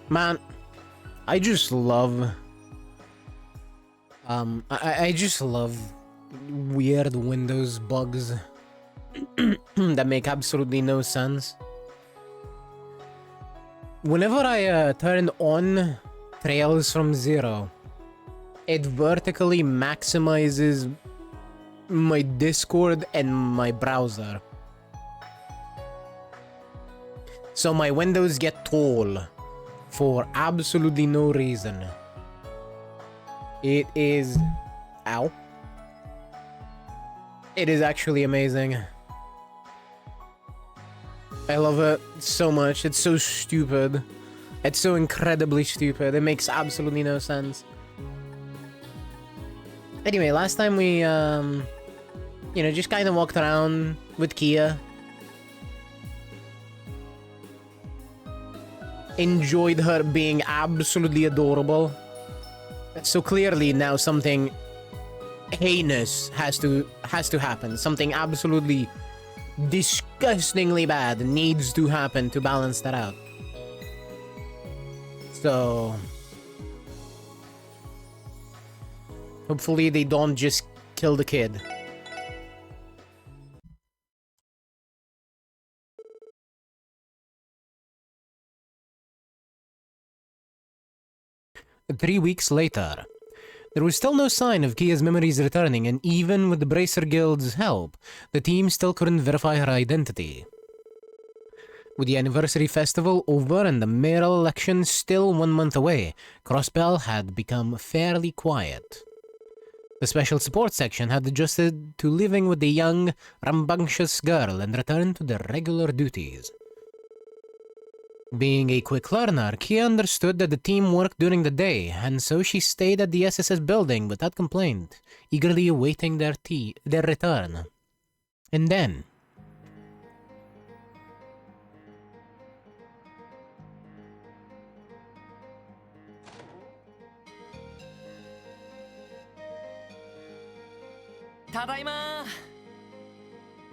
Man, I just love I just love weird Windows bugs that make absolutely no sense. Whenever I turn on Trails from Zero, it vertically maximizes my Discord and my browser. So my windows get tall for absolutely no reason. It is... Ow. It is actually amazing. I love it so much. It's so stupid. It's so incredibly stupid. It makes absolutely no sense. Anyway, last time we, you know, just kind of walked around with Kia. Enjoyed her being absolutely adorable. So clearly now something heinous has to happen. Something absolutely disgustingly bad needs to happen to balance that out. So hopefully they don't just kill the kid. Three weeks later, there was still no sign of Kia's memories returning, and even with the Bracer Guild's help, the team still couldn't verify her identity. With the anniversary festival over and the mayoral election still 1 month away, Crossbell had become fairly quiet. The special support section had adjusted to living with the young, rambunctious girl and returned to their regular duties. Being a quick learner, Kia understood that the team worked during the day, and so she stayed at the SSS building without complaint, eagerly awaiting their return. And then... Tadaima!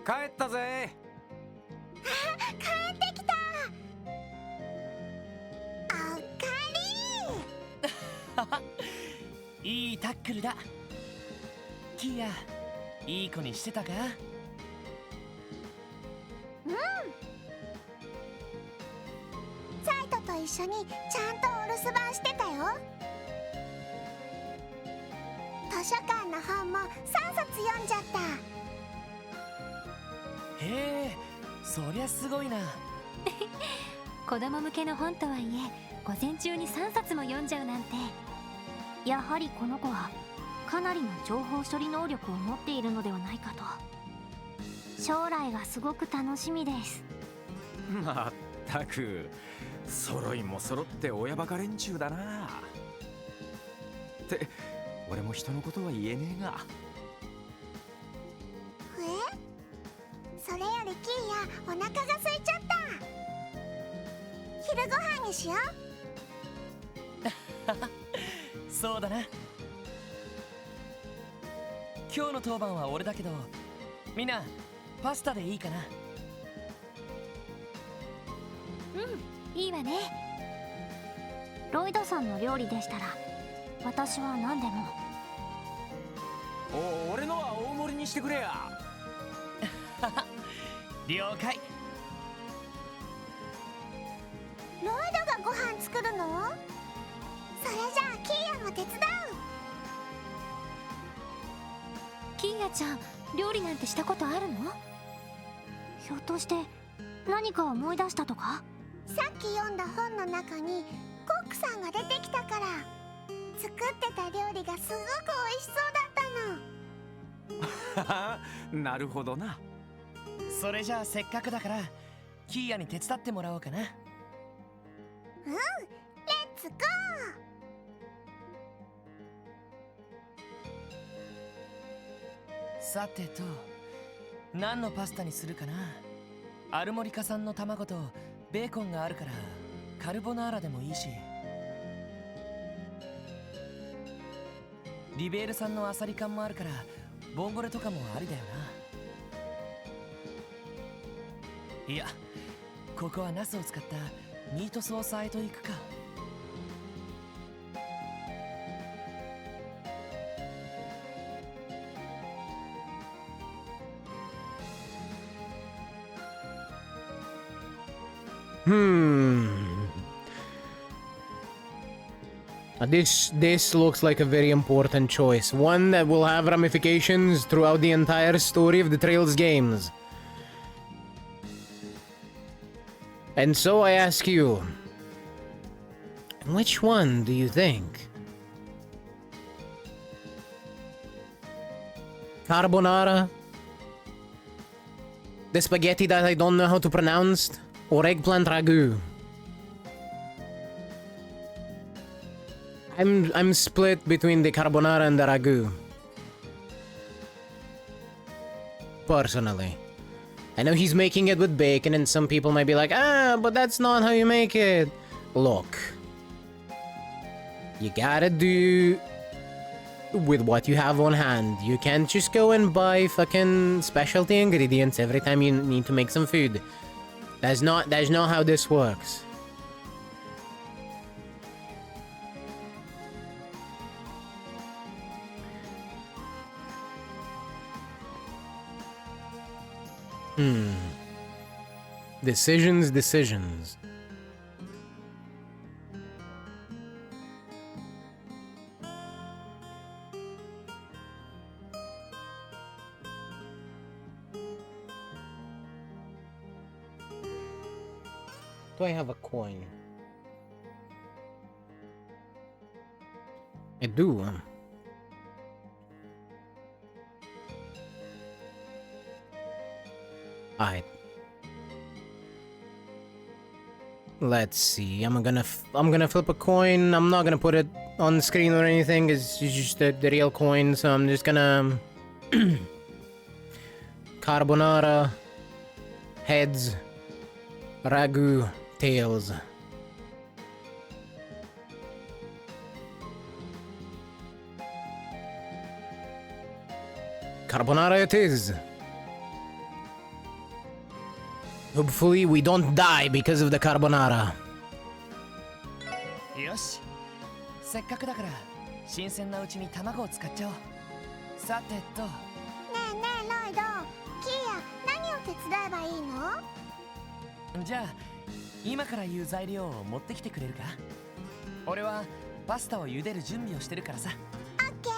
帰ったぜ。帰ってきた。おかえり。いいタックルだ。キア、いい子にしてたか？うん。サイトと一緒にちゃんとお留守番してたよ。図書館の本も3冊読んじゃった。へえ、そりゃすごいな。子供向けの本とはいえ、午前中に3冊も読んじゃうなんて。やはりこの子はかなりの情報処理能力を持っているのではないかと。将来がすごく楽しみです。まったく、揃いも揃って親バカ連中だな。って俺も人のことは言えねえが。それよりキーヤ、お腹が空いちゃった。昼ご飯にしよう。そうだな。今日の当番は俺だけど、みんなパスタでいいかな。うん、いいわね。ロイドさんの料理でしたら私は何でも。俺のは大盛りにしてくれや。了解。ロイドがご飯作るの？それじゃあキーヤも手伝う。キーヤちゃん、料理なんてしたことあるの？ひょっとして何か思い出したとか？さっき読んだ本の中にコックさんが出てきたから、作ってた料理がすごく美味しそうだったの。なるほどな。それじゃあせっかくだからキーヤに手伝ってもらおうかな。うん、レッツゴー。さてと、何のパスタにするかな。アルモリカ産の卵とベーコンがあるからカルボナーラでもいいし、リベール産のアサリ缶もあるからボンゴレとかもありだよな。いや、ここはナスを使ったミートソースあえといくか。This looks like a very important choice. One that will have ramifications throughout the entire story of the Trails games. And so I ask you, which one do you think? Carbonara? The spaghetti that I don't know how to pronounce? Or eggplant ragu? I'm split between the carbonara and the ragu. Personally. I know he's making it with bacon and some people might be like, but that's not how you make it. Look. You gotta do with what you have on hand. You can't just go and buy fucking specialty ingredients every time you need to make some food. That's not how this works. Decisions. Do I have a coin? I do. Alright. Let's see. I'm gonna flip a coin. I'm not gonna put it on the screen or anything. It's just the real coin. So I'm just gonna carbonara, heads, ragu, tails. Carbonara it is. Hopefully we don't die because of the carbonara. よし、せっかくだから新鮮なうちに卵を使っちゃおう。さてと。ねえねえロイド、キーヤ、何を手伝えばいいの？じゃあ今から言う材料を持ってきてくれるか？俺はパスタを茹でる準備をしてるからさ。オッケー。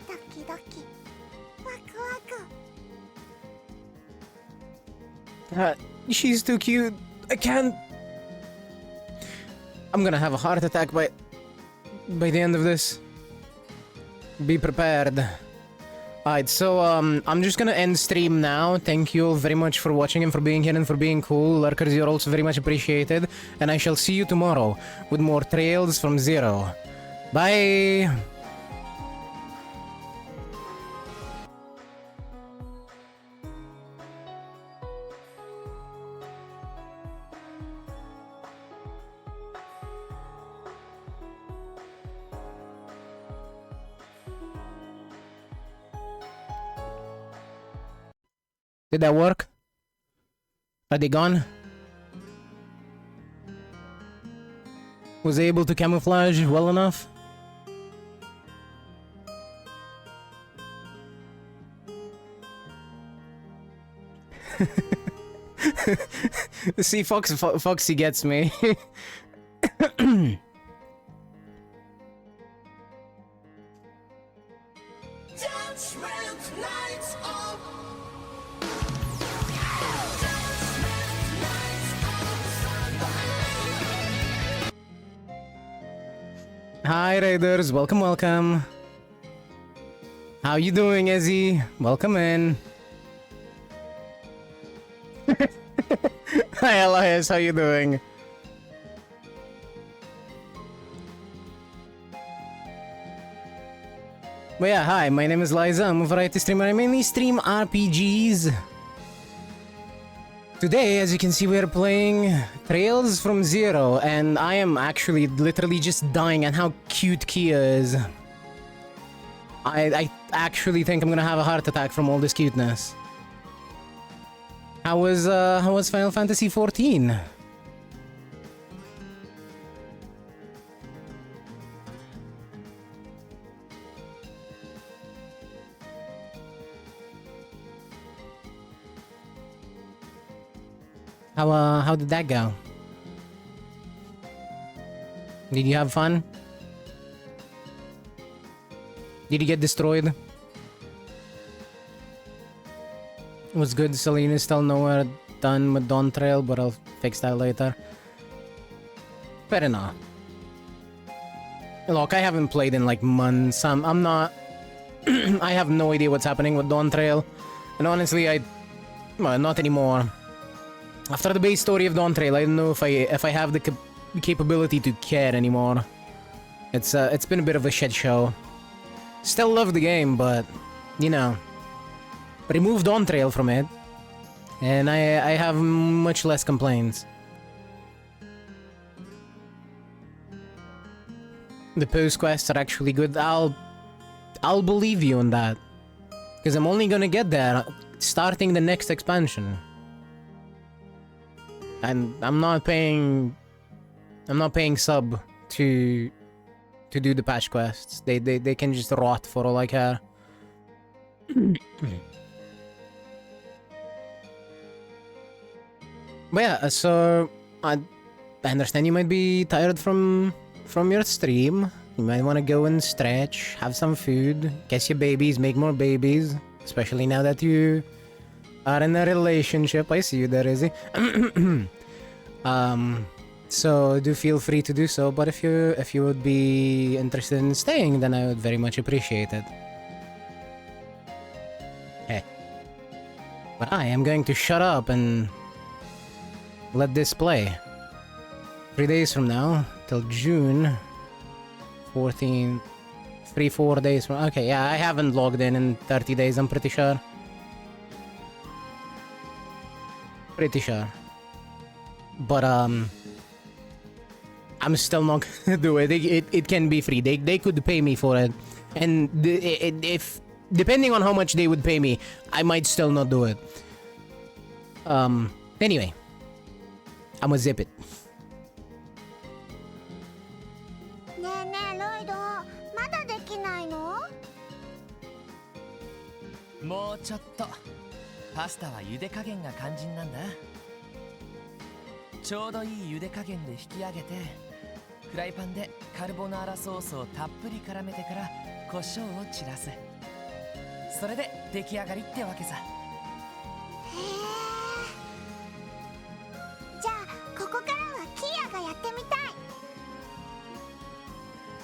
ドキドキ。ワクワク。She's too cute. I can't. I'm gonna have a heart attack by the end of this. Be prepared. Alright, so I'm just gonna end stream now. Thank you all very much for watching and for being here and for being cool. Lurkers, you're also very much appreciated. And I shall see you tomorrow with more Trails from Zero. Bye! Did that work? Are they gone? Was I able to camouflage well enough? See, Foxy gets me. Hi Raiders, welcome. How you doing, Ezzy? Welcome in. Hi Elias, how you doing? But yeah, hi, my name is Liza, I'm a variety streamer. I mainly stream RPGs. Today, as you can see, we're playing Trails from Zero, and I am actually literally just dying at how cute Kia is. I actually think I'm gonna have a heart attack from all this cuteness. How was Final Fantasy XIV? How did that go? Did you have fun? Did you get destroyed? It was good. Selena's still nowhere done with Dawn Trail, but I'll fix that later. Fair enough. Look, I haven't played in like months. I'm not... I have no idea what's happening with Dawn Trail. And honestly, well, not anymore. After the base story of Dawn Trail, I don't know if I have the capability to care anymore. It's been a bit of a shit show. Still love the game, but, you know... Remove Dawn Trail from it, and I have much less complaints. The post quests are actually good. I'll believe you on that, because I'm only gonna get there starting the next expansion, and I'm not paying sub to do the patch quests. They can just rot for all I care. But yeah, so I understand you might be tired from your stream. You might want to go and stretch, have some food, kiss your babies, make more babies. Especially now that you are in a relationship. I see you there, Izzy. So do feel free to do so. But if you would be interested in staying, then I would very much appreciate it. Hey, but I am going to shut up and let this play. 3 days from now, till June 14th, 3-4 days from... Okay, yeah, I haven't logged in 30 days, I'm pretty sure. Pretty sure. But, I'm still not gonna do it. It can be free. They could pay me for it. And if... Depending on how much they would pay me, I might still not do it. Anyway. I'ma zip it. ねえねえロイド、まだできないの？もうちょっと。パスタは茹で加減が肝心なんだ。ちょうどいい茹で加減で引き上げて、フライパンでカルボナーラソースをたっぷり絡めてから胡椒を散らす。それで出来上がりってわけさ。へえ。じゃあここからはキーヤがやってみたい。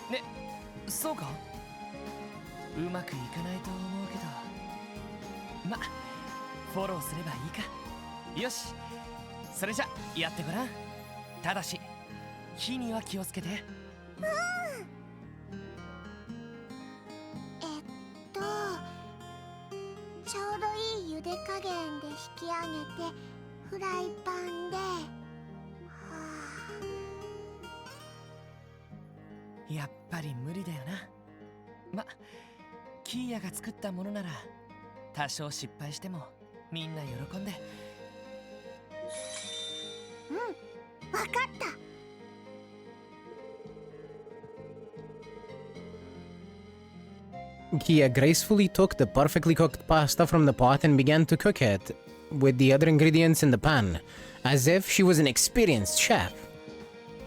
ね、そうか？うまくいかないと思うけど、ま、フォローすればいいか。よし、それじゃやってごらん。ただし火には気をつけて。ちょうどいい茹で加減で引き上げてフライパンで、はあ、やっぱり無理だよな。ま、キーヤが作ったものなら多少失敗してもみんな喜んで。うん、わかった。Kia gracefully took the perfectly cooked pasta from the pot and began to cook it with the other ingredients in the pan, as if she was an experienced chef.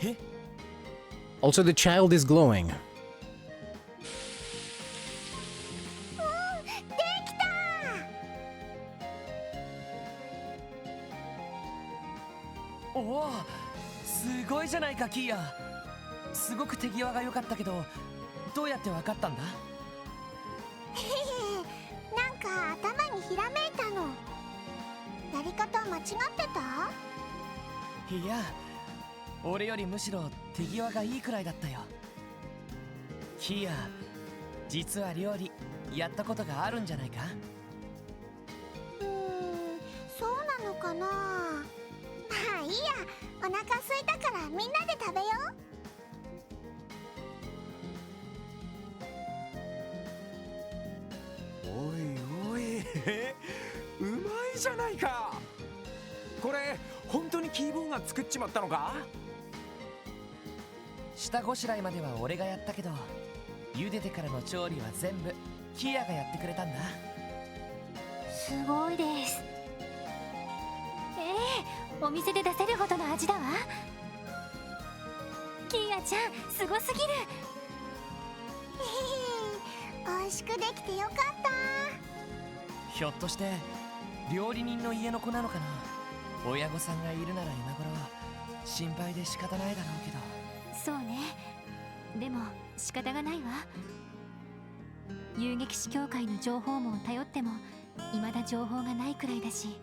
Eh? Also, the child is glowing. できた。おお、すごいじゃないかキーヤ。すごく手際が良かったけど、どうやってわかったんだ？なんか頭にひらめいたの。やり方間違ってた？いや、俺よりむしろ手際がいいくらいだったよ。キーヤ、実は料理やったことがあるんじゃないか？そうなのかな。まあいいや、お腹空いたからみんなで食べよう。おいおい、うまいじゃないか。これ本当にキーボーが作っちまったのか？下ごしらえまでは俺がやったけど、茹でてからの調理は全部キーヤがやってくれたんだ。すごいです。お店で出せるほどの味だわ。キーヤちゃんすごすぎる。美味しくできてよかった。ひょっとして料理人の家の子なのかな。親御さんがいるなら今頃心配で仕方ないだろうけど。そうね、でも仕方がないわ。遊撃士協会の情報網を頼っても未だ情報がないくらいだし。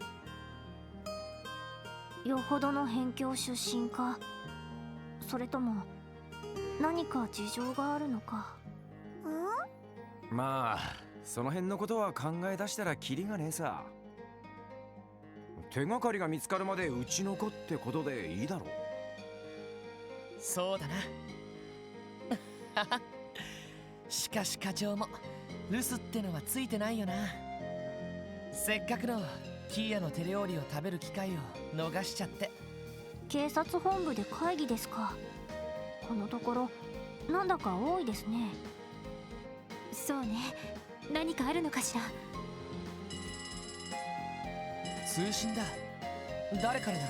よほどの辺境出身か、それとも何か事情があるのか。まあその辺のことは考え出したらキリがねえさ。手がかりが見つかるまでうちの子ってことでいいだろう。そうだな。しかし課長も留守ってのはついてないよな。せっかくのキーヤの手料理を食べる機会を逃しちゃって。警察本部で会議ですか。このところなんだか多いですね。そうね、何かあるのかしら。通信だ。誰からだろ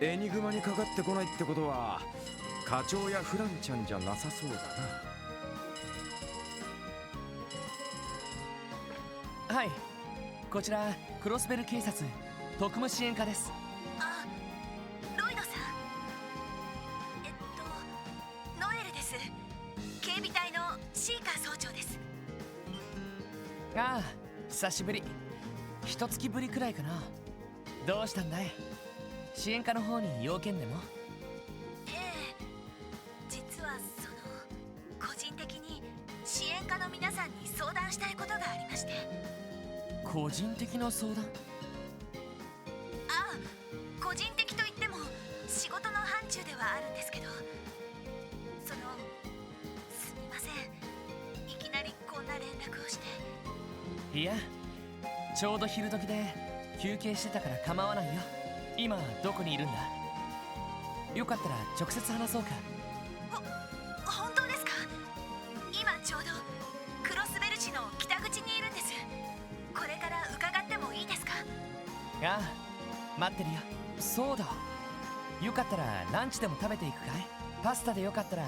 う。エニグマにかかってこないってことは課長やフランちゃんじゃなさそうだな。はい、こちらクロスベル警察特務支援課です。あ、ロイドさん。ノエルです。警備隊のシーカー総長です。ああ、久しぶり。一月ぶりくらいかな。どうしたんだい。支援課の方に要件でも。実は個人的に支援課の皆さんに相談したいことがありまして。個人的な相談。ああ、個人的といっても仕事の範疇ではあるんですけど、すみません、いきなりこんな連絡をして。いや、ちょうど昼時で休憩してたから構わないよ。今どこにいるんだ。よかったら直接話そうか。本当ですか。今ちょうどクロスベル市の北口にいるんです。これから伺ってもいいですか。ああ、待ってるよ。そうだ、よかったらランチでも食べていくかい。パスタでよかったら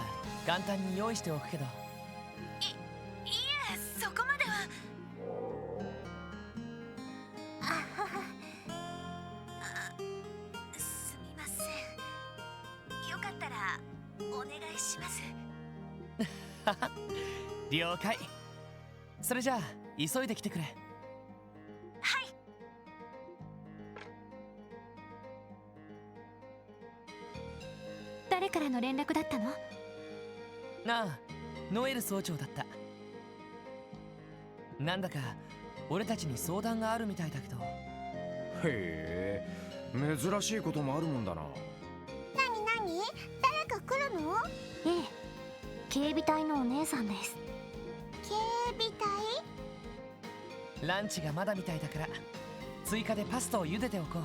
簡単に用意しておくけど。いえ、そこまでは。すみません、よかったらお願いします。了解。それじゃあ急いで来てくれ。はい。誰からの連絡だったの？なあ、ノエル総長だった。なんだか俺たちに相談があるみたいだけど。へえ、珍しいこともあるもんだな。なに誰か来るの？ええ、警備隊のお姉さんです。警備隊？ランチがまだみたいだから追加でパスタを茹でておこう。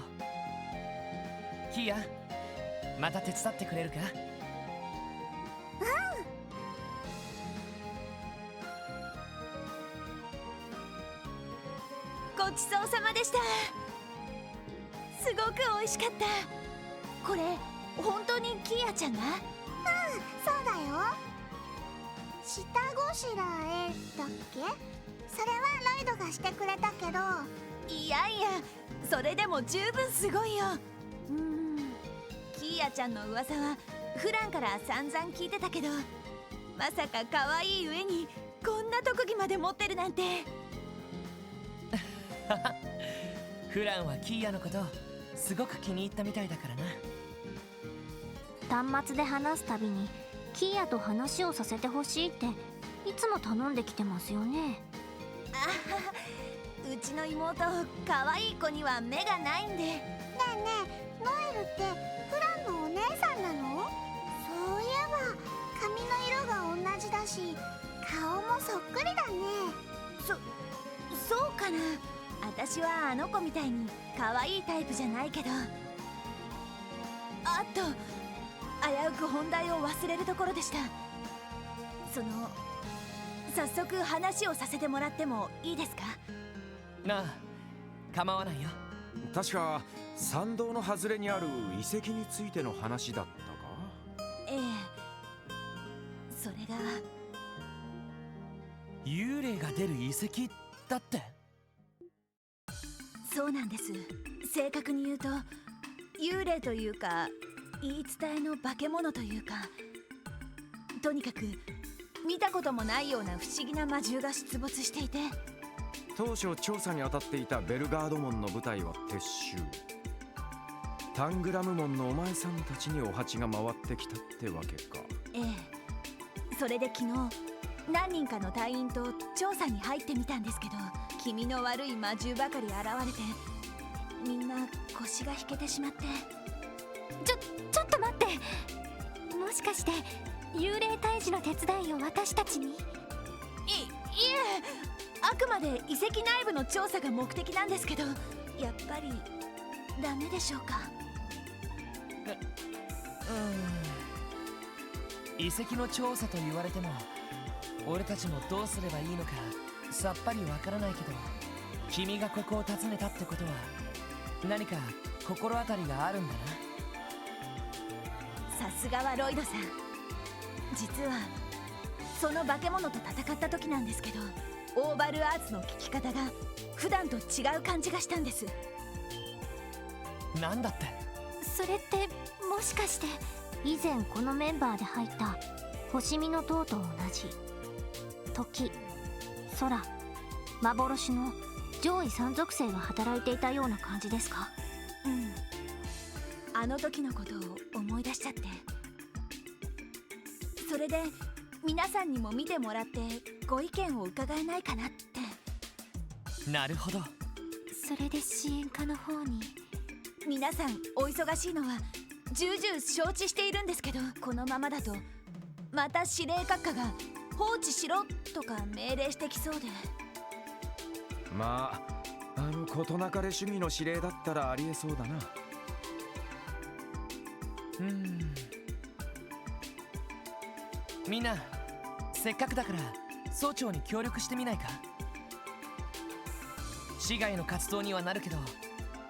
キーヤ、また手伝ってくれるか？ごちそうさまでした。すごく美味しかった。これ本当にキーヤちゃんが？そうだよ。下ごしらえだっけ？それはロイドがしてくれたけど。いやいや、それでも十分すごいよ。キーヤちゃんの噂はフランから散々聞いてたけど、まさか可愛い上にこんな特技まで持ってるなんて。フランはキーヤのことすごく気に入ったみたいだからな。端末で話すたびにキーヤと話をさせてほしいっていつも頼んできてますよね。うちの妹、可愛い子には目がないんで。ねえねえ、ノエルってフランのお姉さんなの？そういえば髪の色が同じだし顔もそっくりだね。そうかな。私はあの子みたいに可愛いタイプじゃないけど。あと、危うく本題を忘れるところでした。早速話をさせてもらってもいいですか？なあ、構わないよ。確か参道の外れにある遺跡についての話だったか？ええ、それが幽霊が出る遺跡だって。そうなんです。正確に言うと幽霊というか言い伝えの化け物というか、とにかく見たこともないような不思議な魔獣が出没していて、当初調査に当たっていたベルガード門の部隊は撤収。タングラム門のお前さんたちにお鉢が回ってきたってわけか。ええ、それで昨日何人かの隊員と調査に入ってみたんですけど、気味の悪い魔獣ばかり現れて、みんな腰が引けてしまって。ちょっと待って、もしかして幽霊退治の手伝いを私たちに？いえ、あくまで遺跡内部の調査が目的なんですけど、やっぱりダメでしょうか？遺跡の調査と言われても、俺たちもどうすればいいのかさっぱりわからないけど、君がここを訪ねたってことは何か心当たりがあるんだな。さすがはロイドさん。実はその化け物と戦った時なんですけど、オーバルアーツの聞き方が普段と違う感じがしたんです。なんだって？それってもしかして以前このメンバーで入った星見の塔と同じ時、空、幻の上位3属性が働いていたような感じですか？うん、あの時のことを思い出しちゃって、それで皆さんにも見てもらってご意見を伺えないかなって。なるほど。それで支援課の方に。皆さんお忙しいのは重々承知しているんですけど、このままだとまた司令閣下が放置しろとか命令してきそうで。まあ事なかれ主義の指令だったらありえそうだな。みんなせっかくだから総長に協力してみないか？市外の活動にはなるけど、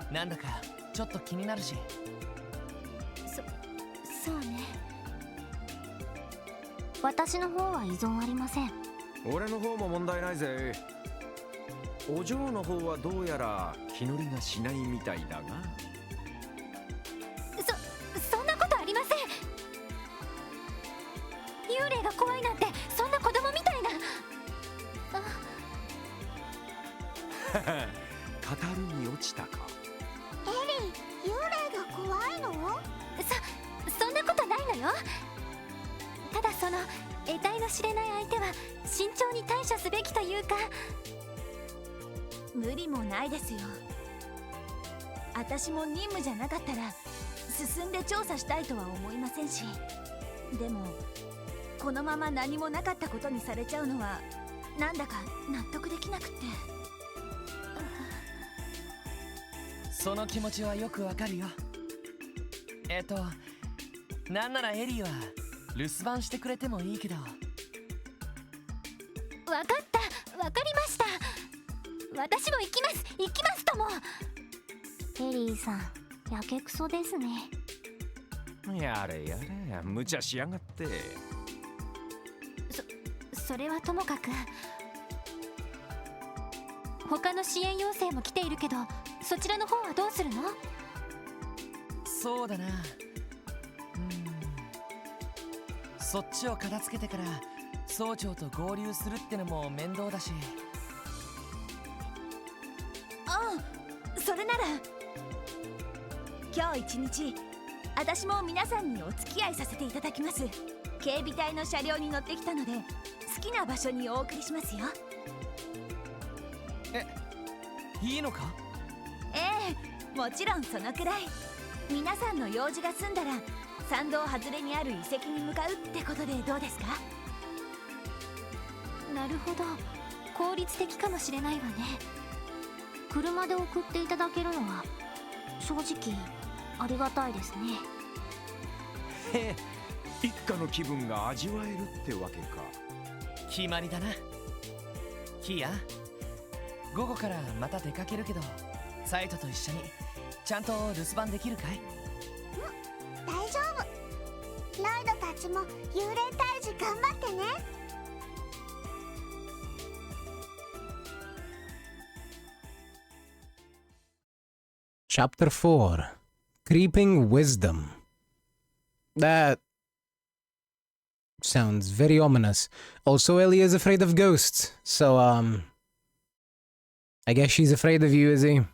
なんだかちょっと気になるし。そうね。私の方は依存ありません。俺の方も問題ないぜ。お嬢の方はどうやら気乗りがしないみたいだが。そんなことありません。幽霊が怖いなんてそんな子供みたいな。語るに落ちたか。エリー、幽霊が怖いの？そんなことないのよ。ただその得体の知れない相手は慎重に対処すべきというか。無理もないですよ。私も任務じゃなかったら進んで調査したいとは思いませんし、でもこのまま何もなかったことにされちゃうのはなんだか納得できなくって。その気持ちはよくわかるよ。なんならエリーは留守番してくれてもいいけど。わかりました。私も行きますとも。エリーさんやけくそですね。やれやれ、無茶しやがって。それはともかく、他の支援要請も来ているけど、そちらの方はどうするの？そうだな、そっちを片付けてから総長と合流するってのも面倒だし。それなら今日一日私も皆さんにお付き合いさせていただきます。警備隊の車両に乗ってきたので好きな場所にお送りしますよ。いいのか？ええ、もちろんそのくらい。皆さんの用事が済んだら参道外れにある遺跡に向かうってことでどうですか？なるほど、効率的かもしれないわね。車で送っていただけるのは正直ありがたいですね。一家の気分が味わえるってわけか。決まりだな。キーヤ、午後からまた出かけるけどサイトと一緒にちゃんと留守番できるかい？大丈夫。ロイドたちも幽霊退治頑張ってね。Chapter 4 Creeping Wisdom. That sounds very ominous. Also, Ellie is afraid of ghosts, so, I guess she's afraid of you, Izzy.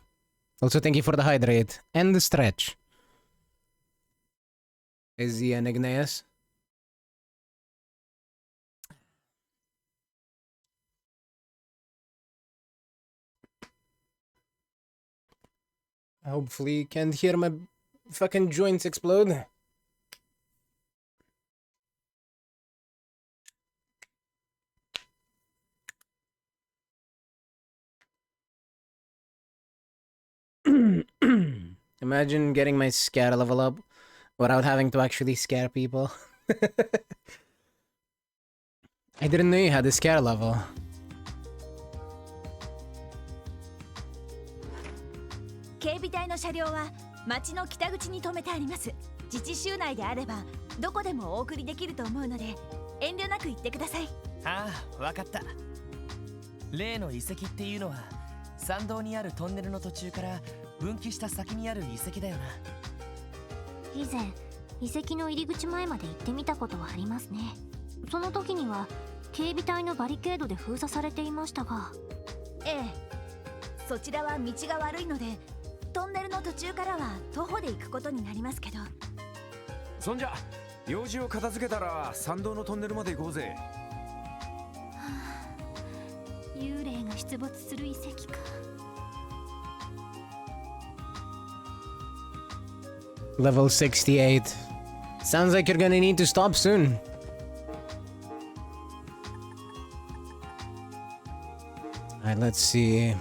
Also, thank you for the hydrate and the stretch. Izzy and Igneous. Hopefully you can't hear my fucking joints explode. Imagine getting my scare level up without having to actually scare people. I didn't know you had a scare level.警備隊の車両は町の北口に止めてあります。自治州内であればどこでもお送りできると思うので遠慮なく言ってください。ああ、わかった。例の遺跡っていうのは山道にあるトンネルの途中から分岐した先にある遺跡だよな。以前遺跡の入り口前まで行ってみたことはありますね。その時には警備隊のバリケードで封鎖されていましたが。ええ、そちらは道が悪いのでトンネルの途中からは徒歩で行くことになりますけど。そんじゃ用事を片付けたら山道のトンネルまで行こうぜ。幽霊が出没する遺跡か。Level 68. Sounds like you're gonna need to stop soon. Alright, let's see.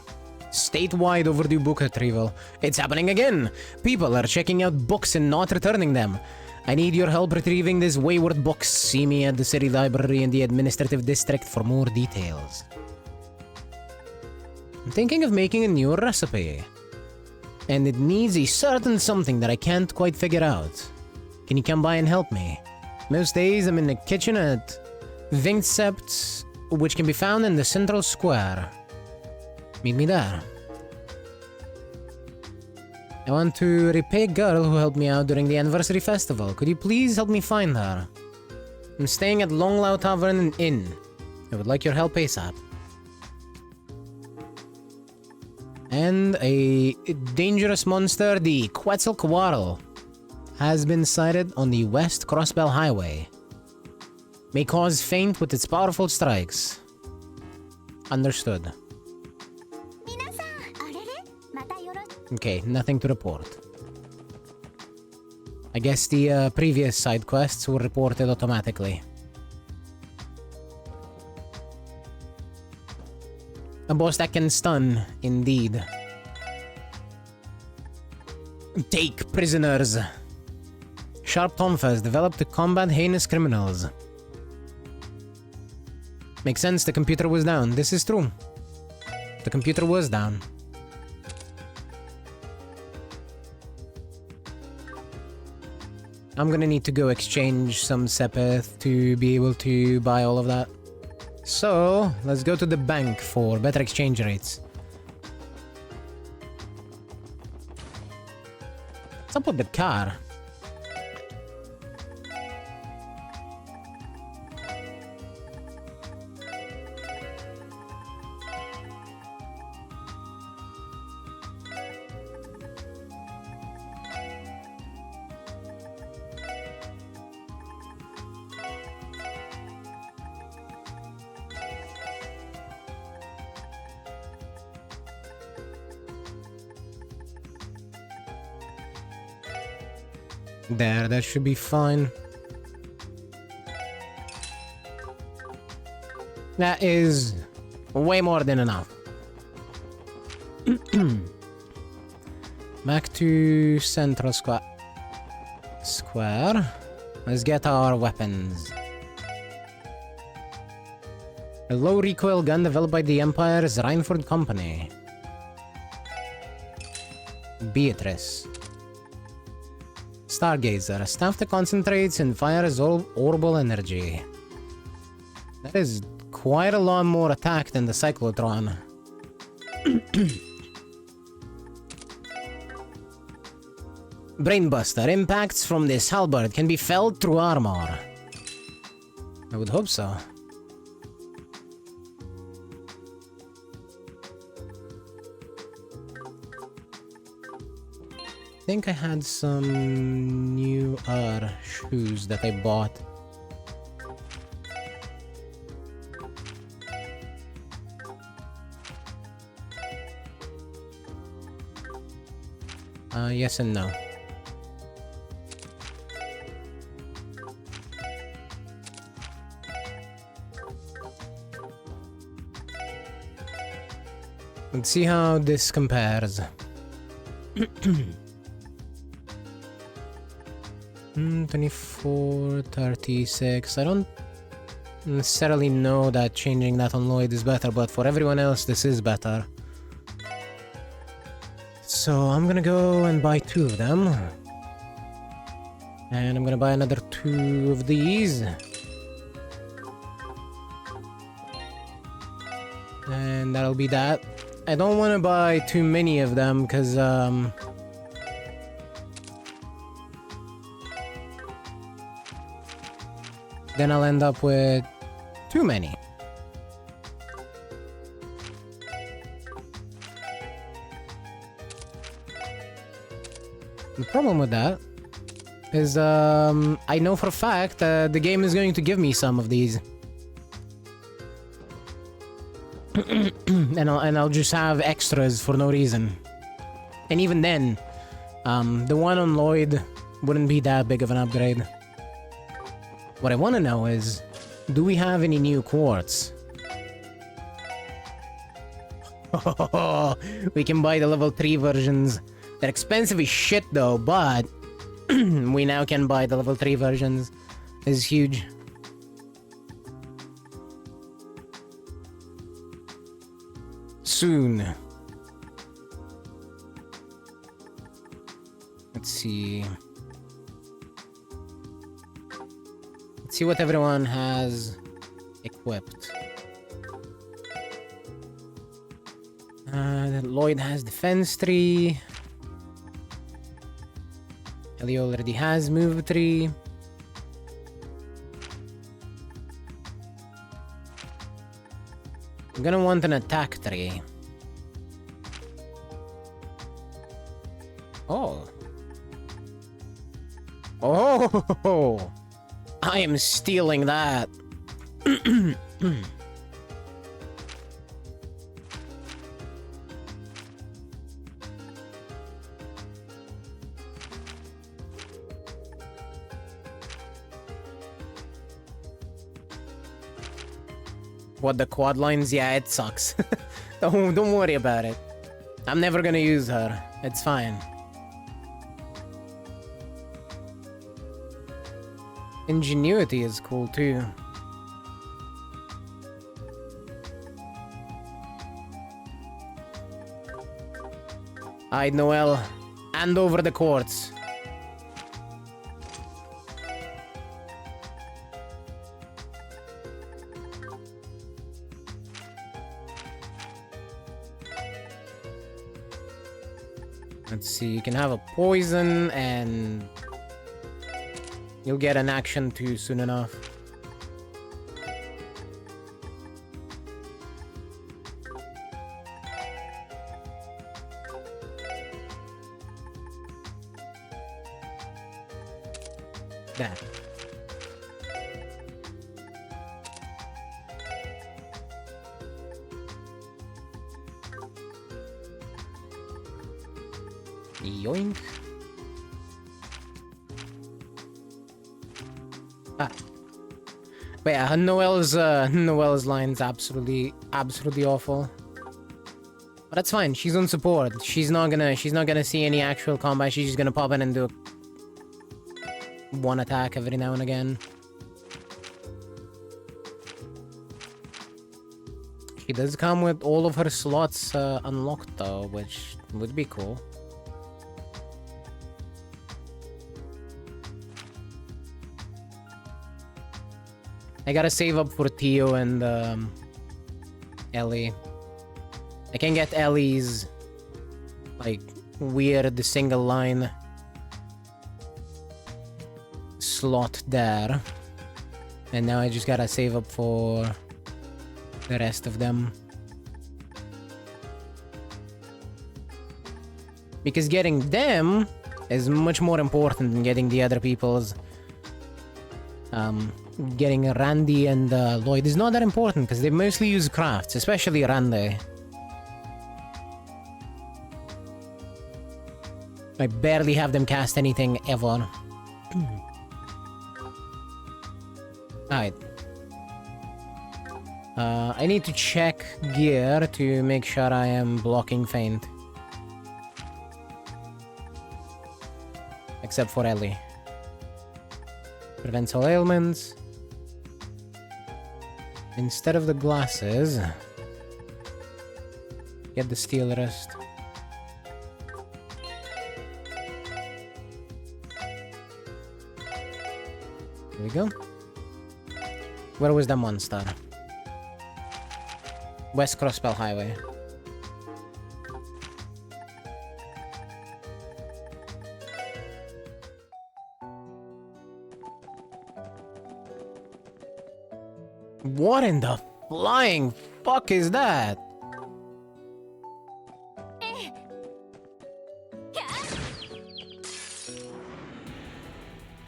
Statewide overdue book retrieval. It's happening again! People are checking out books and not returning them. I need your help retrieving these wayward books. See me at the city library in the administrative district for more details. I'm thinking of making a new recipe. And it needs a certain something that I can't quite figure out. Can you come by and help me? Most days I'm in the kitchen at Vingtsept, which can be found in the central square. Meet me there. I want to repay a girl who helped me out during the anniversary festival. Could you please help me find her? I'm staying at Longlao Tavern Inn. I would like your help ASAP. And a dangerous monster, the Quetzalcoatl, has been sighted on the West Crossbell Highway. May cause faint with its powerful strikes. Understood. Okay, nothing to report. I guess the previous side quests were reported automatically. A boss that can stun, indeed. Take prisoners. Sharp Tonfas developed to combat heinous criminals. Makes sense, the computer was down. This is true. The computer was down. I'm gonna need to go exchange some Sepith to be able to buy all of that. So, let's go to the bank for better exchange rates. What's up with the car? There, that should be fine. That is way more than enough. Back to Central Square. Let's get our weapons. A low recoil gun developed by the Empire's Reinford Company. Beatrice. Stargazer. A staff that concentrates and fires orbital energy. That is quite a lot more attack than the Cyclotron. Brainbuster. Impacts from this halberd can be felt through armor. I would hope so. I think I had some new shoes that I bought. Yes and no. Let's see how this compares. 24, 36. I don't necessarily know that changing that on Lloyd is better, but for everyone else, this is better. So I'm gonna go and buy 2 of them. And I'm gonna buy another 2 of these. And that'll be that. I don't want to buy too many of them because then I'll end up with too many. The problem with that is I know for a fact the game is going to give me some of these. and I'll just have extras for no reason. And even then, the one on Lloyd wouldn't be that big of an upgrade. What I want to know is, do we have any new quartz? We can buy the level 3 versions. They're expensive as shit though, but we now can buy the level 3 versions. This is huge. Soon. Let's see. Let's see what everyone has equipped. Lloyd has defense 3. Ellie already has move 3. I'm gonna want an attack 3. Oh. Oh! I am stealing that. What, the quad lines? Yeah, it sucks. Don't worry about it. I'm never gonna use her. It's fine. Ingenuity is cool too. Alright, Noel. Hand over the quartz. Let's see, you can have a poison and you'll get an action too soon enough. There. Yoink. Ah. But yeah, Noel's line's absolutely awful. But that's fine. She's on support. She's not gonna see any actual combat. She's just gonna pop in and do one attack every now and again. She does come with all of her slots unlocked though, which would be cool. I gotta save up for Theo and Ellie. I can get Ellie's like weird single line slot there. And now I just gotta save up for the rest of them. Because getting them is much more important than getting the other people's. Getting Randy and Lloyd is not that important because they mostly use crafts, especially Randy. I barely have them cast anything ever. Alright. I need to check gear to make sure I am blocking feint. Except for Ellie. Prevents all ailments. Instead of the glasses, get the steel wrist. Here we go. Where was the monster? West Crosspell Highway. What in the flying fuck is that?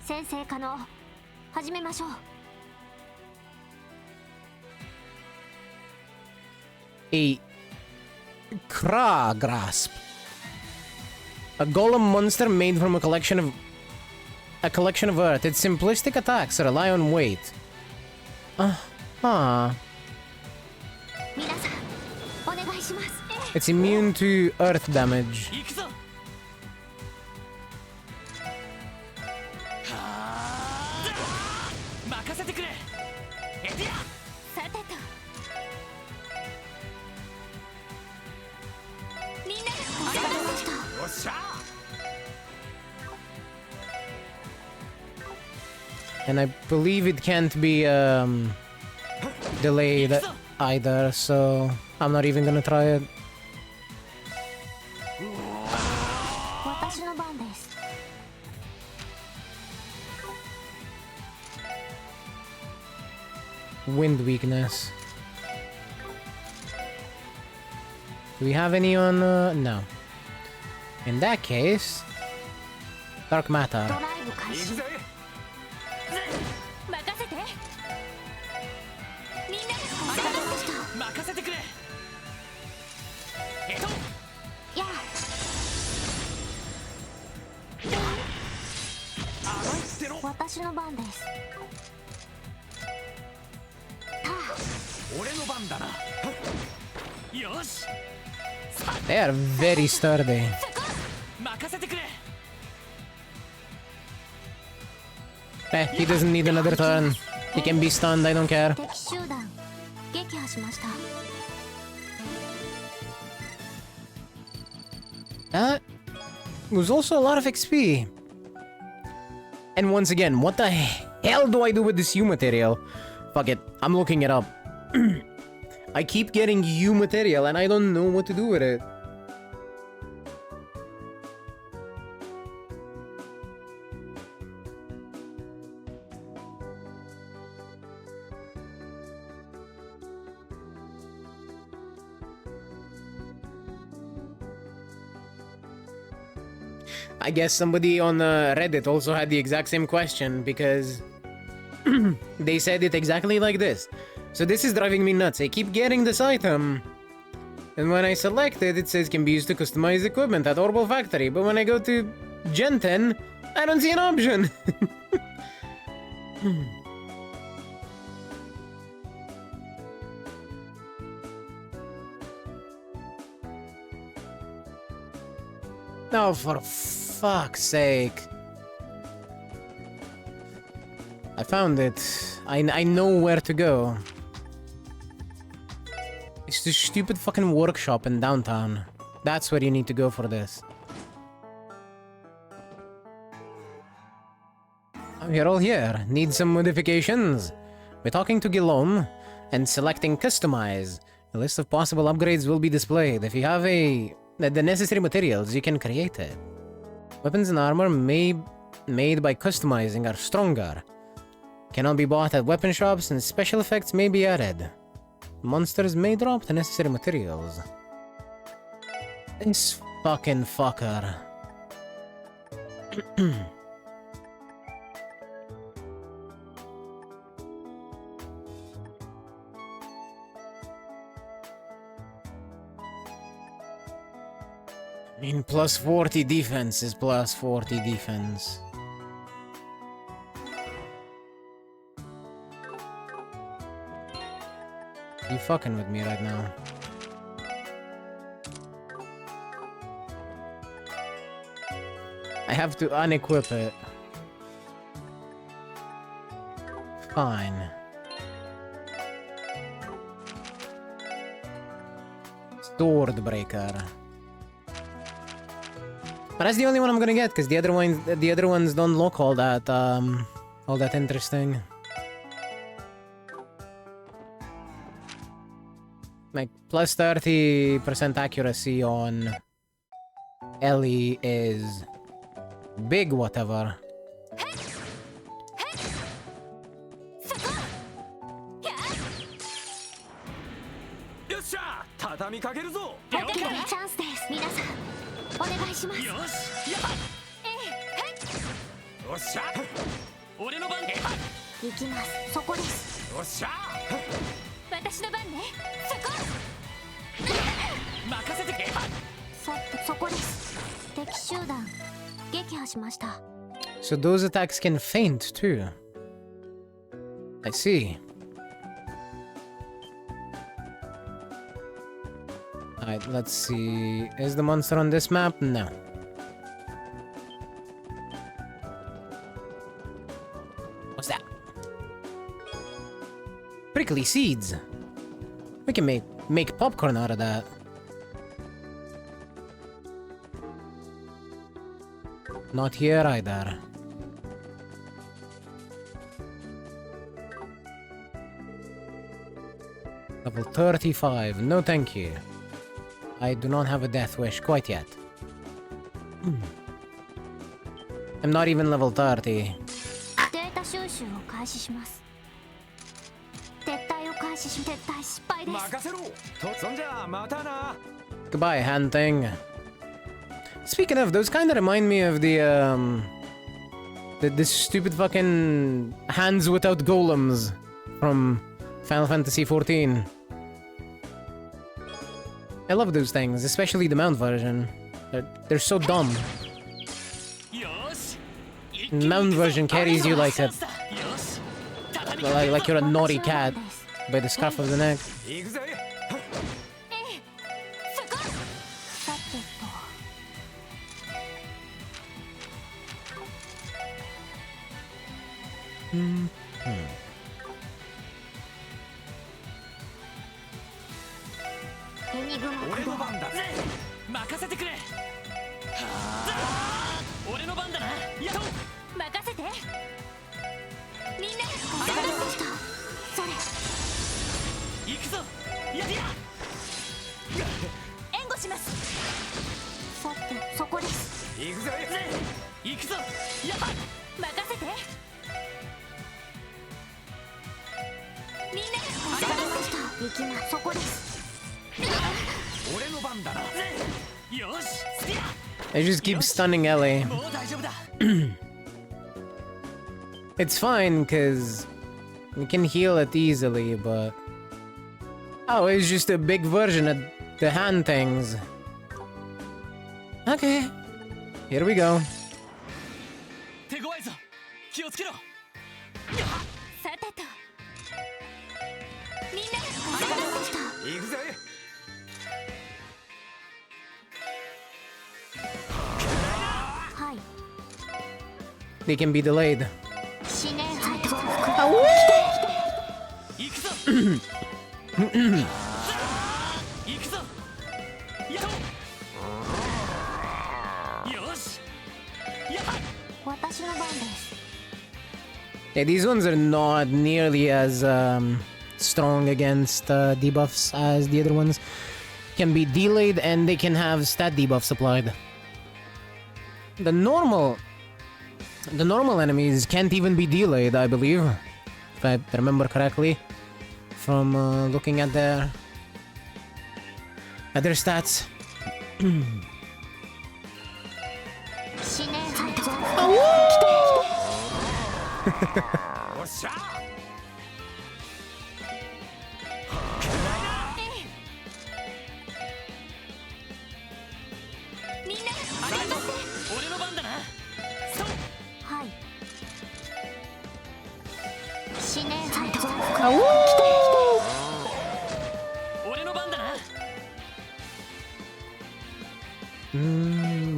Sensei Kano, 始めましょう。A Kra Grasp. A golem monster made from a collection of earth. Its simplistic attacks rely on weight. It's immune to earth damage. 行くぞ。任せてくれ。エディア。さてと。みんなでお疲れ様でした。よっしゃ。And I believe it can't be delayed either, so I'm not even gonna try it. 私の番です。Wind weakness. Do we have any on? No. In that case, dark matter. ドライブ開始。行くぜ。任せて。みんなでお疲れ様でした。任せてくれ。やあ。私の番です。俺の番だな。よし。 They are very sturdy. 任せてくれ。 He doesn't need another turn. He can be stunned, I don't care. 敵集団撃破しました。 That was also a lot of XP. And once again, what the hell do I do with this U material? Fuck it, I'm looking it up. I keep getting U material and I don't know what to do with it. I guess somebody on Reddit also had the exact same question because they said it exactly like this. So this is driving me nuts. I keep getting this item, and when I select it, it says can be used to customize equipment at Orbital Factory, but when I go to Gen 10, I don't see an option. Oh, for fuck's sake. I found it. I know where to go. It's this stupid fucking workshop in downtown. That's where you need to go for this. Oh, you're all here. Need some modifications? By talking to Guillaume and selecting Customize, a list of possible upgrades will be displayed. If you have the necessary materials, you can create it. Weapons and armor made by customizing are stronger. Cannot be bought at weapon shops, and special effects may be added. Monsters may drop the necessary materials. This fucking fucker. I mean, plus 40 defense is plus 40 defense. You fucking with me right now. I have to unequip it. Fine. Sword breaker. But that's the only one I'm gonna get, because the other ones don't look all that interesting. Like, plus 30% accuracy on Ellie is big whatever. So those attacks can feint too. I see. Alright, let's see. Is the monster on this map? No. What's that? Prickly seeds. We can make popcorn out of that. Not here either. Level 35. No thank you. I do not have a death wish quite yet. I'm not even level 30. Goodbye, hunting. Speaking of, those kind of remind me of the stupid fucking hands without golems from Final Fantasy XIV. I love those things, especially the mount version. They're so dumb. The mount version carries you like you're a naughty cat by the scruff of the neck. I just keep stunning Ellie. It's fine, because we can heal it easily, but... Oh, it's just a big version of the hand things. Okay. Here we go. They can be delayed. Yeah, these ones are not nearly as strong against debuffs as the other ones. Can be delayed and they can have stat debuffs applied. The normal enemies can't even be delayed, I believe, if I remember correctly, from looking at their stats.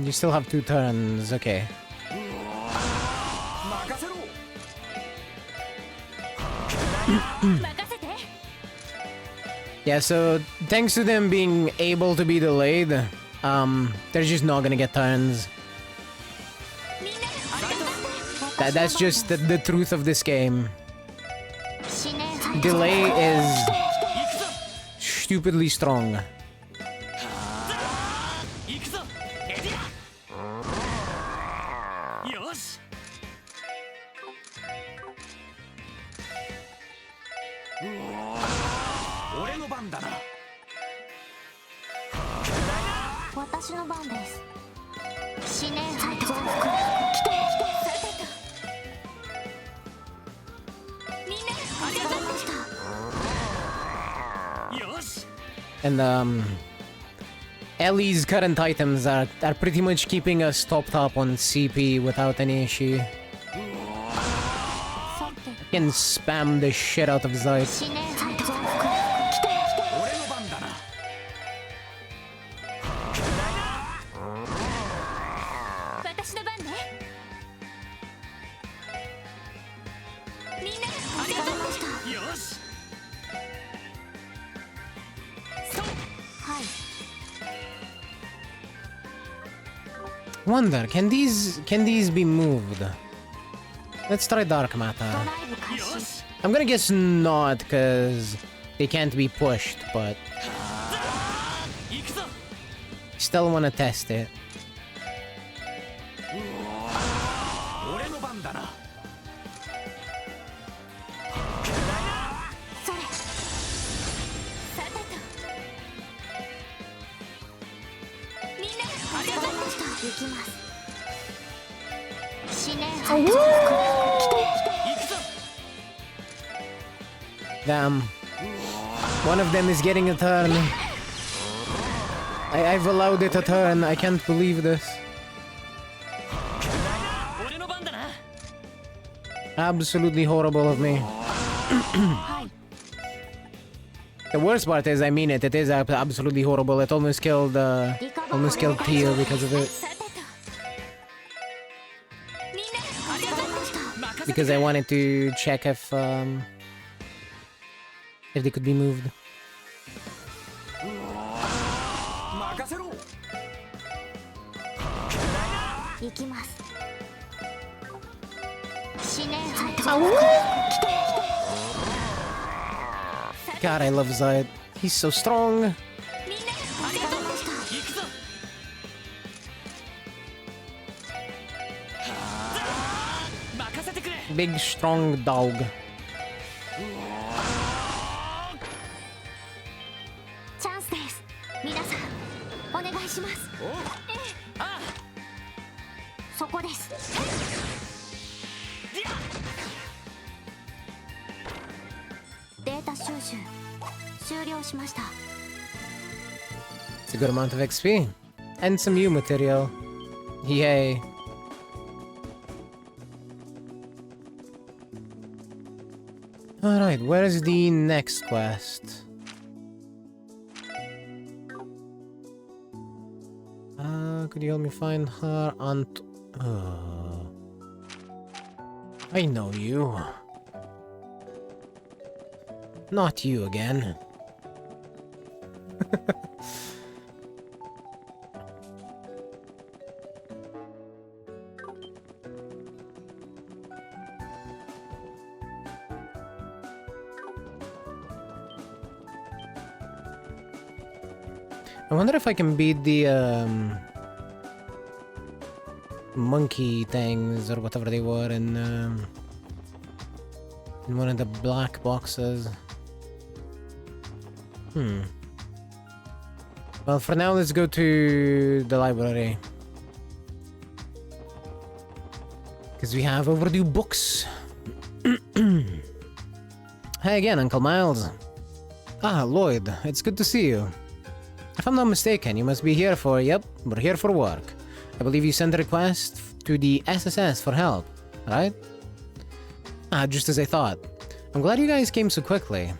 You still have 2 turns, okay. Yeah, so thanks to them being able to be delayed, they're just not gonna get turns. That's just the truth of this game. Delay is stupidly strong. And Ellie's current items are pretty much keeping us topped up on CP without any issue. Can spam the shit out of Zeit. Wonder, can these be moved? Let's try Dark Matter. I'm gonna guess not, because they can't be pushed, but still wanna test it. Damn. One of them is getting a turn. I've allowed it a turn. I can't believe this. Absolutely horrible of me. The worst part is, I mean it. It is absolutely horrible. It almost killed Tio because of it. Because I wanted to check if they could be moved. God, I love Zayat. He's so strong. Big, strong dog. It's a good amount of XP. And some new material. Yay. Alright, where is the next quest? Could you help me find her aunt? I know you. Not you again. I wonder if I can beat the monkey things or whatever they were in one of the black boxes. Well, for now, let's go to the library. Because we have overdue books. Hey again, Uncle Miles. Ah, Lloyd, it's good to see you. If I'm not mistaken, you must be here for, yep, we're here for work. I believe you sent a request to the SSS for help, right? Ah, just as I thought. I'm glad you guys came so quickly.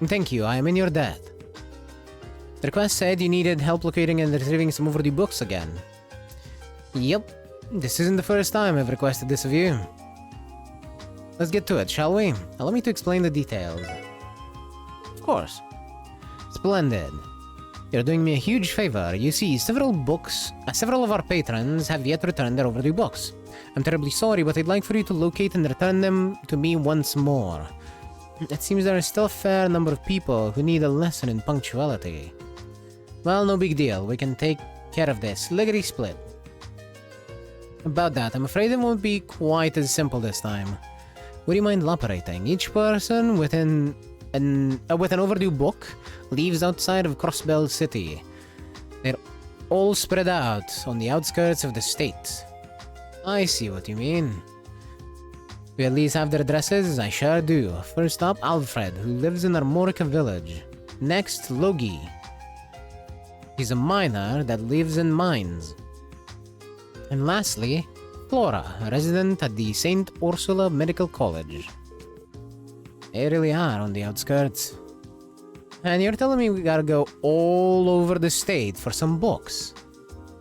Thank you, I am in your debt. The request said you needed help locating and retrieving some overdue books again. Yep, this isn't the first time I've requested this of you. Let's get to it, shall we? Allow me to explain the details. Of course. Splendid. You're doing me a huge favor. You see, several of our patrons have yet returned their overdue books. I'm terribly sorry, but I'd like for you to locate and return them to me once more. It seems there is still a fair number of people who need a lesson in punctuality. Well, no big deal. We can take care of this. Lickety split. About that, I'm afraid it won't be quite as simple this time. Would you mind elaborating? Each person with an overdue book lives outside of Crossbell City. They're all spread out on the outskirts of the state. I see what you mean. We at least have their addresses? I sure do. First up, Alfred, who lives in Armorica Village. Next, Logie. He's a miner that lives in mines. And lastly, Flora, a resident at the St. Ursula Medical College. They really are on the outskirts. And you're telling me we gotta go all over the state for some books?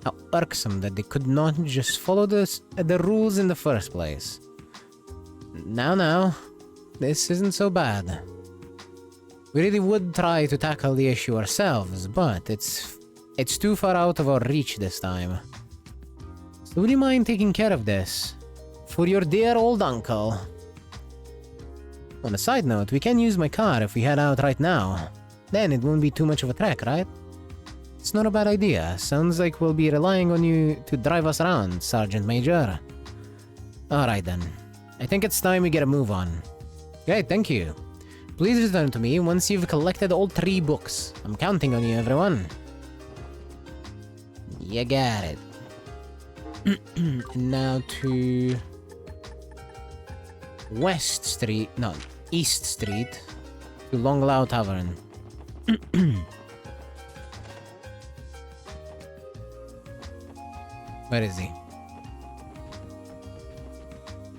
How irksome that they could not just follow the rules in the first place. Now, this isn't so bad. We really would try to tackle the issue ourselves, but it's too far out of our reach this time. So would you mind taking care of this? For your dear old uncle. On a side note, we can use my car if we head out right now. Then it won't be too much of a trek, right? It's not a bad idea. Sounds like we'll be relying on you to drive us around, Sergeant Major. Alright then. I think it's time we get a move on. Great, thank you. Please return to me once you've collected all 3 books. I'm counting on you, everyone. You got it. Now to... East Street. To Longlow Tavern. Where is he?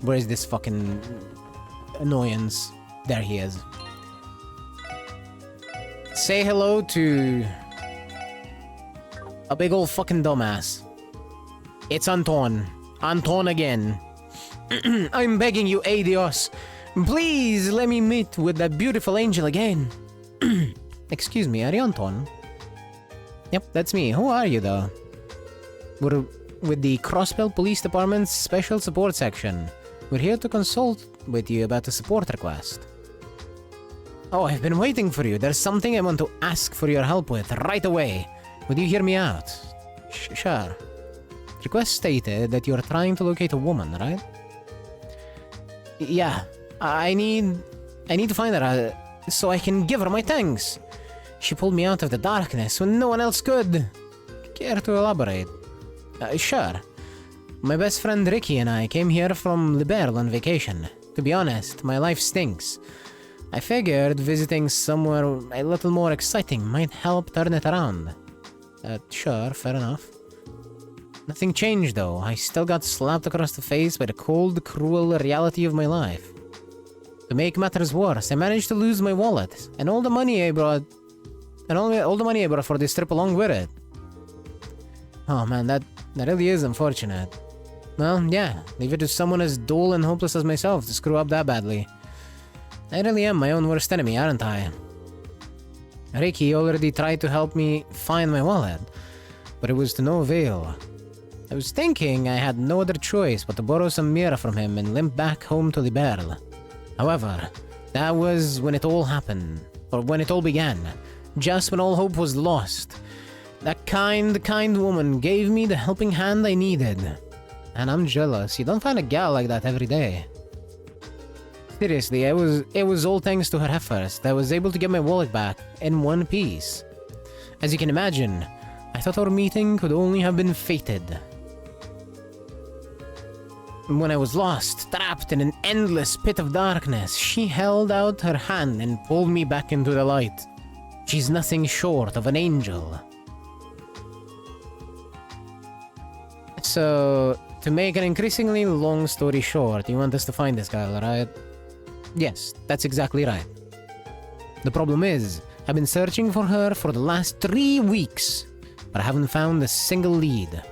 Where is this fucking annoyance? There he is. Say hello to a big old fucking dumbass. It's Anton. Anton again. I'm begging you, Adios. Please let me meet with that beautiful angel again. Excuse me, are you Anton? Yep, that's me. Who are you, though? We're with the Crossbell Police Department's Special Support Section. We're here to consult with you about a support request. Oh, I've been waiting for you. There's something I want to ask for your help with right away. Would you hear me out? Sure. The request stated that you're trying to locate a woman, right? Yeah. I need to find her so I can give her my thanks. She pulled me out of the darkness when no one else could. Care to elaborate? Sure. My best friend Ricky and I came here from Liberl on vacation. To be honest, my life stinks. I figured visiting somewhere a little more exciting might help turn it around. Sure, fair enough. Nothing changed though. I still got slapped across the face by the cold, cruel reality of my life. To make matters worse, I managed to lose my wallet and all the money I brought for this trip along with it. Oh man, that really is unfortunate. Well, yeah, leave it to someone as dull and hopeless as myself to screw up that badly. I really am my own worst enemy, aren't I? Ricky already tried to help me find my wallet, but it was to no avail. I was thinking I had no other choice but to borrow some mirror from him and limp back home to Liberl. However, that was when it all happened, or when it all began, just when all hope was lost. That kind woman gave me the helping hand I needed. And I'm jealous. You don't find a gal like that every day. Seriously, it was all thanks to her efforts that I was able to get my wallet back in one piece. As you can imagine, I thought our meeting could only have been fated. When I was lost, trapped in an endless pit of darkness, she held out her hand and pulled me back into the light. She's nothing short of an angel. So, to make an increasingly long story short, you want us to find this girl, right? Yes, that's exactly right. The problem is, I've been searching for her for the last 3 weeks, but I haven't found a single lead.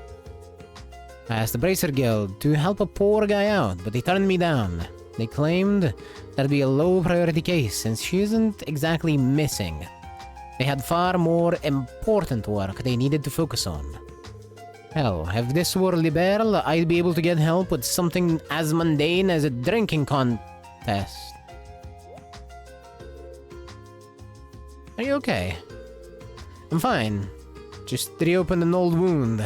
I asked the Bracer Guild to help a poor guy out, but they turned me down. They claimed that'd be a low priority case since she isn't exactly missing. They had far more important work they needed to focus on. Hell, if this were Liberl, I'd be able to get help with something as mundane as a drinking contest. Are you okay? I'm fine. Just reopened an old wound.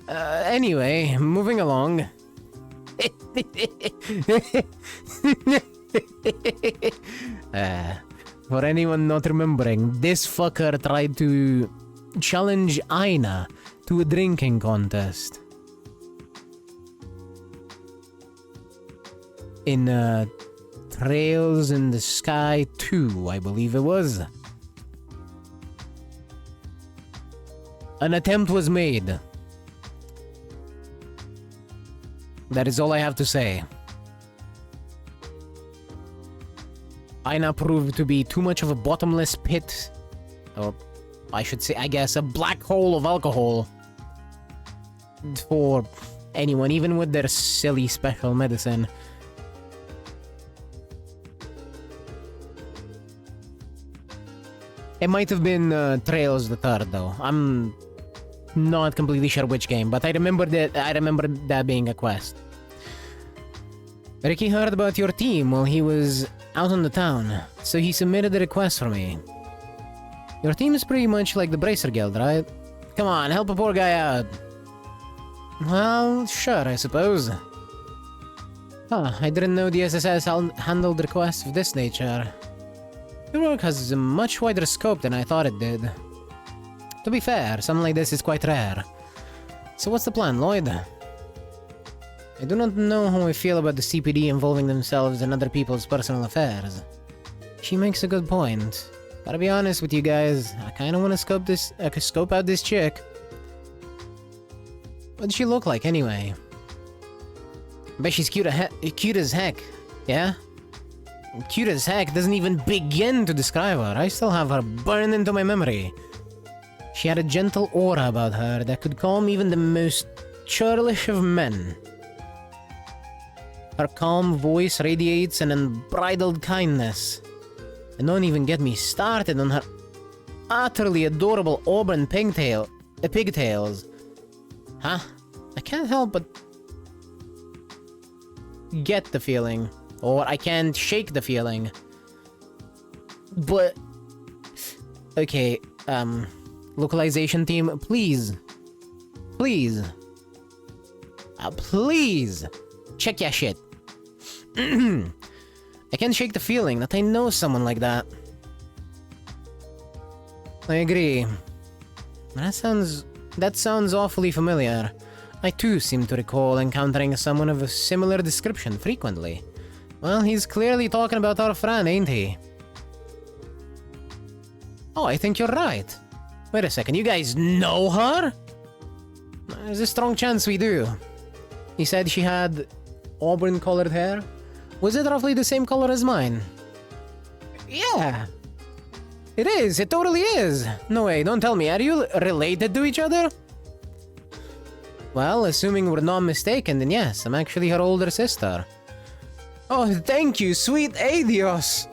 Anyway, moving along. For anyone not remembering, this fucker tried to challenge Aina to a drinking contest. In Trails in the Sky 2, I believe it was. An attempt was made. That is all I have to say. Aina proved to be too much of a bottomless pit. Or, I should say, I guess, a black hole of alcohol. For anyone, even with their silly special medicine. It might have been Trails the Third, though. I'm not completely sure which game, but I remember that being a quest. Ricky heard about your team while he was out on the town, so he submitted a request for me. Your team is pretty much like the Bracer Guild, right? Come on, help a poor guy out. Well, sure, I suppose. Huh, I didn't know the SSS handled requests of this nature. Your work has a much wider scope than I thought it did. To be fair, something like this is quite rare. So what's the plan, Lloyd? I do not know how I feel about the CPD involving themselves in other people's personal affairs. She makes a good point. Gotta be honest with you guys, I kinda wanna scope out this chick. What does she look like, anyway? I bet she's cute as heck, yeah? Cute as heck doesn't even begin to describe her. I still have her burned into my memory. She had a gentle aura about her that could calm even the most churlish of men. Her calm voice radiates an unbridled kindness. And don't even get me started on her utterly adorable auburn pigtails. Huh? I can't help but get the feeling. Or I can't shake the feeling. But... Okay, localization team, please. Please. Please. Check your shit. I can't shake the feeling that I know someone like that. I agree. That sounds awfully familiar. I too seem to recall encountering someone of a similar description frequently. Well, he's clearly talking about our friend, ain't he? Oh, I think you're right. Wait a second, you guys know her? There's a strong chance we do. He said she had auburn-colored hair. Was it roughly the same color as mine? Yeah. It is, it totally is. No way, don't tell me, are you related to each other? Well, assuming we're not mistaken, then yes, I'm actually her older sister. Oh, thank you, sweet Adios!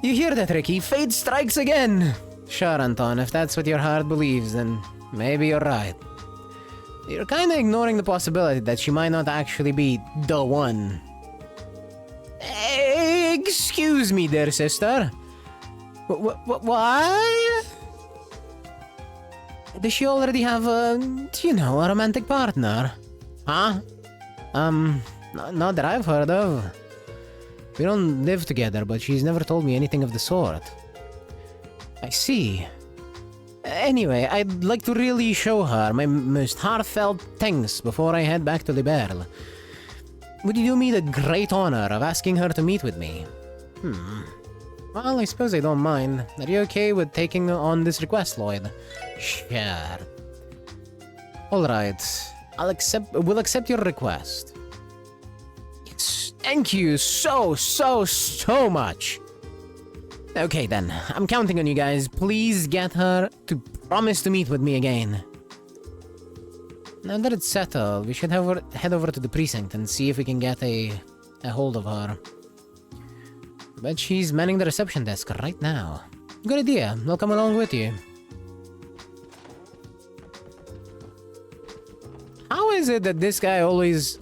You hear that, Ricky? Fate strikes again! Sure, Anton, if that's what your heart believes, then maybe you're right. You're kinda ignoring the possibility that she might not actually be the one. Excuse me, dear sister. What? Does she already have a, a romantic partner? Huh? Not that I've heard of. We don't live together, but she's never told me anything of the sort. I see. Anyway, I'd like to really show her my most heartfelt thanks before I head back to Liberl. Would you do me the great honor of asking her to meet with me? Well, I suppose I don't mind. Are you okay with taking on this request, Lloyd? Sure. Alright. We'll accept your request. Yes, thank you so much. Okay then, I'm counting on you guys. Please get her to promise to meet with me again. Now that it's settled, we should head over to the precinct and see if we can get a hold of her. But she's manning the reception desk right now. Good idea, I'll come along with you. How is it that this guy always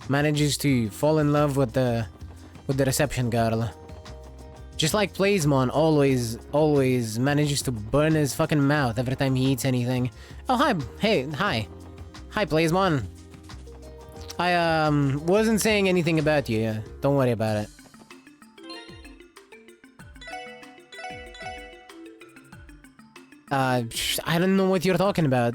manages to fall in love with the reception girl? Just like Playsmon always manages to burn his fucking mouth every time he eats anything. Oh, hi. Hey, hi. Hi, Playsmon. I, wasn't saying anything about you. Don't worry about it. I don't know what you're talking about.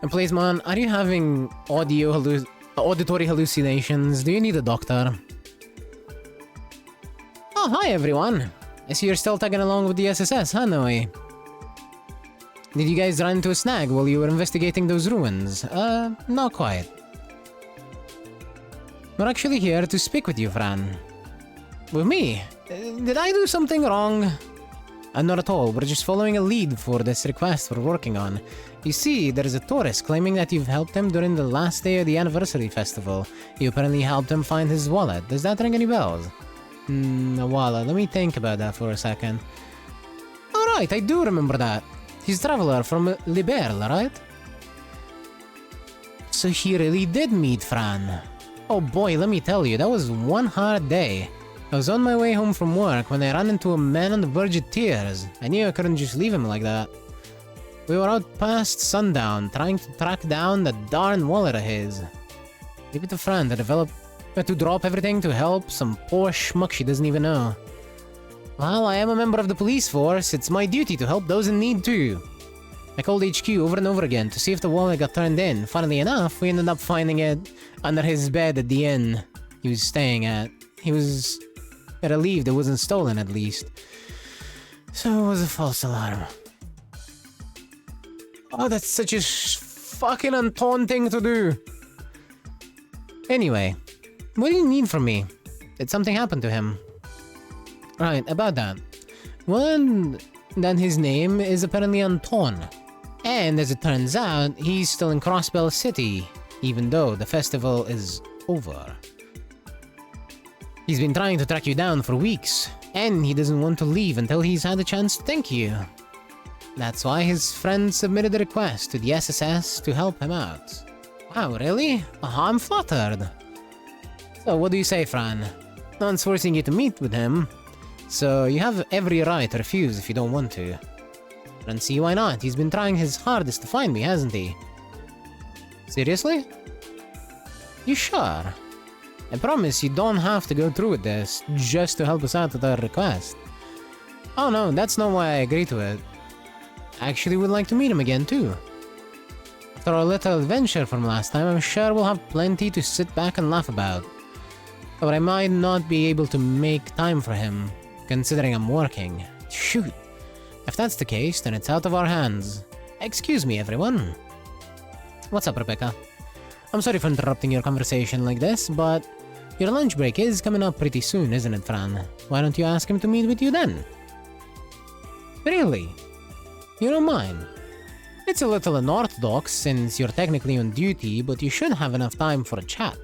And Playsmon, are you having auditory hallucinations? Do you need a doctor? Oh, hi everyone! I see you're still tagging along with the SSS, huh, Noe? Did you guys run into a snag while you were investigating those ruins? Not quite. We're actually here to speak with you, Fran. With me? Did I do something wrong? Not at all, we're just following a lead for this request we're working on. You see, there's a tourist claiming that you've helped him during the last day of the anniversary festival. You apparently helped him find his wallet. Does that ring any bells? A wallet. Let me think about that for a second. Alright, I do remember that. He's a traveler from Liberl, right? So he really did meet Fran. Oh boy, let me tell you, that was one hard day. I was on my way home from work when I ran into a man on the verge of tears. I knew I couldn't just leave him like that. We were out past sundown, trying to track down that darn wallet of his. Leave it to Fran to drop everything to help some poor schmuck she doesn't even know. Well, I am a member of the police force. It's my duty to help those in need too. I called HQ over and over again to see if the wallet got turned in. Funnily enough, we ended up finding it under his bed at the inn he was staying at. He was relieved it wasn't stolen, at least. So it was a false alarm. Oh, that's such a fucking Anton thing to do. Anyway, what do you need from me? Did something happen to him? Right, about that. Well, then his name is apparently Anton. And as it turns out, he's still in Crossbell City, even though the festival is over. He's been trying to track you down for weeks, and he doesn't want to leave until he's had a chance to thank you. That's why his friend submitted a request to the SSS to help him out. Wow, really? I'm flattered. So what do you say, Fran? No one's forcing you to meet with him, so you have every right to refuse if you don't want to. And see why not? He's been trying his hardest to find me, hasn't he? Seriously? You sure? I promise you don't have to go through with this just to help us out with our request. Oh no, that's not why I agreed to it. I actually would like to meet him again too. After our little adventure from last time, I'm sure we'll have plenty to sit back and laugh about. But I might not be able to make time for him, considering I'm working. Shoot. If that's the case, then it's out of our hands. Excuse me, everyone. What's up, Rebecca? I'm sorry for interrupting your conversation like this, but your lunch break is coming up pretty soon, isn't it, Fran? Why don't you ask him to meet with you then? Really? You don't mind? It's a little unorthodox since you're technically on duty, but you should have enough time for a chat.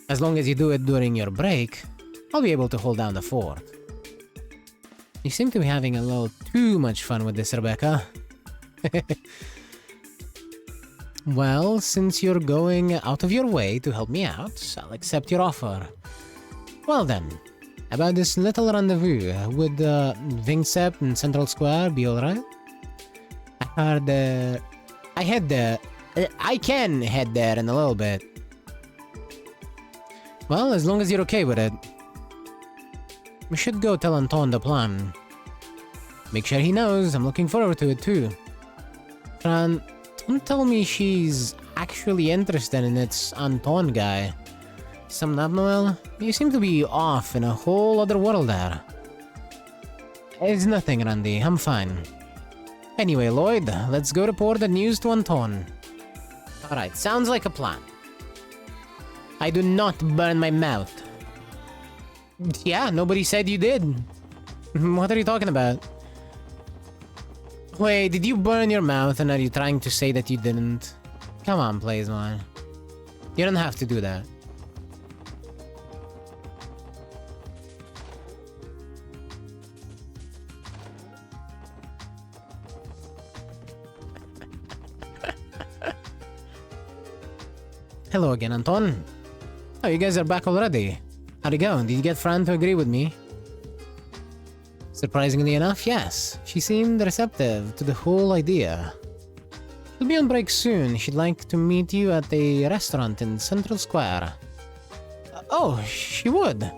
As long as you do it during your break, I'll be able to hold down the fort. You seem to be having a little too much fun with this, Rebecca. Well, since you're going out of your way to help me out, I'll accept your offer. Well then, about this little rendezvous, would Vingsep in Central Square be alright? I can head there in a little bit. Well, as long as you're okay with it. We should go tell Anton the plan. Make sure he knows I'm looking forward to it too. Fran, don't tell me she's actually interested in this Anton guy. Something up, Noel? You seem to be off in a whole other world there. It's nothing, Randy. I'm fine. Anyway, Lloyd, let's go report the news to Anton. Alright, sounds like a plan. I do not burn my mouth. Yeah, nobody said you did. What are you talking about? Wait, did you burn your mouth and are you trying to say that you didn't? Come on, please, man. You don't have to do that. Hello again, Anton. Oh, you guys are back already. How'd it go? Did you get Fran to agree with me? Surprisingly enough, yes. She seemed receptive to the whole idea. She'll be on break soon. She'd like to meet you at a restaurant in Central Square. Oh, she would.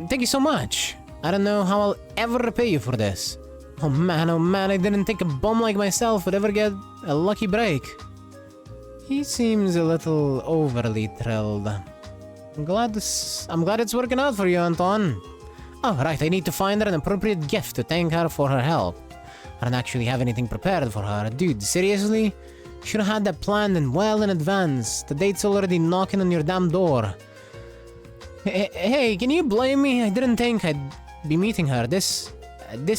Thank you so much. I don't know how I'll ever repay you for this. Oh man, I didn't think a bum like myself would ever get a lucky break. He seems a little overly thrilled. I'm glad it's working out for you, Anton. Oh, right, I need to find her an appropriate gift to thank her for her help. I don't actually have anything prepared for her. Dude, seriously? Should have had that planned and well in advance. The date's already knocking on your damn door. Hey, can you blame me? I didn't think I'd be meeting her this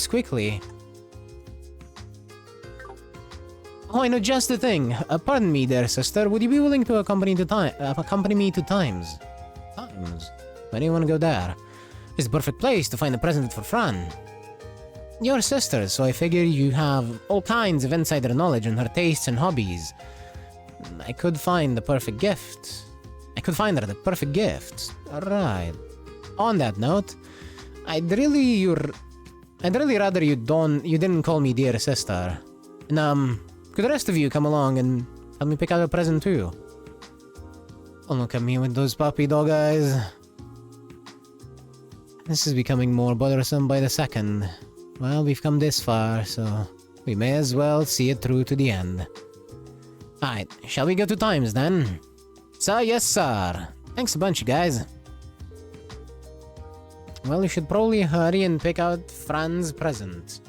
quickly. Oh, I know just the thing. Pardon me, dear sister. Would you be willing to accompany me to Times? Times? Why do you want to go there? It's the perfect place to find a present for Fran. You're sisters, so I figure you have all kinds of insider knowledge on her tastes and hobbies. I could find the perfect gift. I could find her the perfect gift. Right. On that note, I'd really rather you didn't call me dear sister. And could the rest of you come along and help me pick out a present too? Don't look at me with those puppy dog eyes. This is becoming more bothersome by the second. Well, we've come this far, so we may as well see it through to the end. Alright, shall we go to Times then? Sir, yes sir. Thanks a bunch, guys. Well, you should probably hurry and pick out Fran's present.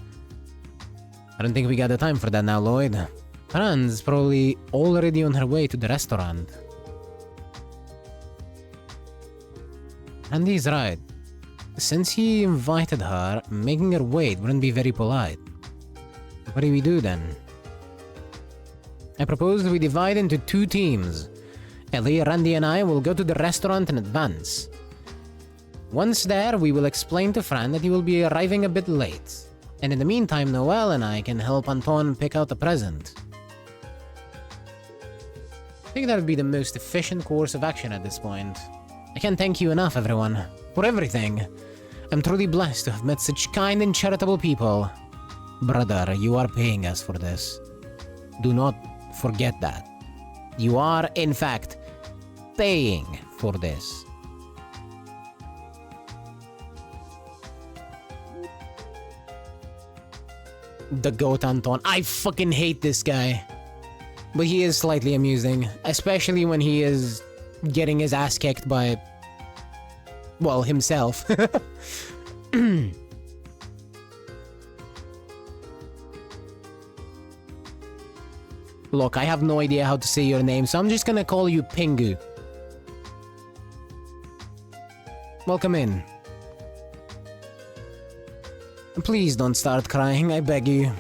I don't think we got the time for that now, Lloyd. Fran's probably already on her way to the restaurant. Andy's right. Since he invited her, making her wait wouldn't be very polite. What do we do then? I propose we divide into 2 teams. Ellie, Randy and I will go to the restaurant in advance. Once there, we will explain to Fran that he will be arriving a bit late. And in the meantime, Noel and I can help Anton pick out a present. I think that would be the most efficient course of action at this point. I can't thank you enough, everyone, for everything. I'm truly blessed to have met such kind and charitable people. Brother, you are paying us for this. Do not forget that. You are, in fact, paying for this. The goat Anton. I fucking hate this guy. But he is slightly amusing, especially when he is getting his ass kicked by, well, himself. Look, I have no idea how to say your name, so I'm just gonna call you Pingu. Welcome in. Please don't start crying, I beg you.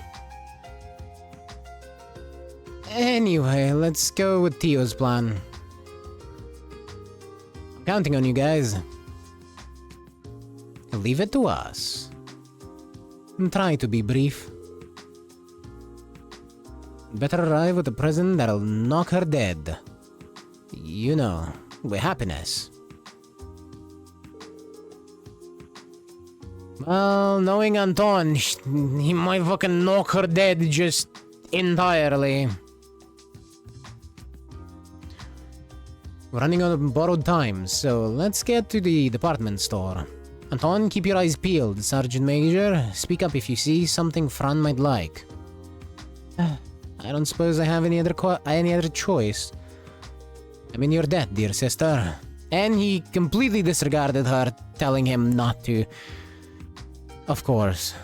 Anyway, let's go with Theo's plan. I'm counting on you guys. Leave it to us. Try to be brief. Better arrive with a present that'll knock her dead. You know, with happiness. Well, knowing Anton, he might fucking knock her dead just entirely. We're running out of borrowed time, so let's get to the department store. Anton, keep your eyes peeled. Sergeant Major, speak up if you see something Fran might like. I don't suppose I have any other choice. I'm in your debt, dear sister. And he completely disregarded her, telling him not to. Of course.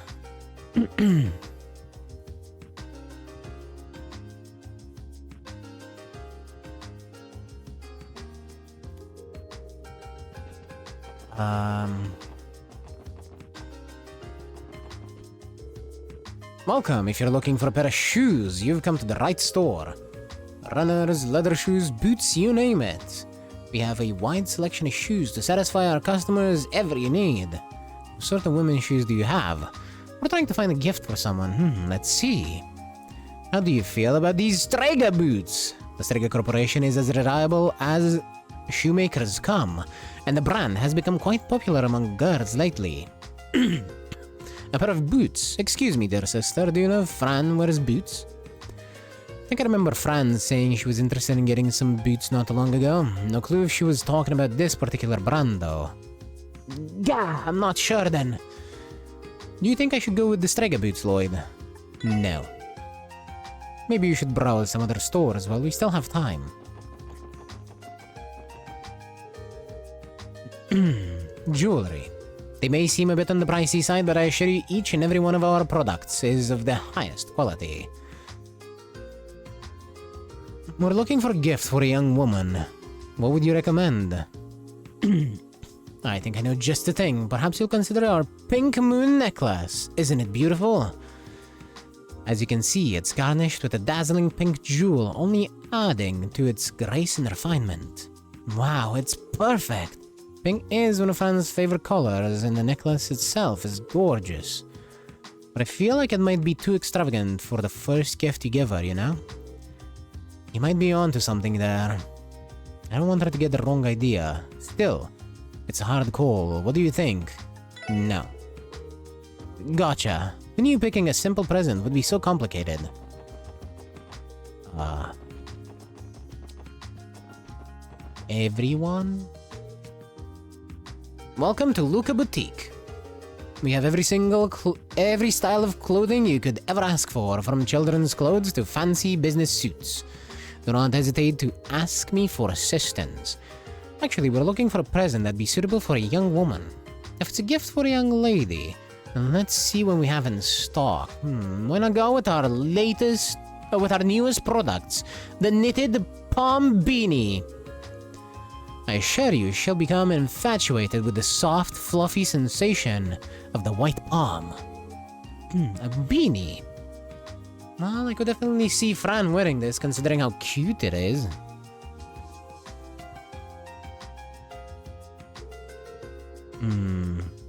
Welcome. If you're looking for a pair of shoes, you've come to the right store. Runners, leather shoes, boots, you name it. We have a wide selection of shoes to satisfy our customers' every need. What sort of women's shoes do you have? We're trying to find a gift for someone. Let's see. How do you feel about these Strega boots? The Strega Corporation is as reliable as shoemakers come, and the brand has become quite popular among girls lately. A pair of boots. Excuse me, dear sister, do you know if Fran wears boots? I think I remember Fran saying she was interested in getting some boots not too long ago. No clue if she was talking about this particular brand, though. Yeah, I'm not sure then. Do you think I should go with the Strega boots, Lloyd? No. Maybe you should browse some other stores while we still have time. Jewelry. They may seem a bit on the pricey side, but I assure you each and every one of our products is of the highest quality. We're looking for a gift for a young woman. What would you recommend? I think I know just the thing. Perhaps you'll consider our pink moon necklace. Isn't it beautiful? As you can see, it's garnished with a dazzling pink jewel, only adding to its grace and refinement. Wow, it's perfect! Pink is one of Fran's favorite colors, and the necklace itself is gorgeous. But I feel like it might be too extravagant for the first gift you give her, you know? You might be onto something there. I don't want her to get the wrong idea. Still, it's a hard call. What do you think? No. Gotcha. Who knew picking a simple present would be so complicated? Everyone? Welcome to Luca Boutique. We have every style of clothing you could ever ask for, from children's clothes to fancy business suits. Do not hesitate to ask me for assistance. Actually, we're looking for a present that'd be suitable for a young woman. If it's a gift for a young lady, then let's see what we have in stock. Why not go with our newest products, the knitted palm beanie. I assure you, she'll become infatuated with the soft, fluffy sensation of the white palm. A beanie. Well, I could definitely see Fran wearing this, considering how cute it is.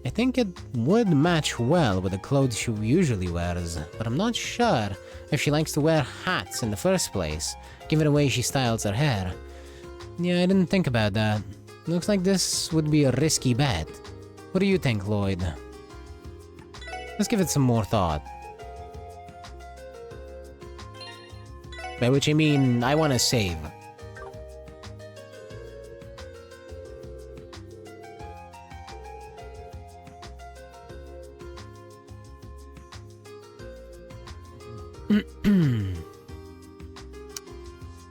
I think it would match well with the clothes she usually wears, but I'm not sure if she likes to wear hats in the first place, given the way she styles her hair. Yeah, I didn't think about that. Looks like this would be a risky bet. What do you think, Lloyd? Let's give it some more thought. By which I mean, I want to save.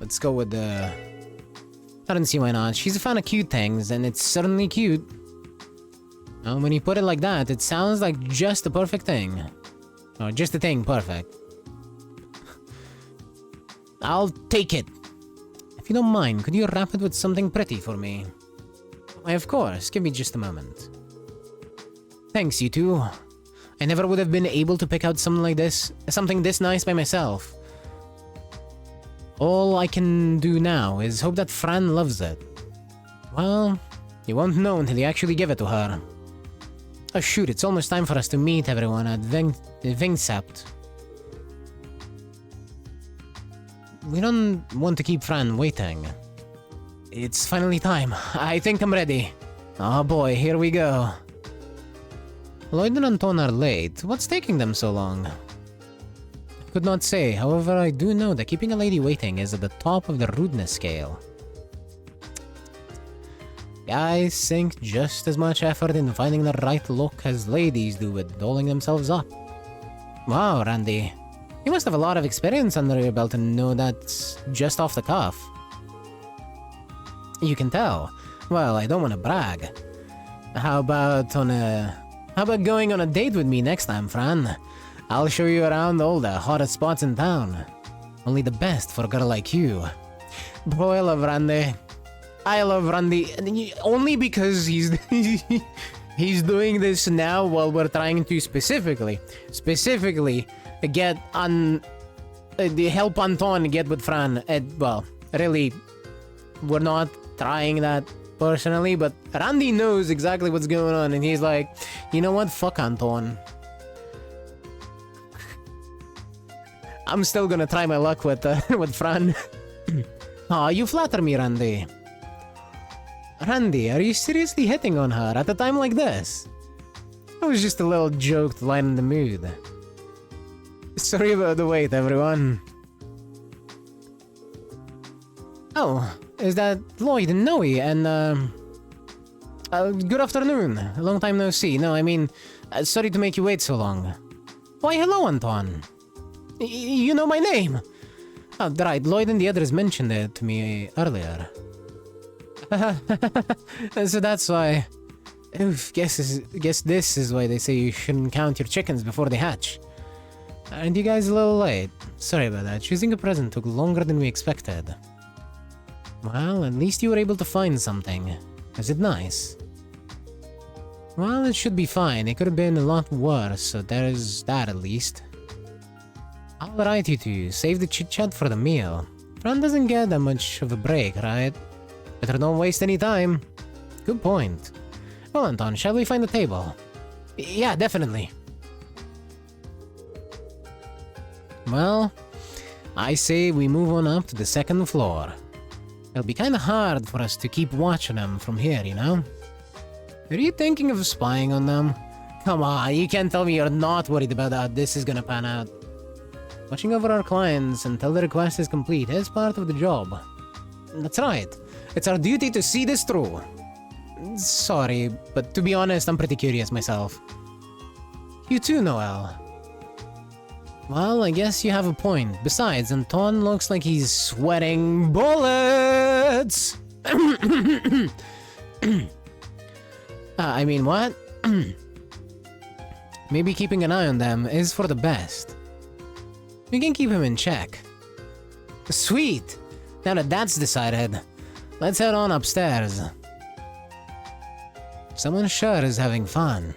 Let's go with the... I don't see why not. She's a fan of cute things, and it's certainly cute. And when you put it like that, it sounds like just the perfect thing. Or just the thing perfect. I'll take it. If you don't mind, could you wrap it with something pretty for me? Why, of course. Give me just a moment. Thanks, you two. I never would have been able to pick out something this nice by myself. All I can do now is hope that Fran loves it. Well, you won't know until you actually give it to her. Oh shoot, it's almost time for us to meet everyone at Vingsept. we don't want to keep Fran waiting. It's finally time. I think I'm ready. Oh boy, here we go. Lloyd and Anton are late. What's taking them so long? I could not say, however I do know that keeping a lady waiting is at the top of the rudeness scale. Guys sink just as much effort in finding the right look as ladies do with dolling themselves up. Wow, Randy. You must have a lot of experience under your belt and know that's just off the cuff. You can tell. Well, I don't want to brag. How about going on a date with me next time, Fran? I'll show you around all the hottest spots in town. Only the best for a girl like you. Boy, I love Randy. I love Randy only because he's he's doing this now while we're trying to specifically get help Anton get with Fran. Well, really, we're not trying that personally, but Randy knows exactly what's going on, and he's like, you know what? Fuck Anton. I'm still gonna try my luck with Fran. Aw, you flatter me, Randy. Randy, are you seriously hitting on her at a time like this? It was just a little joke to lighten the mood. Sorry about the wait, everyone. Oh, is that Lloyd and Noe? And, good afternoon. Long time no see. No, I mean, sorry to make you wait so long. Why, hello, Anton. You know my name. Oh, right, Lloyd and the others mentioned it to me earlier. So that's why... Oof, guess this is why they say you shouldn't count your chickens before they hatch. Aren't you guys a little late? Sorry about that. Choosing a present took longer than we expected. Well, at least you were able to find something. Is it nice? Well, it should be fine. It could have been a lot worse, so there's that at least. I'll write you two. Save the chit-chat for the meal. Fran doesn't get that much of a break, right? Better don't waste any time. Good point. Well, Anton, shall we find the table? Yeah, definitely. Well, I say we move on up to the second floor. It'll be kinda hard for us to keep watching them from here, you know? Are you thinking of spying on them? Come on, you can't tell me you're not worried about how this is gonna pan out. Watching over our clients until the request is complete is part of the job. That's right. It's our duty to see this through. Sorry, but to be honest, I'm pretty curious myself. You too, Noel. Well, I guess you have a point. Besides, Anton looks like he's sweating bullets! I mean, what? Maybe keeping an eye on them is for the best. We can keep him in check. Sweet! Now that that's decided, let's head on upstairs. Someone sure is having fun.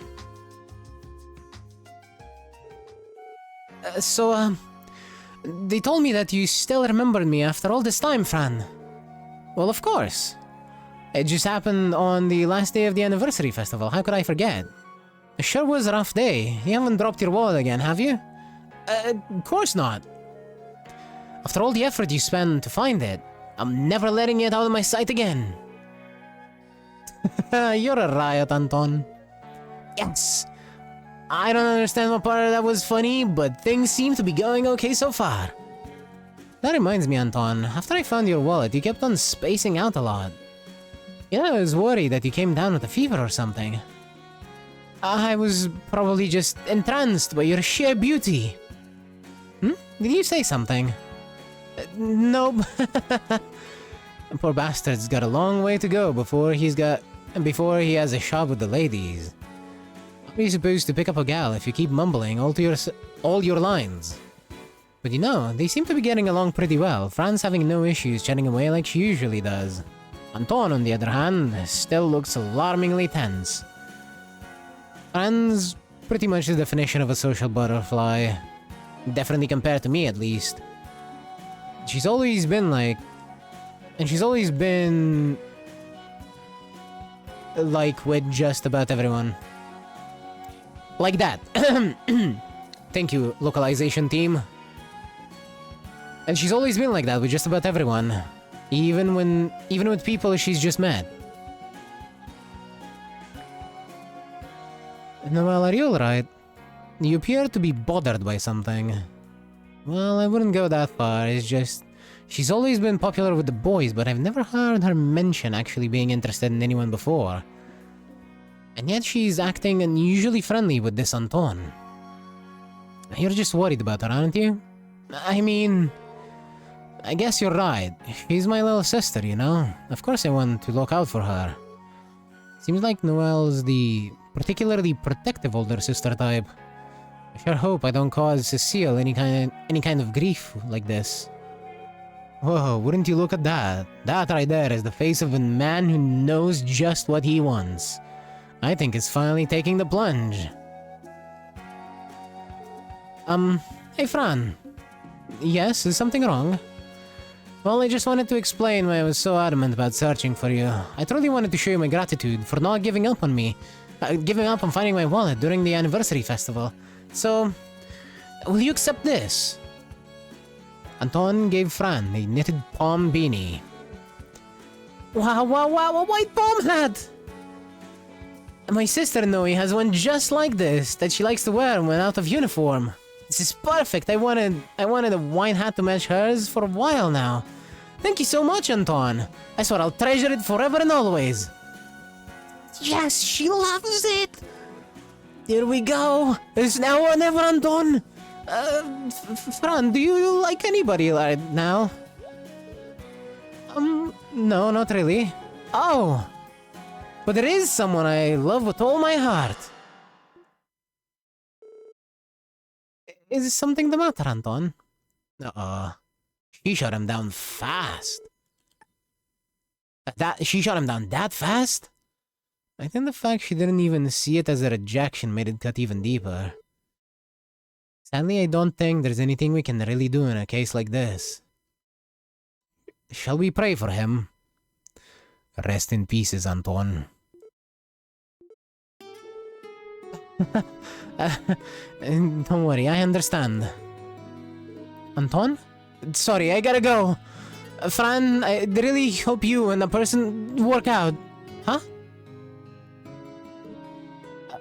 They told me that you still remembered me after all this time, Fran. Well, of course. It just happened on the last day of the anniversary festival. How could I forget? It sure was a rough day. You haven't dropped your wallet again, have you? Of course not. After all the effort you spent to find it, I'm never letting it out of my sight again. You're a riot, Anton. Yes. I don't understand what part of that was funny, but things seem to be going okay so far. That reminds me, Anton, after I found your wallet, you kept on spacing out a lot. You know, I was worried that you came down with a fever or something. I was probably just entranced by your sheer beauty. Did you say something? Nope. Poor bastard's got a long way to go before he has a shot with the ladies. How are you supposed to pick up a gal if you keep mumbling all your lines? But you know, they seem to be getting along pretty well. Fran's having no issues chatting away like she usually does. Anton, on the other hand, still looks alarmingly tense. Fran's pretty much the definition of a social butterfly. Definitely compared to me, at least. She's always been like... And she's always been... like with just about everyone. Like that. Thank you, localization team. And she's always been like that with just about everyone. Even with people she's just met. Noelle, are you alright? You appear to be bothered by something. Well, I wouldn't go that far, it's just... She's always been popular with the boys, but I've never heard her mention actually being interested in anyone before. And yet she's acting unusually friendly with this Anton. You're just worried about her, aren't you? I mean... I guess you're right. She's my little sister, you know? Of course I want to look out for her. Seems like Noelle's the particularly protective older sister type. I sure hope I don't cause Cecile any kind of grief like this. Whoa, wouldn't you look at that? That right there is the face of a man who knows just what he wants. I think it's finally taking the plunge. Hey Fran. Yes, is something wrong? Well, I just wanted to explain why I was so adamant about searching for you. I truly wanted to show you my gratitude for not giving up on me. Giving up on finding my wallet during the anniversary festival. So, will you accept this? Anton gave Fran a knitted palm beanie. Wow, a white palm hat! My sister Noe has one just like this that she likes to wear when out of uniform. This is perfect. I wanted a white hat to match hers for a while now. Thank you so much, Anton. I swear I'll treasure it forever and always. Yes, she loves it. Here we go. It's now or never, Anton. Fran, do you like anybody right now? No, not really. Oh, but there is someone I love with all my heart. Is something the matter, Anton? She shut him down fast. She shut him down that fast? I think the fact she didn't even see it as a rejection made it cut even deeper. Sadly, I don't think there's anything we can really do in a case like this. Shall we pray for him? Rest in pieces, Anton. Don't worry, I understand. Anton? Sorry, I gotta go. Fran, I really hope you and the person work out. Huh?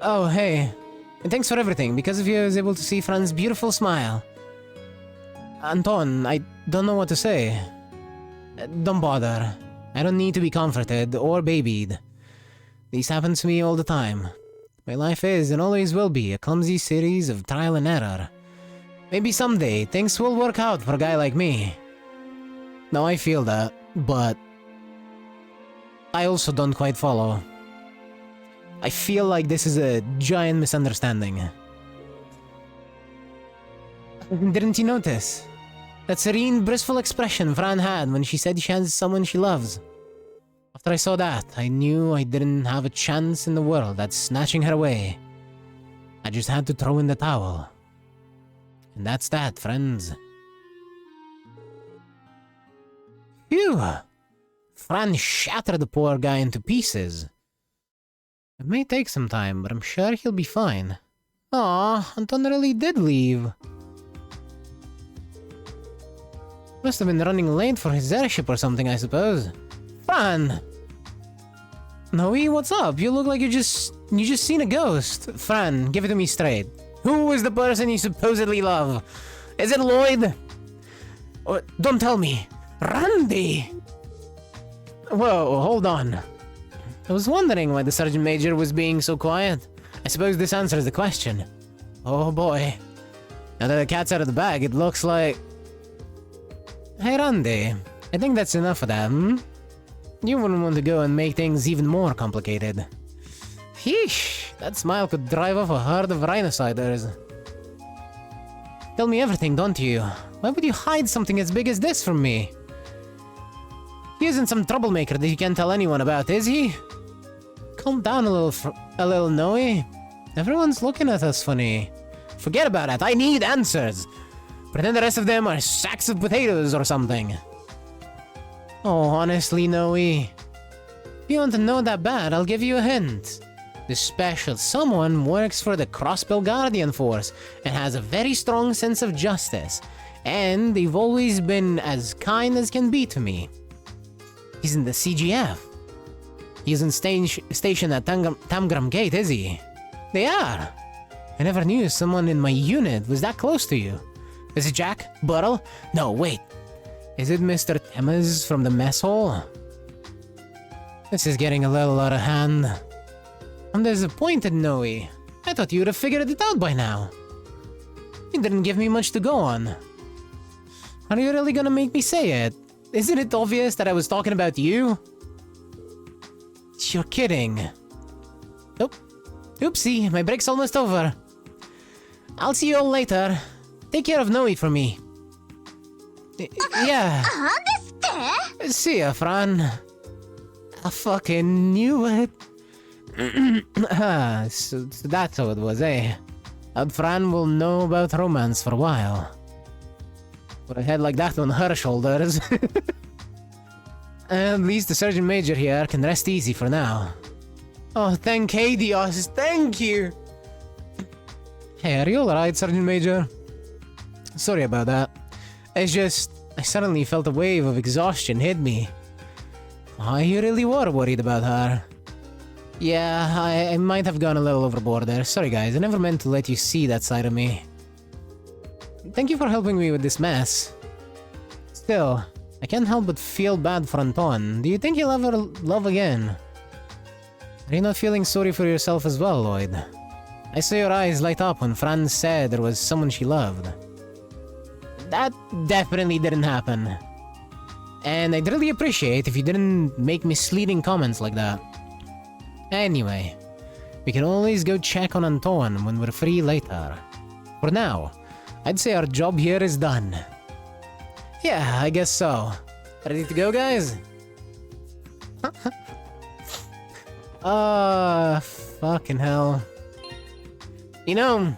Oh, hey. Thanks for everything. Because of you, I was able to see Fran's beautiful smile. Anton, I don't know what to say. Don't bother. I don't need to be comforted or babied. This happens to me all the time. My life is and always will be a clumsy series of trial and error. Maybe someday things will work out for a guy like me. No, I feel that, but I also don't quite follow. I feel like this is a giant misunderstanding. Didn't you notice? That serene, blissful expression Fran had when she said she has someone she loves. After I saw that, I knew I didn't have a chance in the world at snatching her away. I just had to throw in the towel. And that's that, friends. Phew! Fran shattered the poor guy into pieces. It may take some time, but I'm sure he'll be fine. Aw, Anton really did leave. Must have been running late for his airship or something, I suppose. Fran! Noe, what's up? You look like you just seen a ghost. Fran, give it to me straight. Who is the person you supposedly love? Is it Lloyd? Or, don't tell me. Randy! Whoa, hold on. I was wondering why the Sergeant Major was being so quiet. I suppose this answers the question. Oh boy. Now that the cat's out of the bag, it looks like... Hey Randy, I think that's enough of that, hmm? You wouldn't want to go and make things even more complicated. Yeesh, that smile could drive off a herd of rhinociders. Tell me everything, don't you? Why would you hide something as big as this from me? He isn't some troublemaker that you can't tell anyone about, is he? Calm down a little, Noe. Everyone's looking at us funny. Forget about it, I need answers. Pretend the rest of them are sacks of potatoes or something. Oh, honestly, Noe. If you want to know that bad, I'll give you a hint. This special someone works for the Crossbill Guardian Force and has a very strong sense of justice. And they've always been as kind as can be to me. He's in the CGF. He isn't stationed at Tamgram Gate, is he? They are. I never knew someone in my unit was that close to you. Is it Jack? Burrell? No, wait. Is it Mr. Temmers from the mess hall? This is getting a little out of hand. I'm disappointed, Noe. I thought you would have figured it out by now. You didn't give me much to go on. Are you really gonna make me say it? Isn't it obvious that I was talking about you? You're kidding. Nope. Oopsie, my break's almost over. I'll see you all later. Take care of Noe for me. Yeah. See ya, Fran. I fucking knew it. So that's how it was, eh? Fran will know about romance for a while. With a head like that on her shoulders. At least the Sergeant Major here can rest easy for now. Oh, thank Hades, thank you! Hey, are you alright, Sergeant Major? Sorry about that. It's just, I suddenly felt a wave of exhaustion hit me. Oh, you really were worried about her. Yeah, I might have gone a little overboard there. Sorry guys, I never meant to let you see that side of me. Thank you for helping me with this mess. Still, I can't help but feel bad for Anton. Do you think he'll ever love again? Are you not feeling sorry for yourself as well, Lloyd? I saw your eyes light up when Fran said there was someone she loved. That definitely didn't happen. And I'd really appreciate if you didn't make misleading comments like that. Anyway, we can always go check on Anton when we're free later. For now, I'd say our job here is done. Yeah, I guess so. Ready to go, guys? Fucking hell. You know,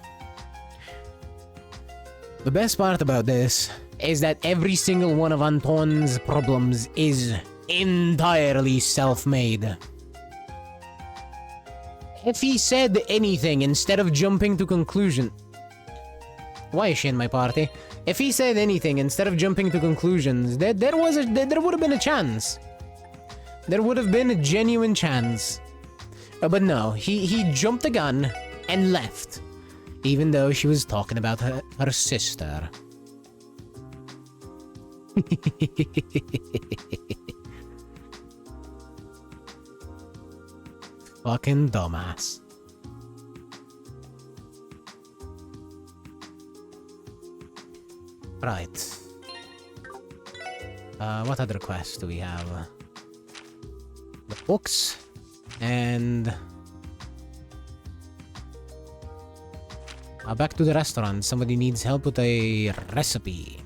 the best part about this is that every single one of Anton's problems is entirely self-made. If he said anything instead of jumping to conclusion... Why is she in my party? If he said anything instead of jumping to conclusions, there would have been a chance. There would have been a genuine chance. But no, he jumped the gun and left. Even though she was talking about her sister. Fucking dumbass. Right. What other quests do we have? The books and back to the restaurant. Somebody needs help with a recipe.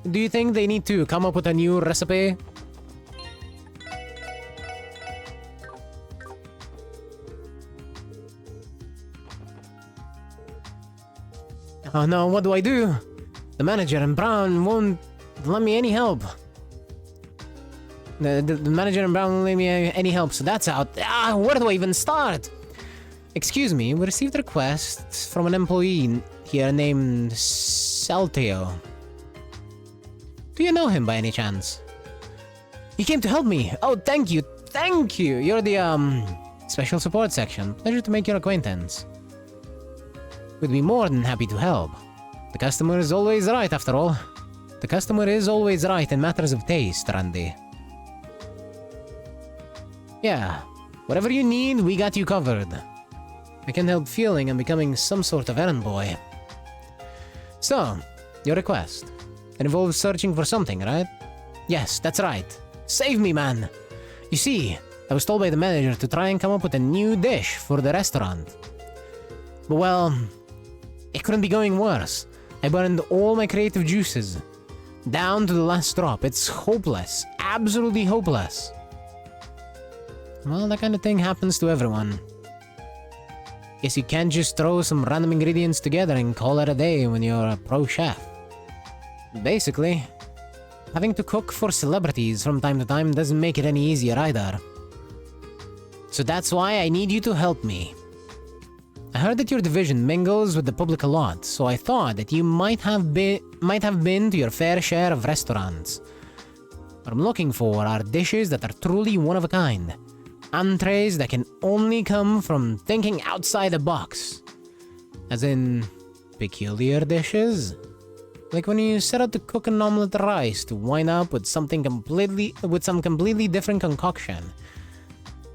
Do you think they need to come up with a new recipe? Oh no, what do I do? The manager and Brown won't let me any help. The manager and Brown won't let me any help, so that's out. Where do I even start? Excuse me, we received a request from an employee here named Salteo. Do you know him by any chance? He came to help me. Oh, thank you. Thank you. You're the, special support section. Pleasure to make your acquaintance. We'd be more than happy to help. The customer is always right, after all. The customer is always right in matters of taste, Randy. Yeah, whatever you need, we got you covered. I can't help feeling I'm becoming some sort of errand boy. So, your request. It involves searching for something, right? Yes, that's right. Save me, man! You see, I was told by the manager to try and come up with a new dish for the restaurant. But well, it couldn't be going worse. I burned all my creative juices. Down to the last drop. It's hopeless. Absolutely hopeless. Well, that kind of thing happens to everyone. Guess you can't just throw some random ingredients together and call it a day when you're a pro chef. Basically, having to cook for celebrities from time to time doesn't make it any easier either. So that's why I need you to help me. I heard that your division mingles with the public a lot, so I thought that you might have been to your fair share of restaurants. What I'm looking for are dishes that are truly one of a kind. Entrees that can only come from thinking outside the box. As in, peculiar dishes? Like when you set out to cook an omelette rice to wind up with some completely different concoction.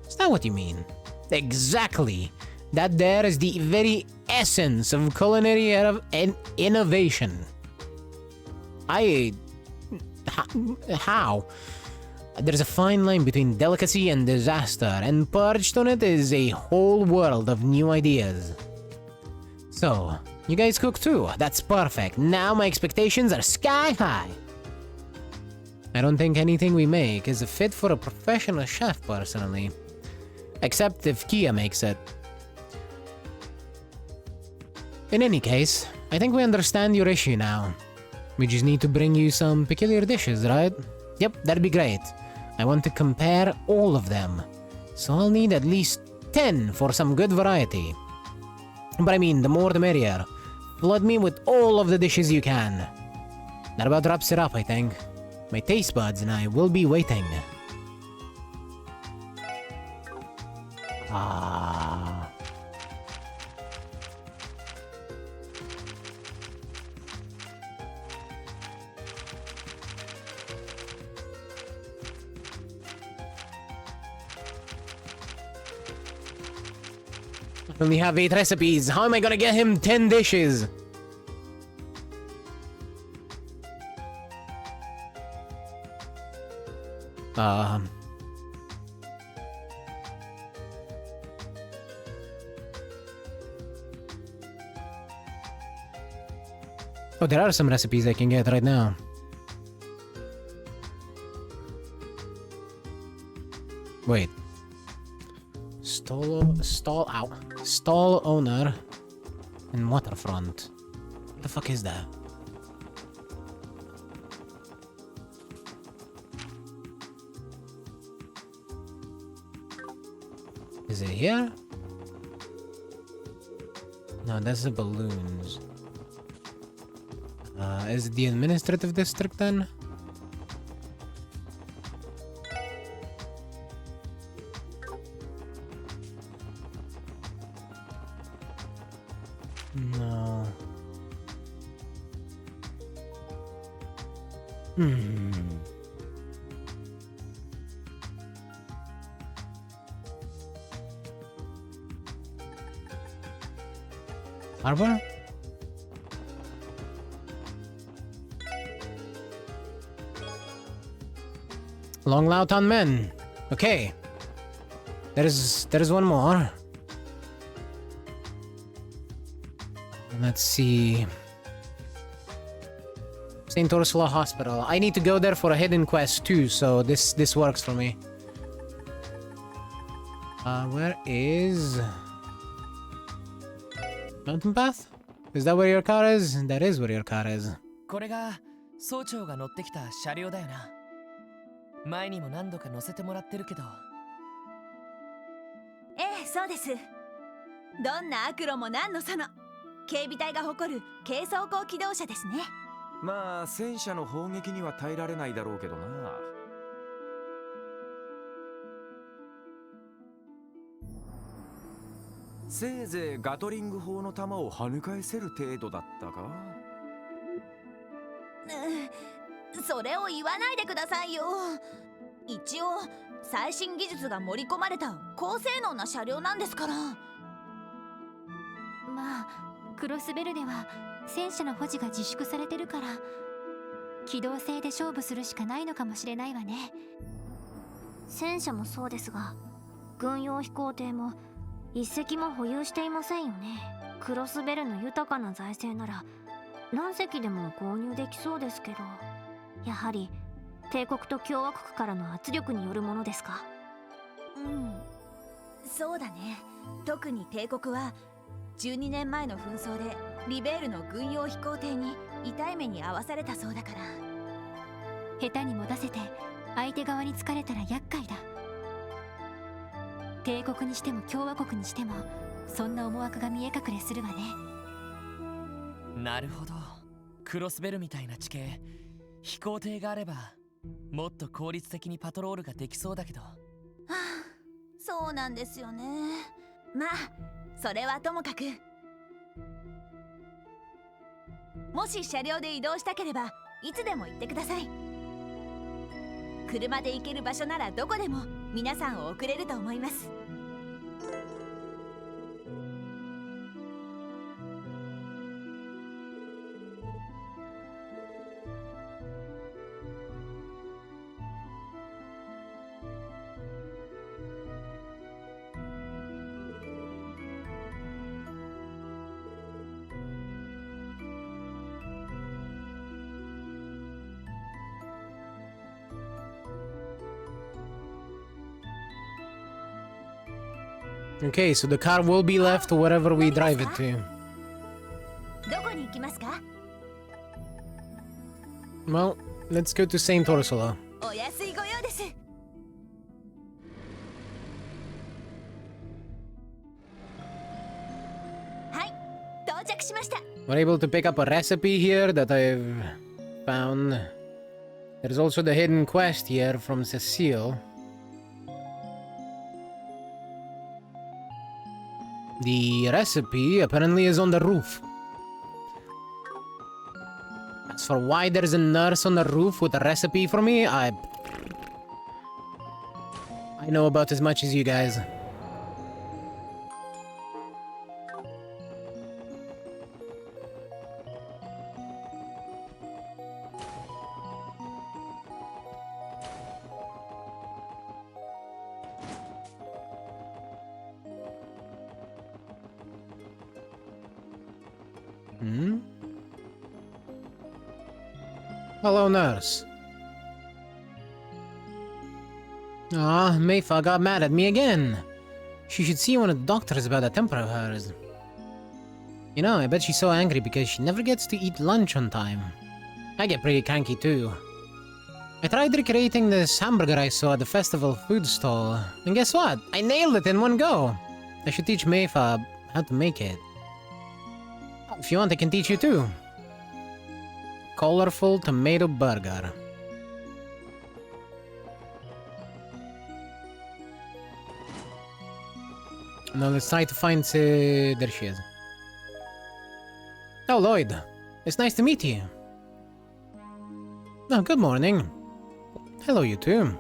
Is that what you mean? Exactly. That there is the very essence of culinary innovation. How? There's a fine line between delicacy and disaster, and perched on it is a whole world of new ideas. So, you guys cook too? That's perfect. Now my expectations are sky high. I don't think anything we make is a fit for a professional chef, personally. Except if Kia makes it. In any case, I think we understand your issue now. We just need to bring you some peculiar dishes, right? Yep, that'd be great. I want to compare all of them. So I'll need at least 10 for some good variety. But I mean, the more the merrier. Flood me with all of the dishes you can. That about wraps it up, I think. My taste buds and I will be waiting. Ah. I only have 8 recipes. How am I gonna get him 10 dishes? Oh, there are some recipes I can get right now. Wait. Stall owner in waterfront. What the fuck is that? Is it here? No, that's the balloons. Is it the administrative district then? No. Harbor? Long Lautan Men. Okay. There's one more. Let's see. St. Ursula Hospital. I need to go there for a hidden quest too, so this works for me. Where is Mountain Path? Is that where your car is? That is where your car is. これが総長が乗ってきた車両だよな。前にも何度か乗せてもらってるけど。ええ、そうです。どんな悪路も何のその。警備隊が誇る軽装甲機動車ですね。まあ戦車の砲撃には耐えられないだろうけどな。せいぜいガトリング砲の弾を跳ね返せる程度だったか。それを言わないでくださいよ。一応最新技術が盛り込まれた高性能な車両なんですから。まあクロスベルでは戦車の保持が自粛されてるから機動性で勝負するしかないのかもしれないわね。戦車もそうですが軍用飛行艇も一隻も保有していませんよね。クロスベルの豊かな財政なら何隻でも購入できそうですけど、やはり帝国と共和国からの圧力によるものですか。そうだね。特に帝国は12年前の紛争でリベールの軍用飛行艇に痛い目に遭わされたそうだから。下手に持たせて相手側に疲れたら厄介だ。帝国にしても共和国にしてもそんな思惑が見え隠れするわね。なるほど。クロスベルみたいな地形、飛行艇があればもっと効率的にパトロールができそうだけど。そうなんですよね。まあそれはともかく、もし車両で移動したければいつでも言ってください。車で行ける場所ならどこでも皆さんを送れると思います。Okay, so the car will be left wherever we drive it to. どこに行きますか？ Well, let's go to Saint Ursula. お安いご用です。はい、到着しました。 We're able to pick up a recipe here that I've found. There's also the hidden quest here from Cecile. The recipe apparently is on the roof. As for why there's a nurse on the roof with a recipe for me, I know about as much as you guys. Hello, nurse. Ah, Mayfa got mad at me again. She should see one of the doctors about that temper of hers. You know, I bet she's so angry because she never gets to eat lunch on time. I get pretty cranky too. I tried recreating this hamburger I saw at the festival food stall, and guess what? I nailed it in one go. I should teach Mayfa how to make it. If you want, I can teach you too. Colorful tomato burger. Now let's try to find... there she is. Oh, Lloyd. It's nice to meet you. Oh, good morning. Hello, you two.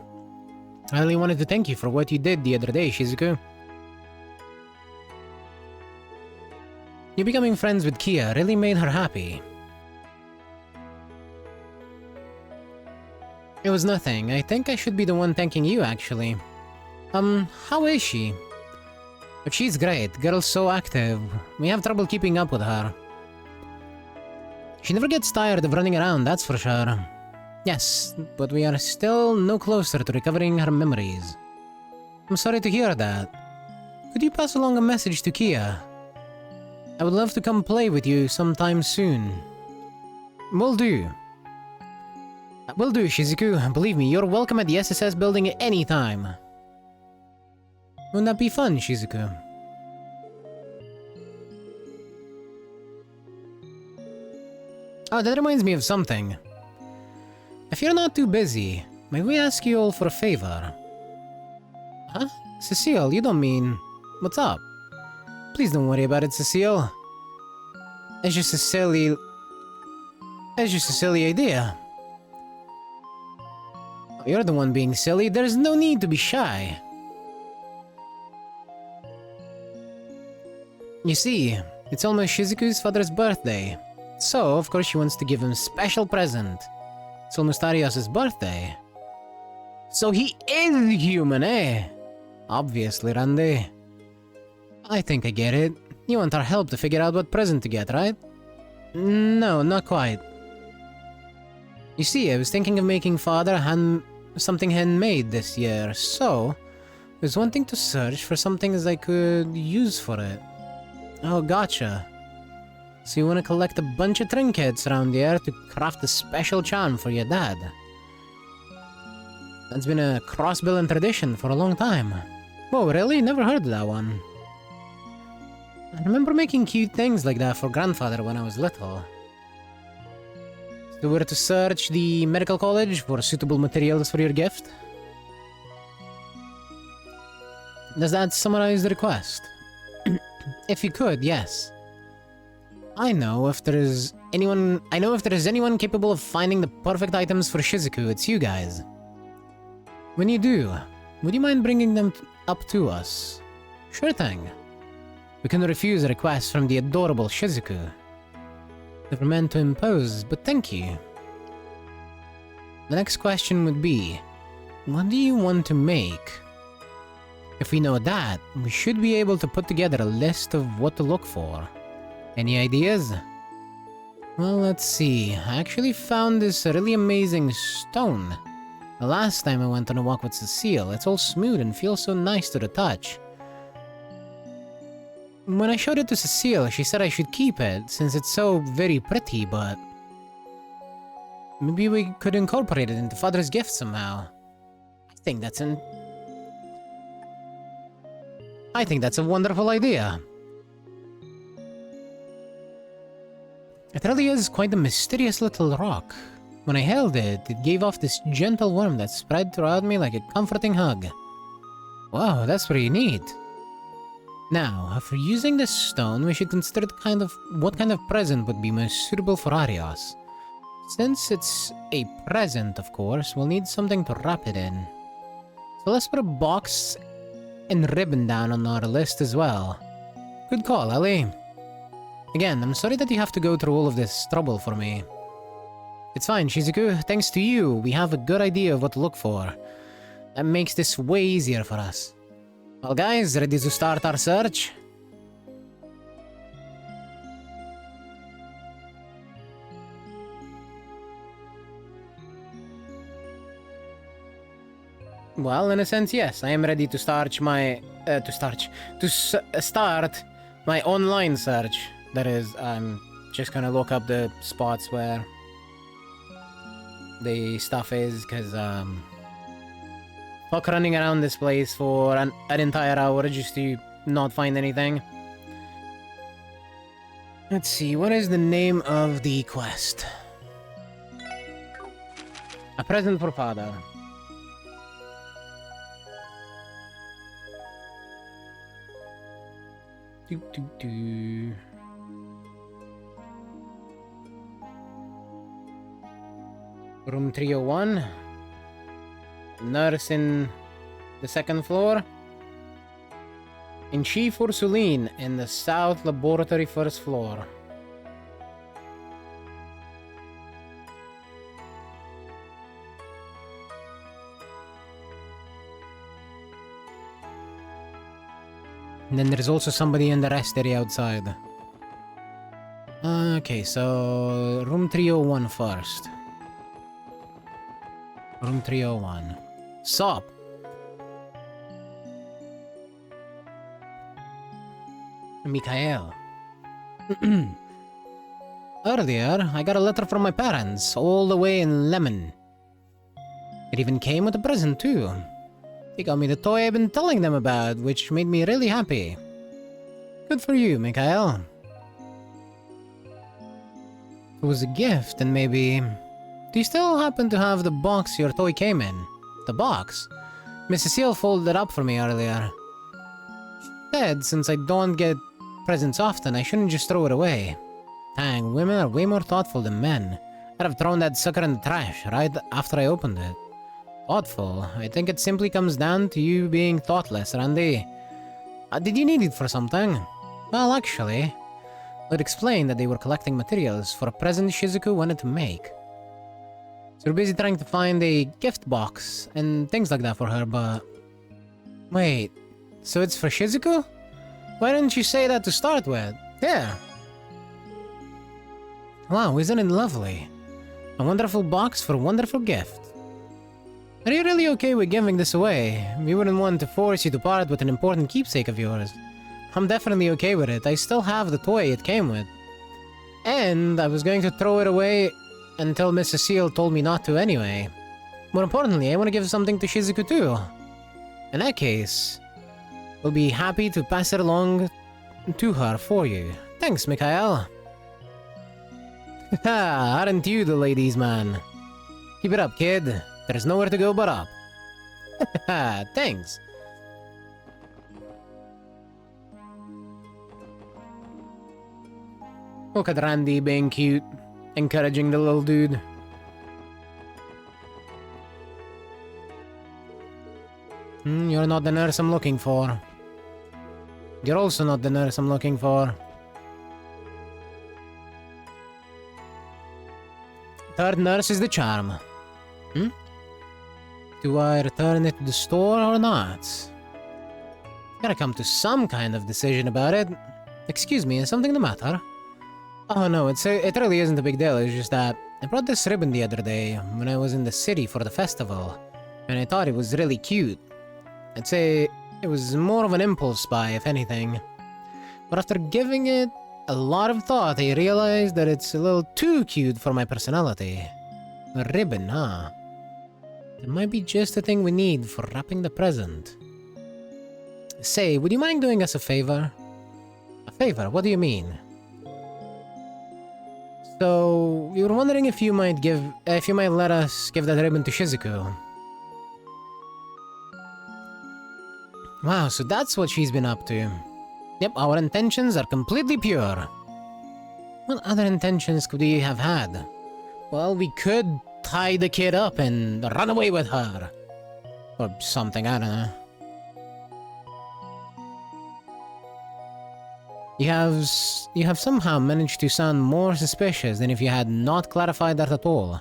I really wanted to thank you for what you did the other day, Shizuku. You becoming friends with Kia really made her happy. It was nothing. I think I should be the one thanking you, actually. How is she? But she's great. Girl's so active. We have trouble keeping up with her. She never gets tired of running around, that's for sure. Yes, but we are still no closer to recovering her memories. I'm sorry to hear that. Could you pass along a message to Kia? I would love to come play with you sometime soon. Will do. Will do, Shizuku. Believe me, you're welcome at the SSS building at any time. Wouldn't that be fun, Shizuku? Oh, that reminds me of something. If you're not too busy, may we ask you all for a favor? Huh? Cecile, you don't mean... What's up? Please don't worry about it, Cecile. It's just a silly idea. You're the one being silly. There's no need to be shy. You see, it's almost Shizuku's father's birthday. So, of course, she wants to give him a special present. It's almost Arios' birthday. So he is human, eh? Obviously, Randy. I think I get it. You want our help to figure out what present to get, right? No, not quite. You see, I was thinking of making father something handmade this year, so I was wanting to search for some things I could use for it. Oh, gotcha. So you want to collect a bunch of trinkets around here to craft a special charm for your dad. That's been a cross-billing tradition for a long time. Whoa, really? Never heard of that one. I remember making cute things like that for grandfather when I was little. So we're to search the medical college for suitable materials for your gift? Does that summarize the request? If you could, yes. I know if there is anyone capable of finding the perfect items for Shizuku, it's you guys. When you do, would you mind bringing them up to us? Sure thing. We can refuse a request from the adorable Shizuku. Never meant to impose, but thank you. The next question would be, what do you want to make? If we know that, we should be able to put together a list of what to look for. Any ideas? Well, let's see. I actually found this really amazing stone. The last time I went on a walk with Cecile, it's all smooth and feels so nice to the touch. When I showed it to Cecile, she said I should keep it, since it's so very pretty, but... maybe we could incorporate it into Father's gift somehow. I think that's a wonderful idea. It really is quite a mysterious little rock. When I held it, it gave off this gentle warmth that spread throughout me like a comforting hug. Wow, that's pretty neat. Now, if we're using this stone, we should consider what kind of present would be most suitable for Arios. Since it's a present, of course, we'll need something to wrap it in. So let's put a box and ribbon down on our list as well. Good call, Ellie. Again, I'm sorry that you have to go through all of this trouble for me. It's fine, Shizuku. Thanks to you, we have a good idea of what to look for. That makes this way easier for us. Well, guys, ready to start our search? Well, in a sense, yes. I am ready to start my start my online search. That is, I'm just gonna look up the spots where the stuff is, because fuck running around this place for an entire hour just to not find anything. Let's see, what is the name of the quest? A present for father. Room 301. Nurse in the second floor. And Chief Ursuline in the south laboratory first floor. And then there's also somebody in the rest area outside. Okay, so room 301 first. Room 301. Sup? Mikhail. Earlier, I got a letter from my parents, all the way in Lemon. It even came with a present, too. They got me the toy I've been telling them about, which made me really happy. Good for you, Mikhail. It was a gift, and maybe... Do you still happen to have the box your toy came in? The box? Miss Cecile folded it up for me earlier. She said, since I don't get presents often, I shouldn't just throw it away. Dang, women are way more thoughtful than men. I'd have thrown that sucker in the trash right after I opened it. Thoughtful? I think it simply comes down to you being thoughtless, Randy. Did you need it for something? Well, actually, it explained that they were collecting materials for a present Shizuku wanted to make. So we're busy trying to find a gift box and things like that for her, but... Wait, so it's for Shizuku? Why didn't you say that to start with? Yeah. Wow, isn't it lovely? A wonderful box for a wonderful gift. Are you really okay with giving this away? We wouldn't want to force you to part with an important keepsake of yours. I'm definitely okay with it. I still have the toy it came with. And I was going to throw it away until Miss Cecile told me not to anyway. More importantly, I want to give something to Shizuku too. In that case, we'll be happy to pass it along to her for you. Thanks, Mikhail. Ha! Aren't you the ladies' man? Keep it up, kid. There's nowhere to go but up. Ha! Thanks. Look at Randy being cute, encouraging the little dude. You're not the nurse I'm looking for. You're also not the nurse I'm looking for. Third nurse is the charm. Do I return it to the store or not? Gotta come to some kind of decision about it. Excuse me, is something the matter? Oh no, it really isn't a big deal. It's just that I brought this ribbon the other day when I was in the city for the festival, and I thought it was really cute. I'd say it was more of an impulse buy, if anything. But after giving it a lot of thought, I realized that it's a little too cute for my personality. A ribbon, huh? It might be just the thing we need for wrapping the present. Say, would you mind doing us a favor? A favor? What do you mean? So, we were wondering if you might let us give that ribbon to Shizuku. Wow, so that's what she's been up to. Yep, our intentions are completely pure. What other intentions could we have had? Well, we could tie the kid up and run away with her. Or something, I don't know. You have somehow managed to sound more suspicious than if you had not clarified that at all.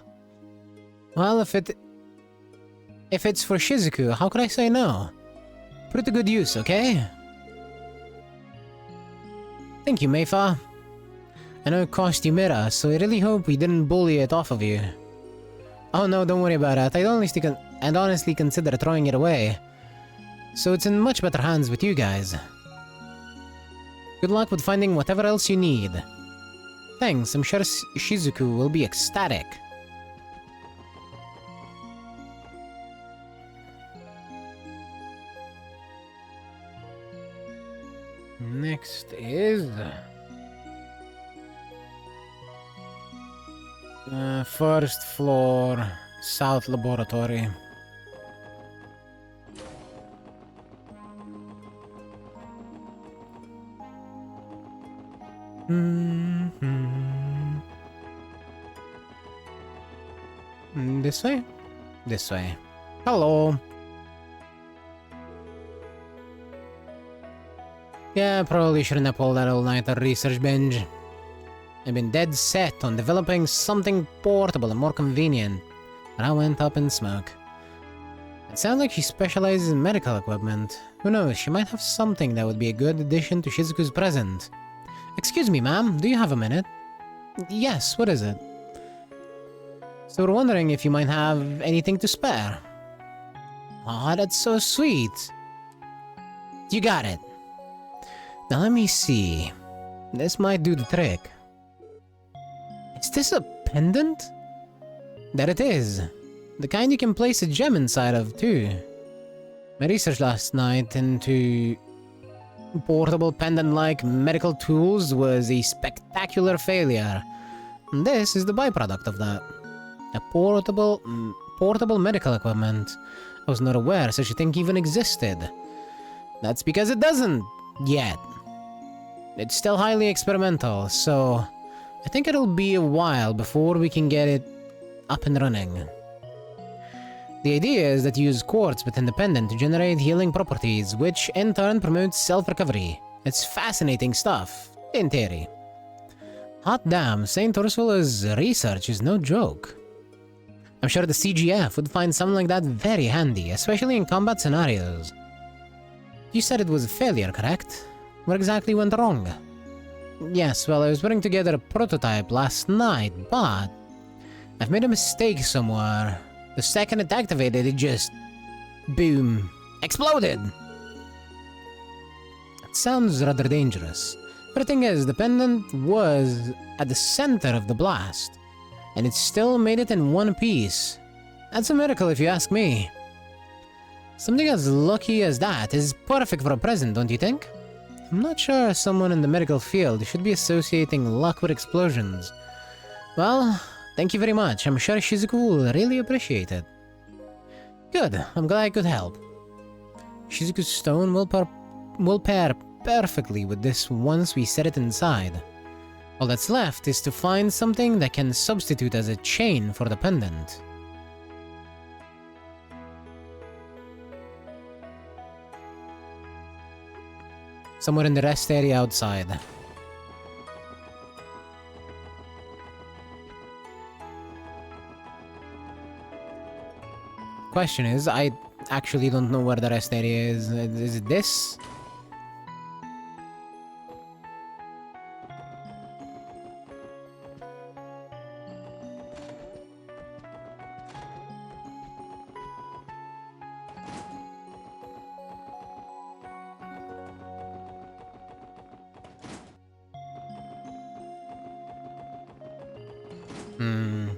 Well, if it's for Shizuku, how could I say no? Put it to good use, okay? Thank you, Meifa. I know it cost you Mira, so I really hope we didn't bully it off of you. Oh no, don't worry about it. I'd honestly consider throwing it away. So it's in much better hands with you guys. Good luck with finding whatever else you need. Thanks, I'm sure Shizuku will be ecstatic. Next is... first floor, South Laboratory. This way? This way. Hello. Yeah, probably shouldn't have pulled that all-nighter research binge. I've been dead set on developing something portable and more convenient, but I went up in smoke. It sounds like she specializes in medical equipment. Who knows, she might have something that would be a good addition to Shizuku's present. Excuse me, ma'am, do you have a minute? Yes, what is it? So we're wondering if you might have anything to spare. Aw, that's so sweet. You got it. Now let me see. This might do the trick. Is this a pendant? That it is. The kind you can place a gem inside of, too. My research last night into portable pendant-like medical tools was a spectacular failure. And this is the byproduct of that. A portable medical equipment. I was not aware such a thing even existed. That's because it doesn't, yet. It's still highly experimental, so I think it'll be a while before we can get it up and running. The idea is that you use quartz within the pendant to generate healing properties, which in turn promotes self-recovery. It's fascinating stuff, in theory. Hot damn, St. Ursula's research is no joke. I'm sure the CGF would find something like that very handy, especially in combat scenarios. You said it was a failure, correct? What exactly went wrong? Yes, well, I was putting together a prototype last night, but I've made a mistake somewhere. The second it activated, it just... boom. Exploded! It sounds rather dangerous. But the thing is, the pendant was at the center of the blast, and it still made it in one piece. That's a miracle if you ask me. Something as lucky as that is perfect for a present, don't you think? I'm not sure someone in the medical field should be associating luck with explosions. Well, thank you very much. I'm sure Shizuku will really appreciate it. Good, I'm glad I could help. Shizuku's stone will pair perfectly with this once we set it inside. All that's left is to find something that can substitute as a chain for the pendant. Somewhere in the rest area outside. Question is, I actually don't know where the rest area is. Is it this? Hmm.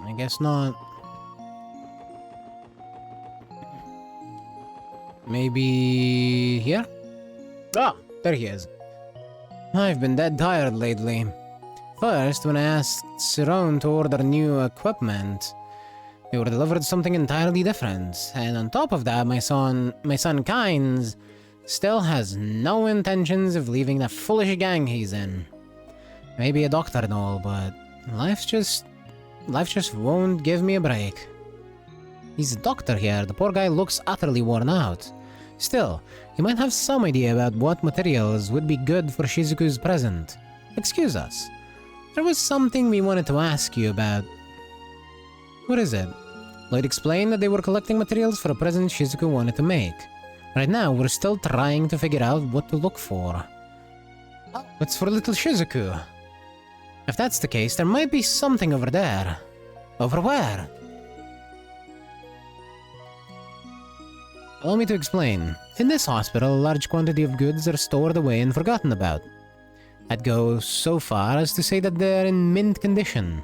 I guess not. Maybe here? Ah, there he is. I've been dead tired lately. First, when I asked Siron to order new equipment, they were delivered something entirely different. And on top of that, my son Kynes still has no intentions of leaving that foolish gang he's in. Maybe a doctor and all, but life just won't give me a break. He's a doctor here. The poor guy looks utterly worn out. Still, he might have some idea about what materials would be good for Shizuku's present. Excuse us. There was something we wanted to ask you about. What is it? Lloyd explained that they were collecting materials for a present Shizuku wanted to make. Right now, we're still trying to figure out what to look for. It's for little Shizuku. If that's the case, there might be something over there. Over where? Allow me to explain. In this hospital, a large quantity of goods are stored away and forgotten about. I'd go so far as to say that they're in mint condition.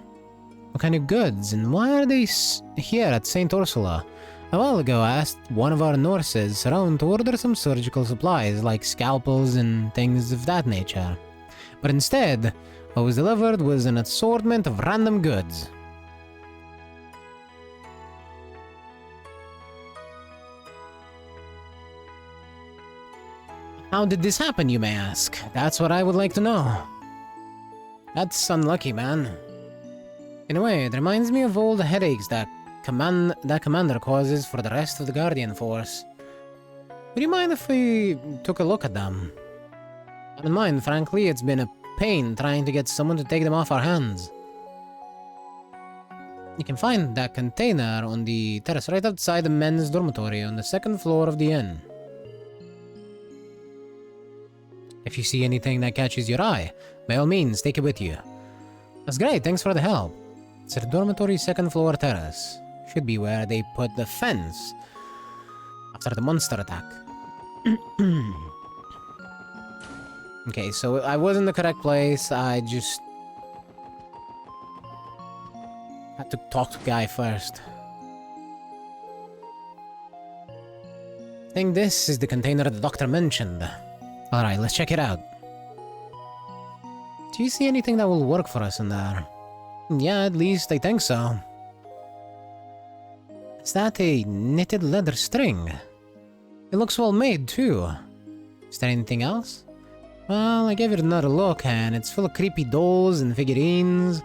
What kind of goods, and why are they here at St. Ursula? A while ago, I asked one of our nurses around to order some surgical supplies like scalpels and things of that nature. But instead, what was delivered was an assortment of random goods. How did this happen, you may ask? That's what I would like to know. That's unlucky, man. In a way, it reminds me of all the headaches that commander causes for the rest of the Guardian Force. Would you mind if we took a look at them? I don't mind, frankly. It's been a pain trying to get someone to take them off our hands. You can find that container on the terrace right outside the men's dormitory on the second floor of the inn. If you see anything that catches your eye, by all means, take it with you. That's great, thanks for the help. It's at the dormitory second floor terrace. Should be where they put the fence after the monster attack. Okay, so I was in the correct place. I just had to talk to Guy first. I think this is the container the doctor mentioned. Alright, let's check it out. Do you see anything that will work for us in there? Yeah, at least I think so. Is that a knitted leather string? It looks well made, too. Is there anything else? Well, I gave it another look, and it's full of creepy dolls and figurines.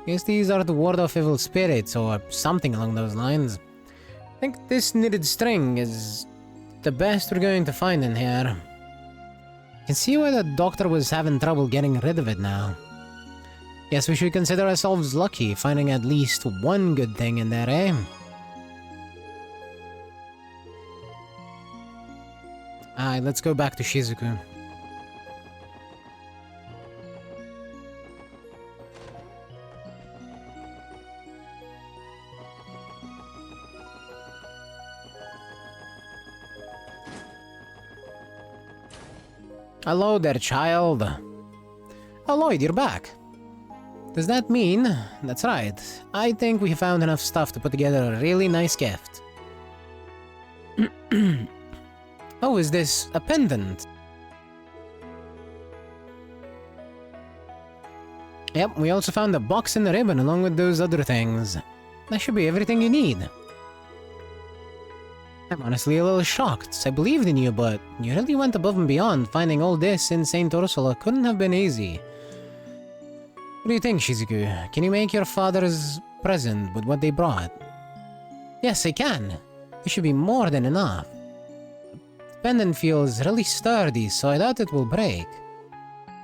Guess these are to ward off evil spirits, or something along those lines. I think this knitted string is the best we're going to find in here. I can see why the doctor was having trouble getting rid of it now. Guess we should consider ourselves lucky finding at least one good thing in there, eh? Alright, let's go back to Shizuku. Hello there, child. Oh, Lloyd, you're back. Does that mean... That's right. I think we found enough stuff to put together a really nice gift. Oh, is this a pendant? Yep, we also found a box and a ribbon along with those other things. That should be everything you need. I'm honestly a little shocked. I believed in you, but you really went above and beyond. Finding all this in St. Ursula couldn't have been easy. What do you think, Shizuku? Can you make your father's present with what they brought? Yes, I can. It should be more than enough. The pendant feels really sturdy, so I doubt it will break.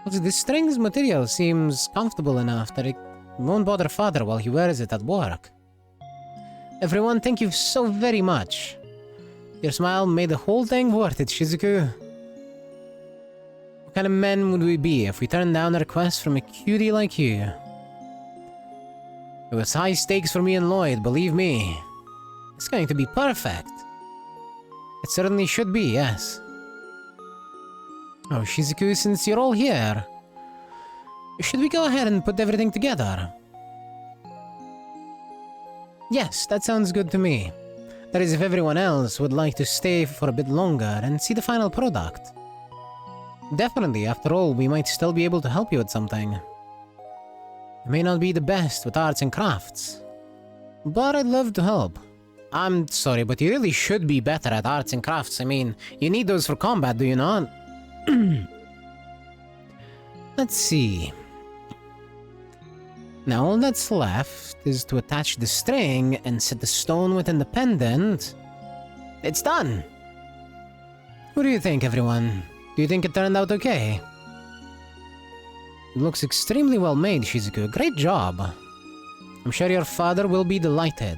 Also, the string's material seems comfortable enough that it won't bother father while he wears it at work. Everyone, thank you so very much. Your smile made the whole thing worth it, Shizuku. What kind of men would we be if we turned down a request from a cutie like you? It was high stakes for me and Lloyd, believe me. It's going to be perfect. It certainly should be, yes. Oh, Shizuku, since you're all here, should we go ahead and put everything together? Yes, that sounds good to me. That is, if everyone else would like to stay for a bit longer and see the final product. Definitely, after all, we might still be able to help you with something. I may not be the best with arts and crafts, but I'd love to help. I'm sorry, but you really should be better at arts and crafts. I mean, you need those for combat, do you not? Let's see. Now all that's left is to attach the string and set the stone within the pendant. It's done! What do you think, everyone? Do you think it turned out okay? It looks extremely well made, Shizuku. Great job. I'm sure your father will be delighted.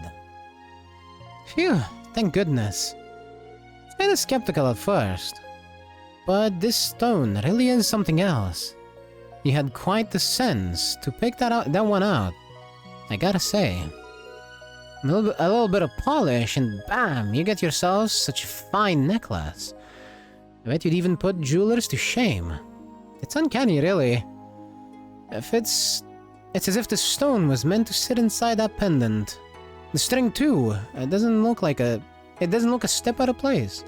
Phew, thank goodness. I was kinda skeptical at first, but this stone really is something else. He had quite the sense to pick that one out, I gotta say. A little bit of polish and bam, you get yourself such a fine necklace. I bet you'd even put jewelers to shame. It's uncanny, really. It's as if the stone was meant to sit inside that pendant. The string too. It doesn't look a step out of place.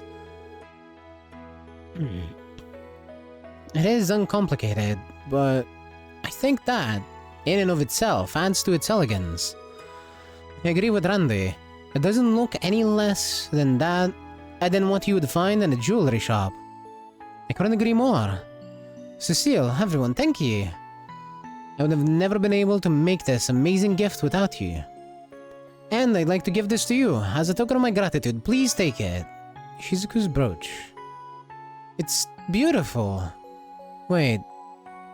It is uncomplicated, but I think that, in and of itself, adds to its elegance. I agree with Randy. It doesn't look any less than what you would find in a jewelry shop. I couldn't agree more. Cecile, everyone, thank you. I would have never been able to make this amazing gift without you. And I'd like to give this to you. As a token of my gratitude, please take it. Shizuku's brooch. It's beautiful. Wait,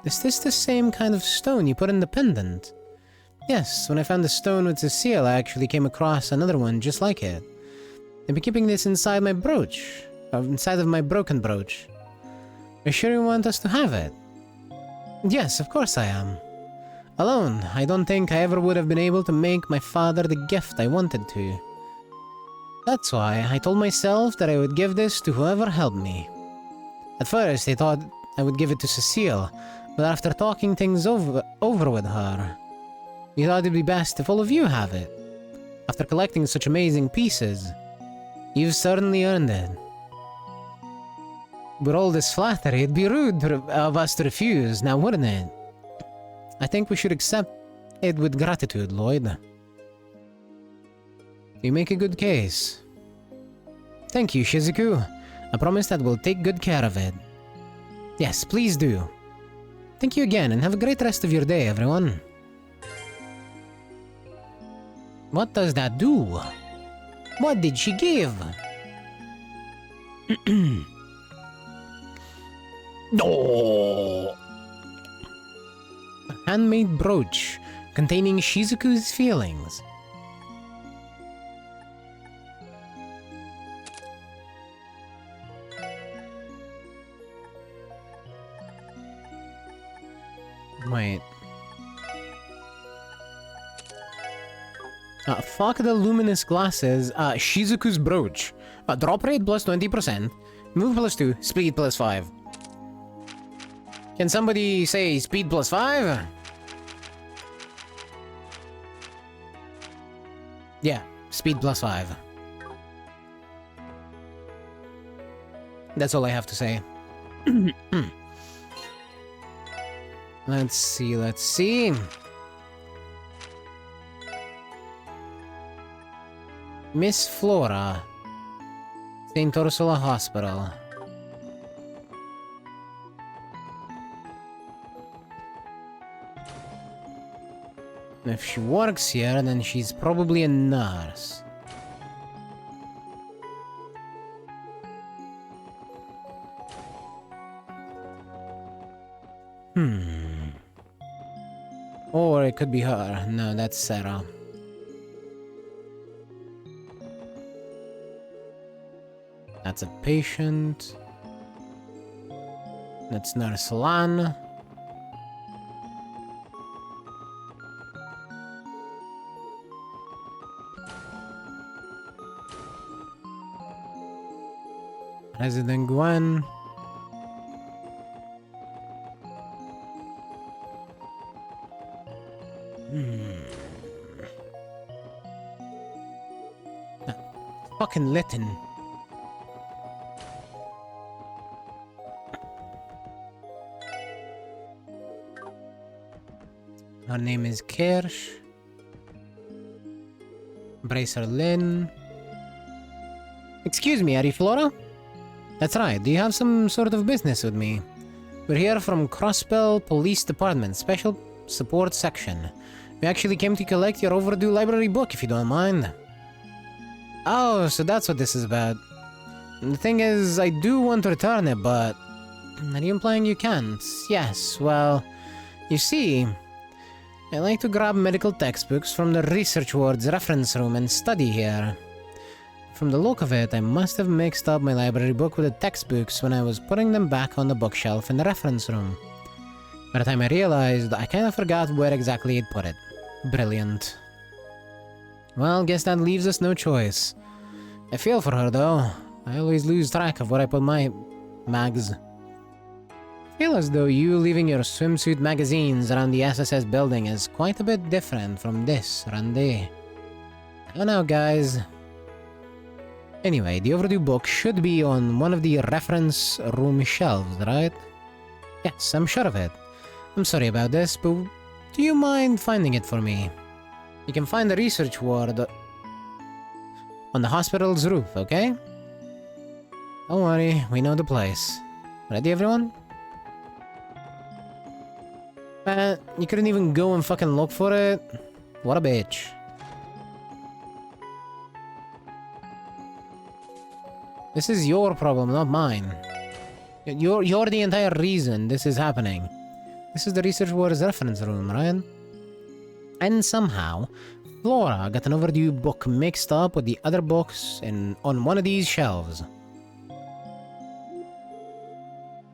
is this the same kind of stone you put in the pendant? Yes, when I found the stone with Cecile, I actually came across another one just like it. I've been keeping this inside my brooch. Inside of my broken brooch. Are you sure you want us to have it? Yes, of course I am. Alone, I don't think I ever would have been able to make my father the gift I wanted to. That's why I told myself that I would give this to whoever helped me. At first, I thought I would give it to Cecile, but after talking things over with her, we thought it'd be best if all of you have it. After collecting such amazing pieces, you've certainly earned it. With all this flattery, it'd be rude of us to refuse, now wouldn't it? I think we should accept it with gratitude, Lloyd. You make a good case. Thank you, Shizuku. I promise that we'll take good care of it. Yes, please do. Thank you again, and have a great rest of your day, everyone. What does that do? What did she give? No! A handmade brooch containing Shizuku's feelings. Wait. Fuck the luminous glasses. Shizuku's brooch. Drop rate plus 20%. Move plus 2. Speed plus 5. Can somebody say speed plus 5? Yeah, speed plus 5. That's all I have to say. Let's see. Miss Flora, St. Ursula Hospital. If she works here, then she's probably a nurse. Or it could be her. No, that's Sarah. That's a patient. That's Nurse Lan. Resident Gwen. Fucking Lytton. Her name is Kirsch. Bracer Lynn. Excuse me, are you Flora? That's right, do you have some sort of business with me? We're here from Crosspell Police Department, Special Support Section. We actually came to collect your overdue library book, if you don't mind. Oh, so that's what this is about. The thing is, I do want to return it, but... Are you implying you can't? Yes, well... You see... I like to grab medical textbooks from the research ward's reference room and study here. From the look of it, I must have mixed up my library book with the textbooks when I was putting them back on the bookshelf in the reference room. By the time I realized, I kind of forgot where exactly I'd put it. Brilliant. Well, guess that leaves us no choice. I feel for her, though. I always lose track of where I put my mags. I feel as though you leaving your swimsuit magazines around the SSS building is quite a bit different from this, Randy. I don't know, guys. Anyway, the overdue book should be on one of the reference room shelves, right? Yes, I'm sure of it. I'm sorry about this, but do you mind finding it for me? You can find the research ward on the hospital's roof, okay? Don't worry, we know the place. Ready, everyone? Man, you couldn't even go and fucking look for it? What a bitch. This is your problem, not mine. You're the entire reason this is happening. This is the research ward's reference room, right? And somehow, Flora got an overdue book mixed up with the other books on one of these shelves.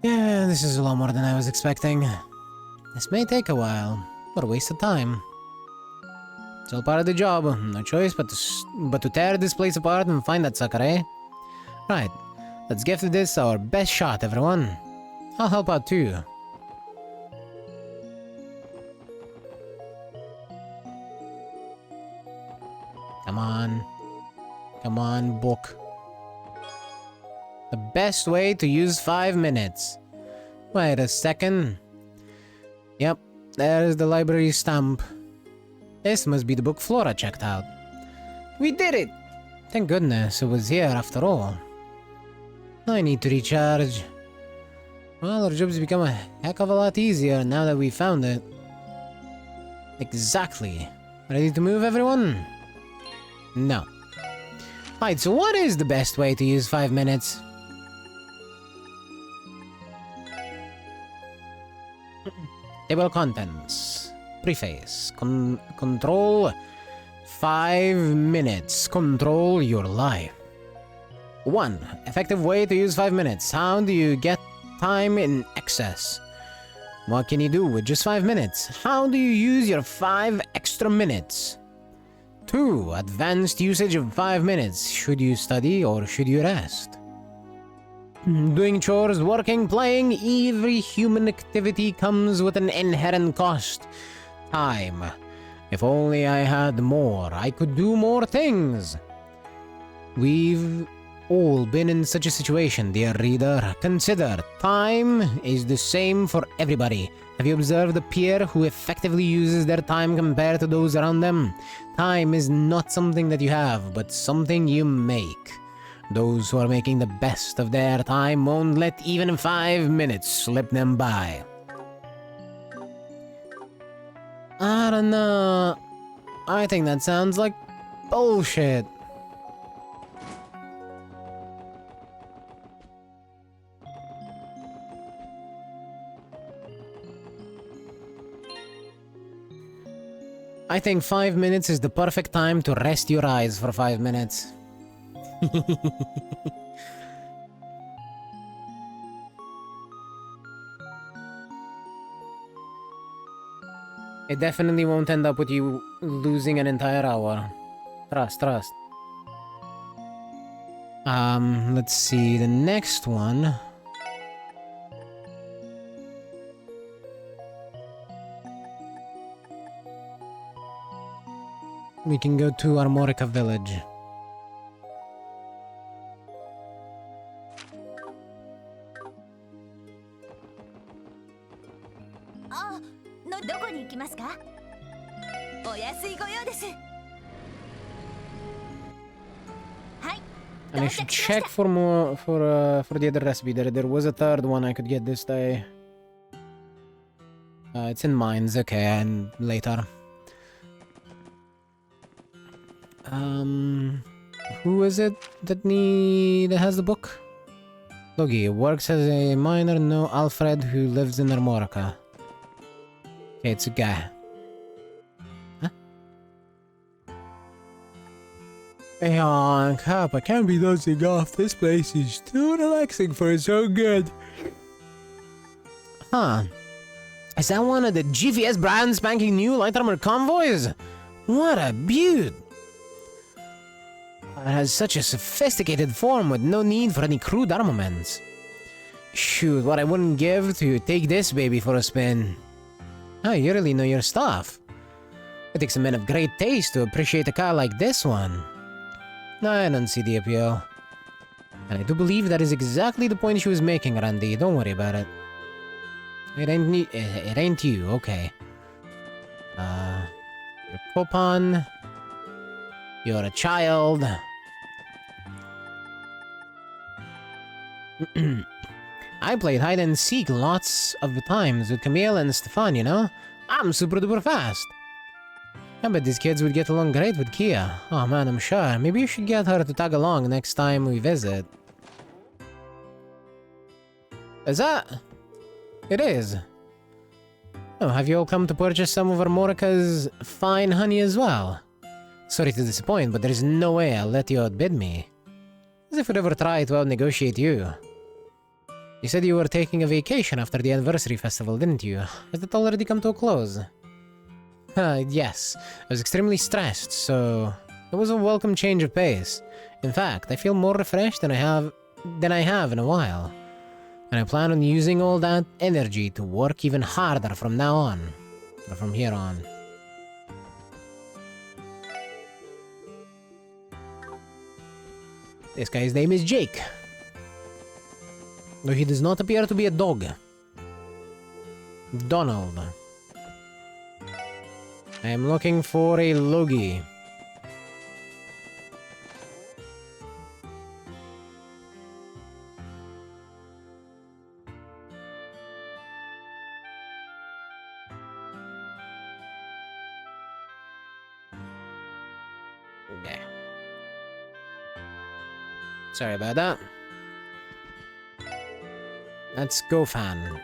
Yeah, this is a lot more than I was expecting. This may take a while. What a waste of time. It's all part of the job. No choice but to tear this place apart and find that sucker, eh? Right. Let's give this our best shot, everyone. I'll help out too. Come on. Come on, book. The best way to use 5 minutes. Wait a second. Yep, there's the library stamp. This must be the book Flora checked out. We did it! Thank goodness it was here after all. I need to recharge. Well, our job's become a heck of a lot easier now that we found it. Exactly. Ready to move, everyone? No. Right, so what is the best way to use 5 minutes? Table of contents. Preface. Control. 5 minutes. Control your life. 1. Effective way to use 5 minutes. How do you get time in excess? What can you do with just 5 minutes? How do you use your 5 extra minutes? 2. Advanced usage of 5 minutes. Should you study or should you rest? Doing chores, working, playing, every human activity comes with an inherent cost. Time. If only I had more, I could do more things. We've all been in such a situation, dear reader. Consider, time is the same for everybody. Have you observed a peer who effectively uses their time compared to those around them? Time is not something that you have, but something you make. Those who are making the best of their time won't let even 5 minutes slip them by. I don't know. I think that sounds like bullshit. I think 5 minutes is the perfect time to rest your eyes for 5 minutes. It definitely won't end up with you losing an entire hour. Trust. Let's see, the next one. We can go to Armorica Village. And I should check for more for the other recipe. There was a third one I could get this day. It's in mines, okay, and later. Who is it that has the book? Logi works as a miner. No, Alfred, who lives in Armorica. Okay, it's a guy. Huh? Hey, Cap, I can't be dozing off. This place is too relaxing for its own good. Huh. Is that one of the GVS brand spanking new light armor convoys? What a beaut! It has such a sophisticated form with no need for any crude armaments. Shoot, what I wouldn't give to take this baby for a spin. Oh, you really know your stuff. It takes a man of great taste to appreciate a car like this one. I don't see the appeal. And I do believe that is exactly the point she was making, Randy. Don't worry about it. It ain't you, okay. You're Copan. You're a child. I played hide and seek lots of times with Camille and Stefan, you know? I'm super duper fast. I bet these kids would get along great with Kia. Oh man, I'm sure. Maybe you should get her to tag along next time we visit. Is that? It is. Oh, have you all come to purchase some of Armorica's fine honey as well? Sorry to disappoint, but there is no way I'll let you outbid me. As if we'd ever try to out-negotiate you. You said you were taking a vacation after the anniversary festival, didn't you? Has that already come to a close? Yes. I was extremely stressed, so it was a welcome change of pace. In fact, I feel more refreshed than I have in a while. And I plan on using all that energy to work even harder from now on. Or from here on. This guy's name is Jake. Though he does not appear to be a dog. Donald. I am looking for a Logie. Okay. Sorry about that. Let's go, fan.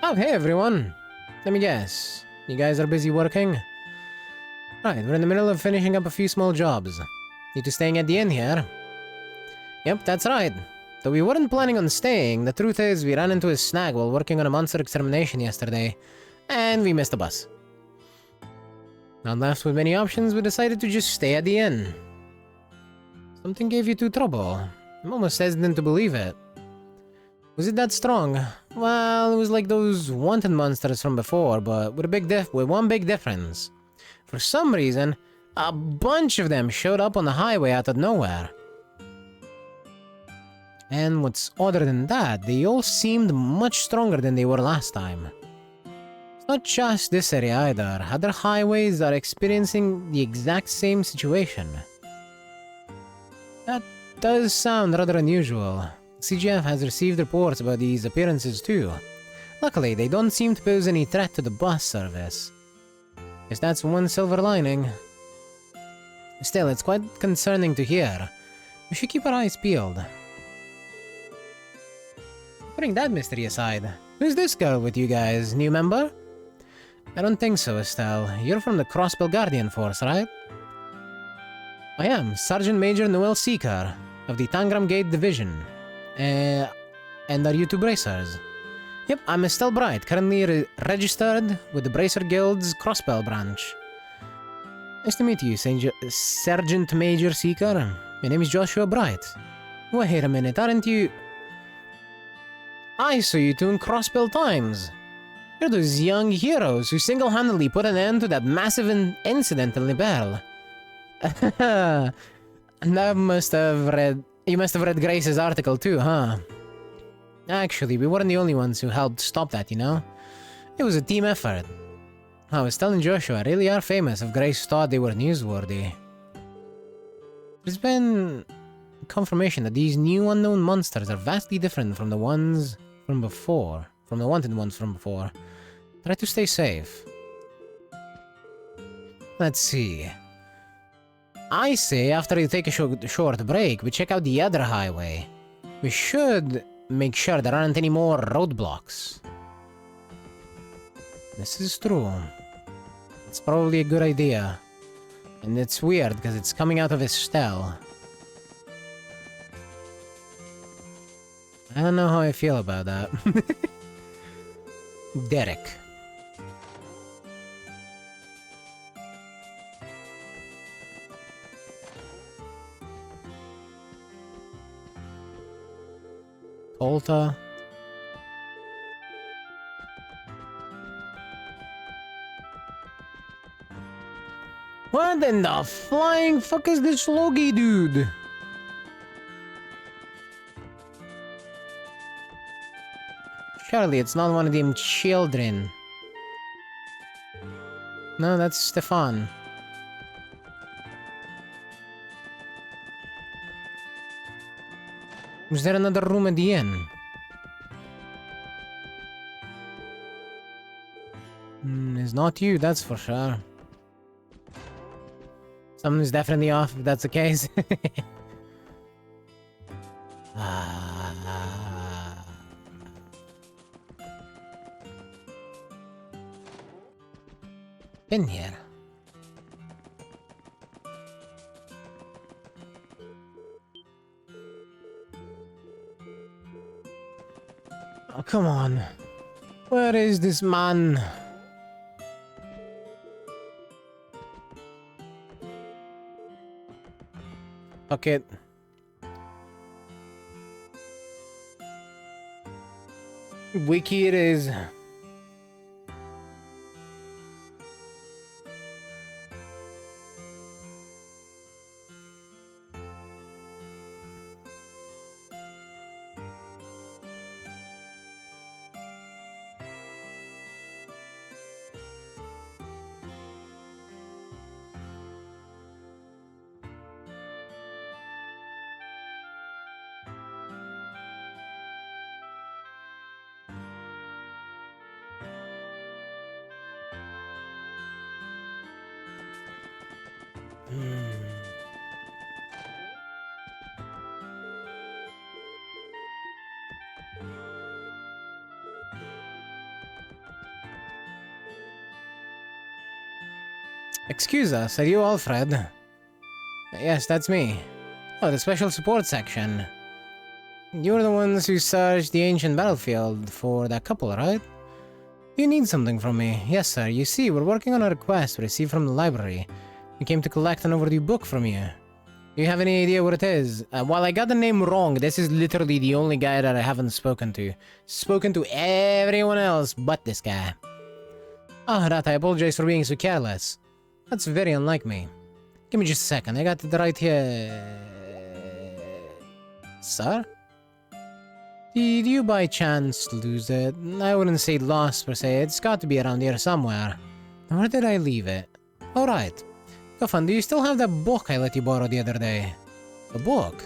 Oh, hey everyone. Let me guess. You guys are busy working? Right, we're in the middle of finishing up a few small jobs. You two staying at the inn here? Yep, that's right. Though we weren't planning on staying, the truth is we ran into a snag while working on a monster extermination yesterday, and we missed the bus. Not left with many options, we decided to just stay at the inn. Something gave you two trouble. I'm almost hesitant to believe it. Was it that strong? Well, it was like those wanted monsters from before, but with one big difference. For some reason, a bunch of them showed up on the highway out of nowhere. And what's odder than that, they all seemed much stronger than they were last time. It's not just this area either. Other highways are experiencing the exact same situation. That does sound rather unusual. CGF has received reports about these appearances too. Luckily, they don't seem to pose any threat to the bus service. Guess that's one silver lining. Still, it's quite concerning to hear. We should keep our eyes peeled. Putting that mystery aside, who's this girl with you guys? New member? I don't think so, Estelle. You're from the Crossbell Guardian Force, right? I am Sergeant Major Noel Seeker of the Tangram Gate Division. And are you two bracers? Yep, I'm Estelle Bright, currently registered with the Bracer Guild's Crossbell branch. Nice to meet you, Sergeant Major Seeker. My name is Joshua Bright. Wait a minute, aren't you... I saw you two in Crossbell Times. You're those young heroes who single-handedly put an end to that massive incident in Liberl. You must have read Grace's article too, huh? Actually, we weren't the only ones who helped stop that, you know? It was a team effort. I was telling Joshua, really are famous if Grace thought they were newsworthy. There's been confirmation that these new unknown monsters are vastly different from the ones from before. From the wanted ones from before. Try to stay safe. Let's see. I say after you take a short break, we check out the other highway. We should make sure there aren't any more roadblocks. This is true. It's probably a good idea. And it's weird because it's coming out of Estelle. I don't know how I feel about that. Derek. Volta. What in the flying fuck is this Logie dude? Surely it's not one of them children. No, that's Stefan. Was there another room at the inn? It's not you, that's for sure. Something's definitely off if that's the case. In here. Oh, come on. Where is this man? Fuck it. Wiki it is. Excuse us, are you Alfred? Yes, that's me. Oh, the special support section. You're the ones who searched the ancient battlefield for that couple, right? You need something from me? Yes, sir. You see, we're working on a request received from the library. We came to collect an overdue book from you. Do you have any idea what it is? While I got the name wrong, this is literally the only guy that I haven't spoken to. Spoken to everyone else but this guy. Ah, Rat, I apologize for being so careless. That's very unlike me. Give me just a second, I got it right here. Sir? Did you by chance lose it? I wouldn't say lost per se, it's got to be around here somewhere. Where did I leave it? Alright. Goffan, do you still have that book I let you borrow the other day? A book?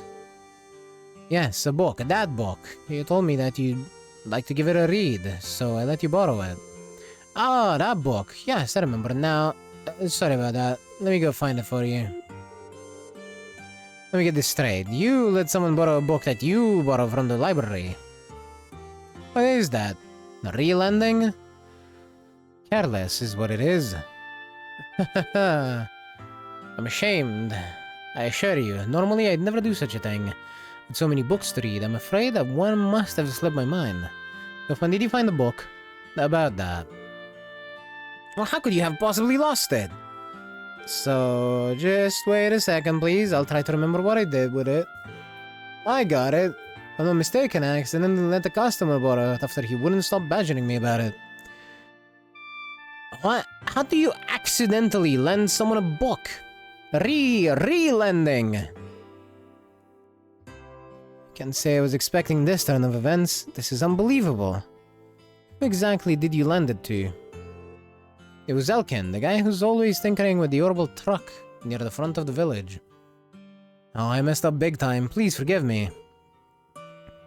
Yes, a book, that book. You told me that you'd like to give it a read, so I let you borrow it. Ah, that book. Yes, I remember now. Sorry about that. Let me go find it for you. Let me get this straight. You let someone borrow a book that you borrowed from the library. What is that? A real ending? Careless is what it is. I'm ashamed. I assure you, normally I'd never do such a thing. With so many books to read, I'm afraid that one must have slipped my mind. When did you find the book? About that. Well, how could you have possibly lost it? So, just wait a second, please. I'll try to remember what I did with it. I got it. If I'm not mistaken, I accidentally let the customer borrow it after he wouldn't stop badgering me about it. What? How do you accidentally lend someone a book? Re-lending. Can't say I was expecting this turn of events. This is unbelievable. Who exactly did you lend it to? It was Elkin, the guy who's always tinkering with the orbital truck near the front of the village. Oh, I messed up big time. Please forgive me.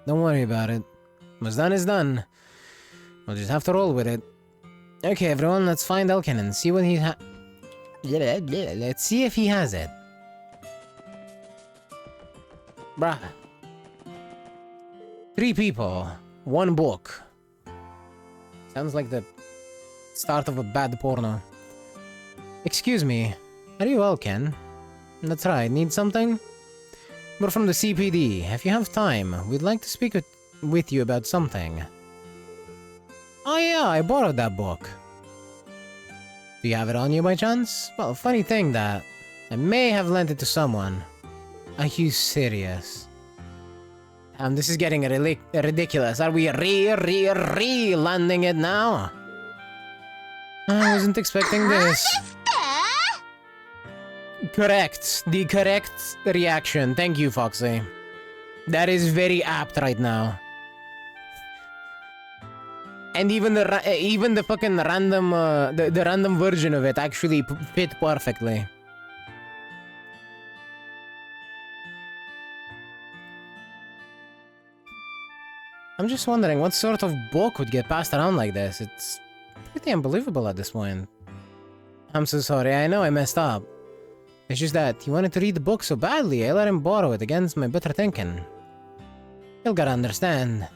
Don't worry about it. What's done is done. We'll just have to roll with it. Okay, everyone, let's find Elkin and see what he let's see if he has it. Bruh. 3 people. 1 book. Sounds like the start of a bad porno. Excuse me. Are you Elkin? That's right. Need something? We're from the CPD. If you have time, we'd like to speak with you about something. Oh yeah, I borrowed that book. Do you have it on you by chance? Well, funny thing that I may have lent it to someone. Are you serious? This is getting ridiculous. Are we re-landing it now? I wasn't expecting this. Correct. The correct reaction. Thank you, Foxy. That is very apt right now. And even the fucking random the random version of it actually fit perfectly. I'm just wondering what sort of book would get passed around like this. It's pretty unbelievable at this point. I'm so sorry, I know I messed up. It's just that he wanted to read the book so badly, I let him borrow it against my better thinking. You'll gotta understand.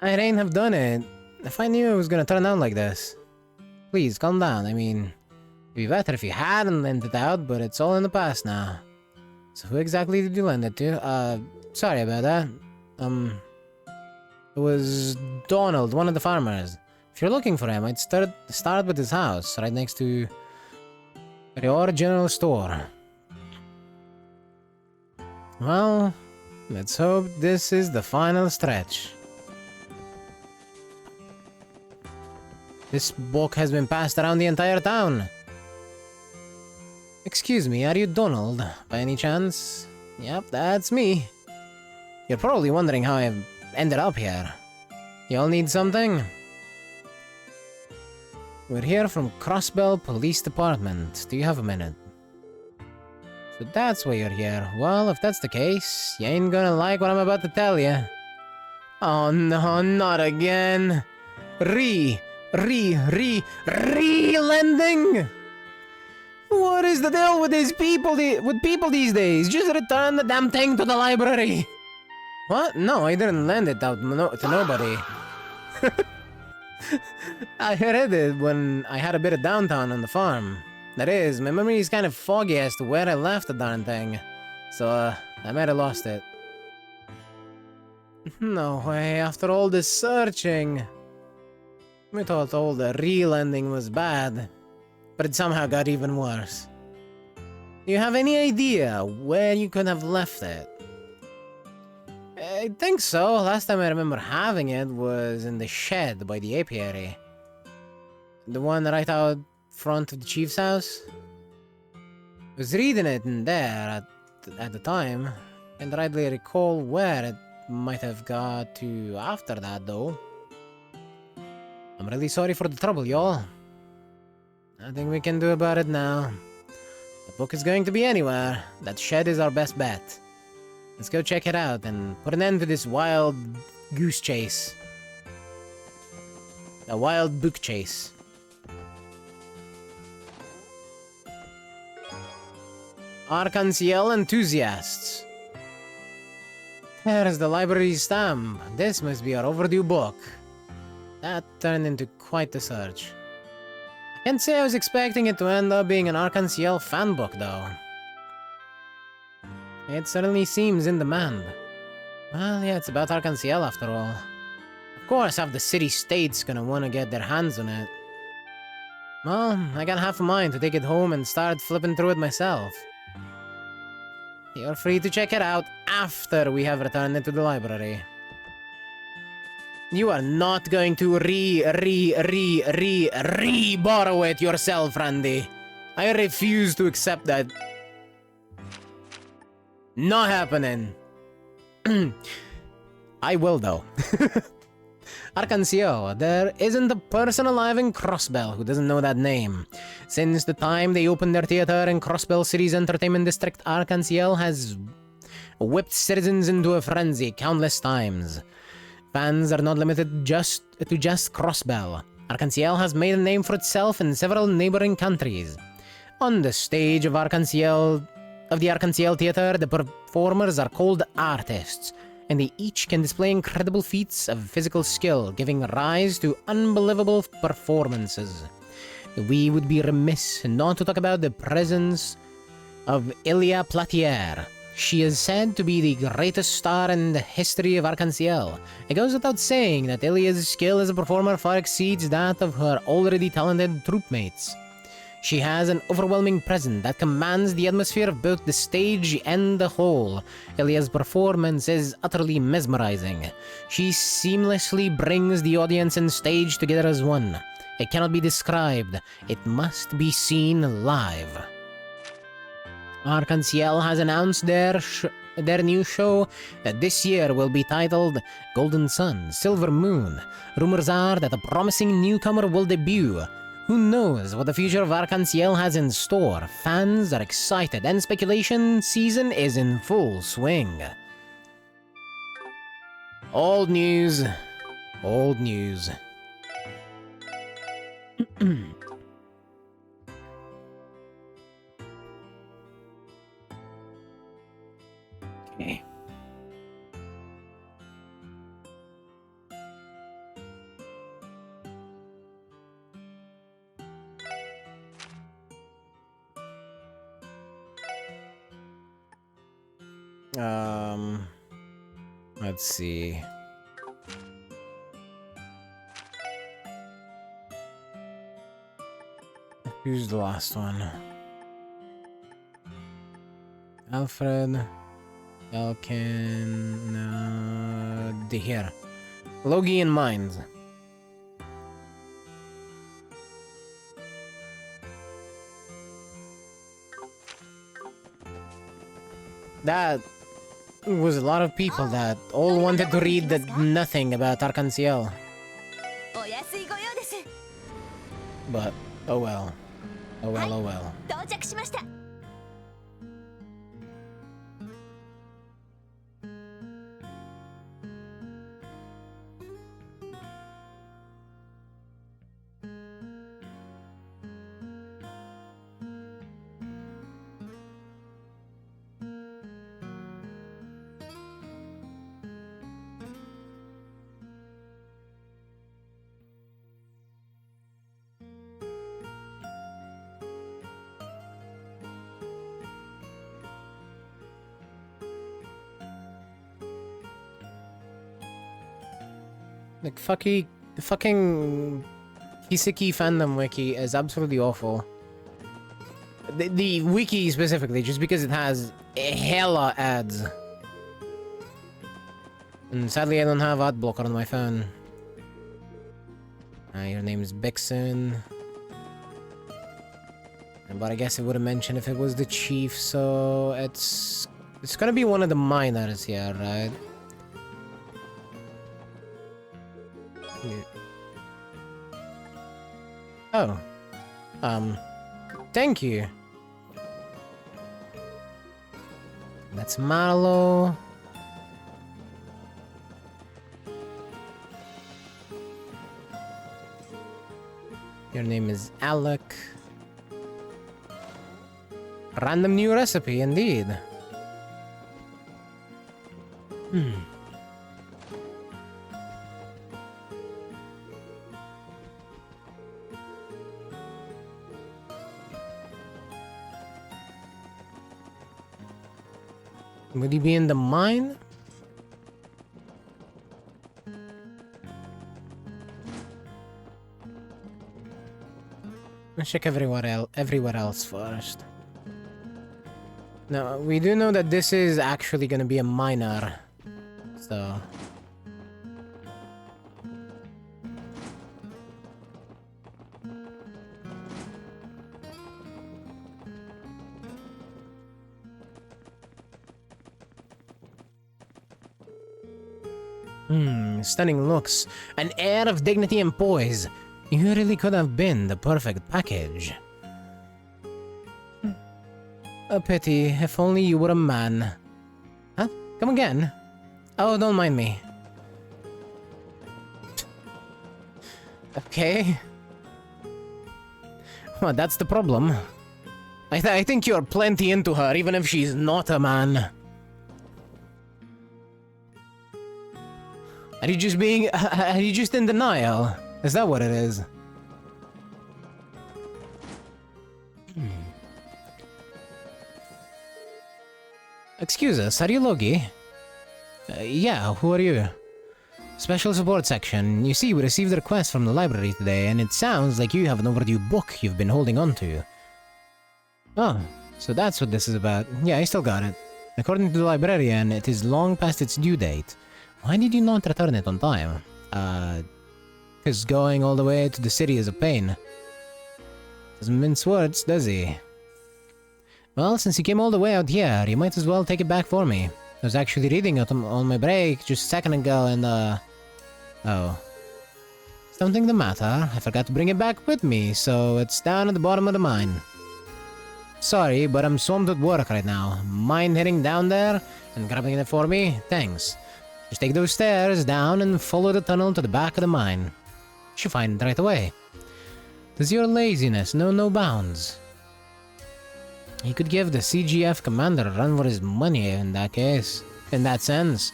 I ain't have done it if I knew it was gonna turn out like this. Please, calm down, I mean... It'd be better if you hadn't lent it out, but it's all in the past now. So who exactly did you lend it to? Sorry about that. It was Donald, one of the farmers. If you're looking for him, I'd start with his house, right next to your general store. Well, let's hope this is the final stretch. This book has been passed around the entire town. Excuse me, are you Donald, by any chance? Yep, that's me. You're probably wondering how I ended up here. Y'all need something? We're here from Crossbell Police Department. Do you have a minute? So that's why you're here. Well, if that's the case, you ain't gonna like what I'm about to tell you. Oh no, not again. Re-lending? What is the deal with these people, people these days? Just return the damn thing to the library. What? No, I didn't lend it out to nobody. I read it when I had a bit of downtime on the farm. That is, my memory is kind of foggy as to where I left the darn thing. So, I might have lost it. No way, after all this searching. We thought all the real ending was bad, but it somehow got even worse. Do you have any idea where you could have left it? I think so. Last time I remember having it was in the shed by the apiary. The one right out front of the chief's house. I was reading it in there at the time. Can't rightly recall where it might have got to after that, though. I'm really sorry for the trouble, y'all. Nothing we can do about it now. The book is going to be anywhere. That shed is our best bet. Let's go check it out and put an end to this wild goose chase. A wild book chase. Arc-en-Ciel enthusiasts. There's the library stamp. This must be our overdue book. That turned into quite the search. I can't say I was expecting it to end up being an Arc-en-Ciel fan book, though. It certainly seems in demand. Well, yeah, it's about Arc-en-Ciel after all. Of course, half the city-state's gonna wanna get their hands on it. Well, I got half a mind to take it home and start flipping through it myself. You're free to check it out after we have returned it to the library. You are not going to borrow it yourself, Randy. I refuse to accept that. Not happening. I will, though. Arc-en-Ciel, there isn't a person alive in Crossbell who doesn't know that name. Since the time they opened their theater in Crossbell City's entertainment district, Arc-en-Ciel has whipped citizens into a frenzy countless times. Fans are not limited to just Crossbell. Arc-en-Ciel has made a name for itself in several neighboring countries. On the stage of the Arc-en-Ciel Theater, the performers are called artists, and they each can display incredible feats of physical skill, giving rise to unbelievable performances. We would be remiss not to talk about the presence of Ilia Platier. She is said to be the greatest star in the history of Arc-en-Ciel. It goes without saying that Ilia's skill as a performer far exceeds that of her already talented troupmates. She has an overwhelming presence that commands the atmosphere of both the stage and the hall. Ilia's performance is utterly mesmerizing. She seamlessly brings the audience and stage together as one. It cannot be described. It must be seen live. Arc-en-Ciel has announced their new show that this year will be titled Golden Sun, Silver Moon. Rumors are that a promising newcomer will debut. Who knows what the future of Arc-en-Ciel has in store? Fans are excited and speculation season is in full swing. Old news. Old news. Okay. Let's see. Who's the last one? Alfred, Elkin, here. Logi in mind. That was a lot of people that all wanted to read nothing about Arc-en-Ciel. But, oh well. Oh well, oh well. 到着しました。 Like fucking Kiseki fandom wiki is absolutely awful. The wiki specifically, just because it has hella ads. And sadly, I don't have ad blocker on my phone. Your name is Bixen. But I guess it would have mentioned if it was the chief, so it's gonna be one of the minors here, right? Yeah. Oh. Thank you. That's Marlo. Your name is Alec. Random new recipe, indeed. Would he be in the mine? Let's check everywhere else first. Now, we do know that this is actually gonna be a minor, so... Stunning looks, an air of dignity and poise. You really could have been the perfect package. A pity, if only you were a man. Huh? Come again? Oh, don't mind me. Okay. Well, that's the problem. I think you're plenty into her, even if she's not a man. Are you just in denial? Is that what it is? Excuse us, are you Logi? Yeah, who are you? Special support section. You see, we received a request from the library today, and it sounds like you have an overdue book you've been holding on to. Oh, so that's what this is about. Yeah, I still got it. According to the librarian, it is long past its due date. Why did you not return it on time? Because going all the way to the city is a pain. Doesn't mince words, does he? Well, since you came all the way out here, you might as well take it back for me. I was actually reading it on my break just a second ago and, oh. Something the matter? I forgot to bring it back with me, so it's down at the bottom of the mine. Sorry, but I'm swamped with work right now. Mind heading down there and grabbing it for me? Thanks. Just take those stairs down and follow the tunnel to the back of the mine. You should find it right away. Does your laziness know no bounds? He could give the CGF commander a run for his money in that case. In that sense.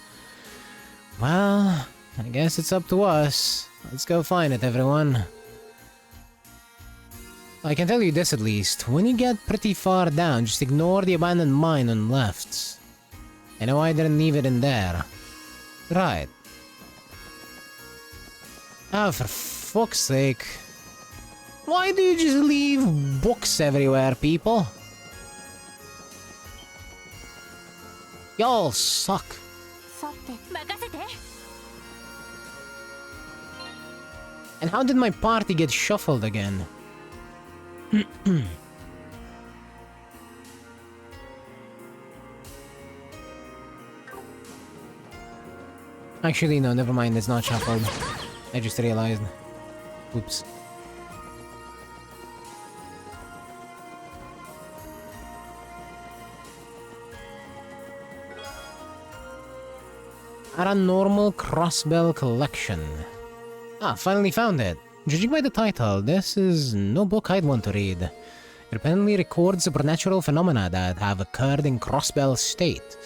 Well, I guess it's up to us. Let's go find it, everyone. I can tell you this at least. When you get pretty far down, just ignore the abandoned mine on the left. I know I didn't leave it in there. Right. Oh, for fuck's sake. Why do you just leave books everywhere, people? Y'all suck. And how did my party get shuffled again? Actually, no, never mind, it's not shuffled. I just realized. Oops. Paranormal Crossbell Collection. Ah, finally found it. Judging by the title, this is no book I'd want to read. It apparently records supernatural phenomena that have occurred in Crossbell State.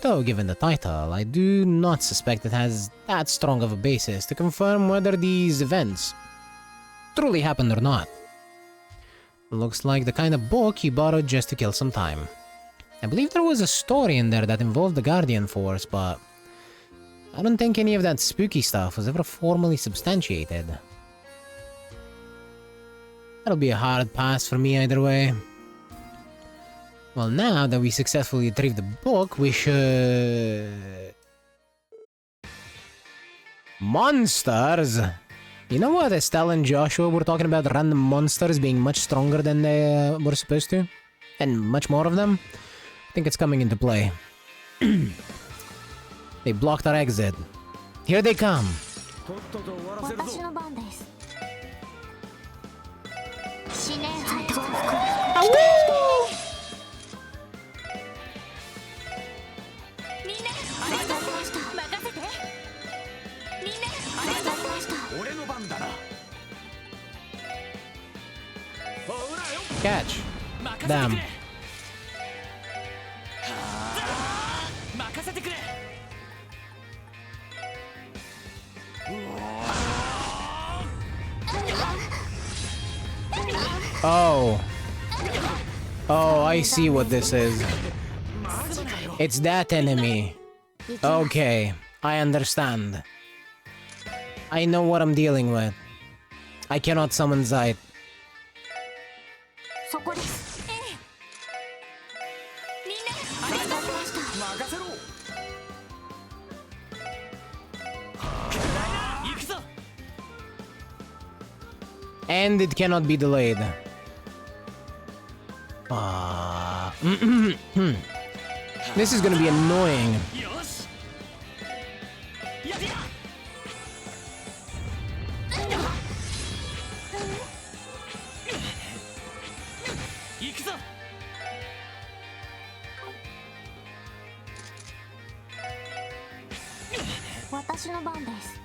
Though, given the title, I do not suspect it has that strong of a basis to confirm whether these events truly happened or not. Looks like the kind of book he borrowed just to kill some time. I believe there was a story in there that involved the Guardian Force, but I don't think any of that spooky stuff was ever formally substantiated. That'll be a hard pass for me either way. Well, now that we successfully retrieved the book, we should... Monsters! You know what Estelle and Joshua were talking about random monsters being much stronger than they were supposed to? And much more of them? I think it's coming into play. They blocked our exit. Here they come! 私の番です。死ねはいと。みんなありがとうございました。任せて。みんなありがとうございました。俺の番だな。ほらよ。 Catch! 任せてく Damn. れ。任せてくれ。 Oh. Oh, I see what this is. It's that enemy. Okay, I understand. I know what I'm dealing with. I cannot summon Zeit. そこです。みんなありがとうございました。任せろ。行くぞ。 And it cannot be delayed. This is gonna be annoying. よし。やってや。行くぞ。 私の番です。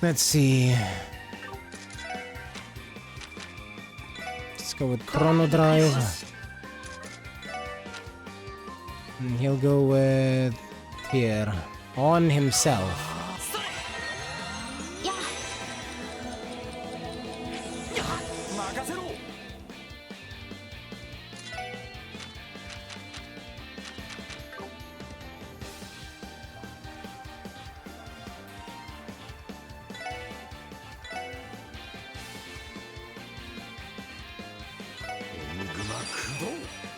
Let's see. Let's go with Chrono Drive. And he'll go with here. On himself. やあ。 任せろ。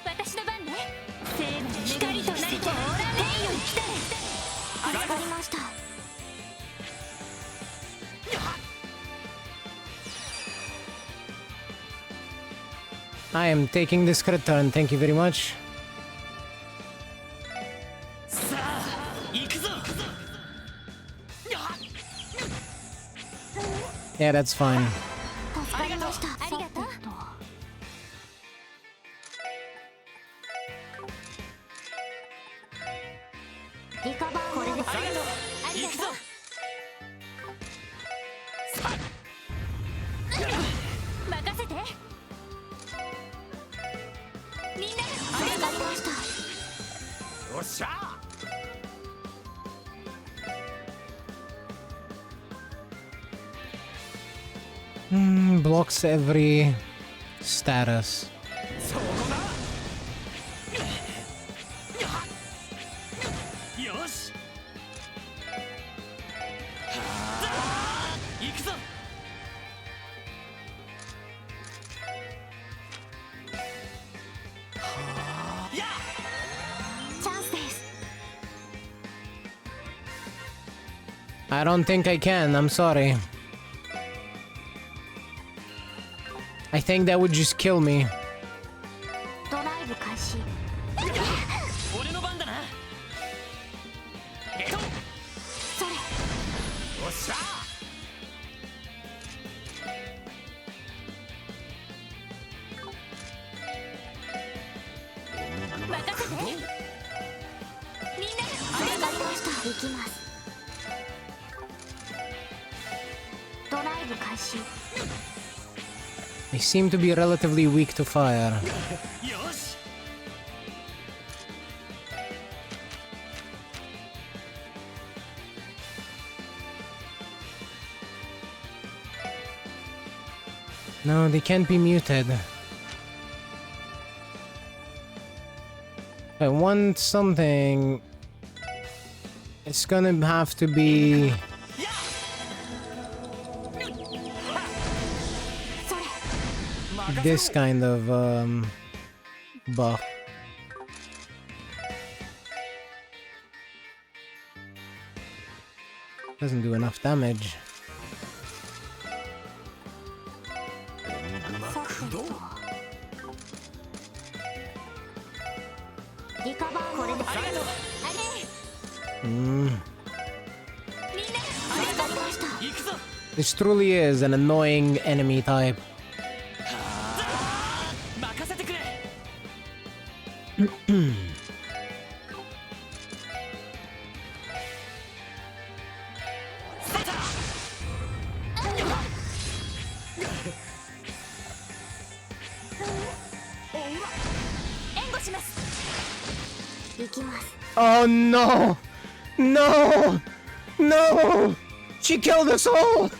私の番ね。聖なる光となりとオーラメインより来たれ。助かりました。 I am taking this crit turn, thank you very much. さあ、行くぞ。 Yeah, that's fine. 助かりました。ありがとう。リカバーこれです。ありがとう。ありがとう。任せて。みんなありがとうございました。よっしゃ。 Blocks every status. そこだ。よし。行くぞ。 チャンスです。 I don't think I can, I'm sorry. I think that would just kill me. ドライブ開始。 俺の番だな。それ。 よっしゃ。 任せて。みんなありがとうございました。行きます。ドライブ開始。 They seem to be relatively weak to fire. よし。 No, they can't be muted. If I want something, it's gonna have to be this kind of buff. Doesn't do enough damage. リカバーこれでありがとう。あれ This truly is an annoying enemy type. 任せてくれ。援護します。行きます。 Oh no! No! No! She killed us all!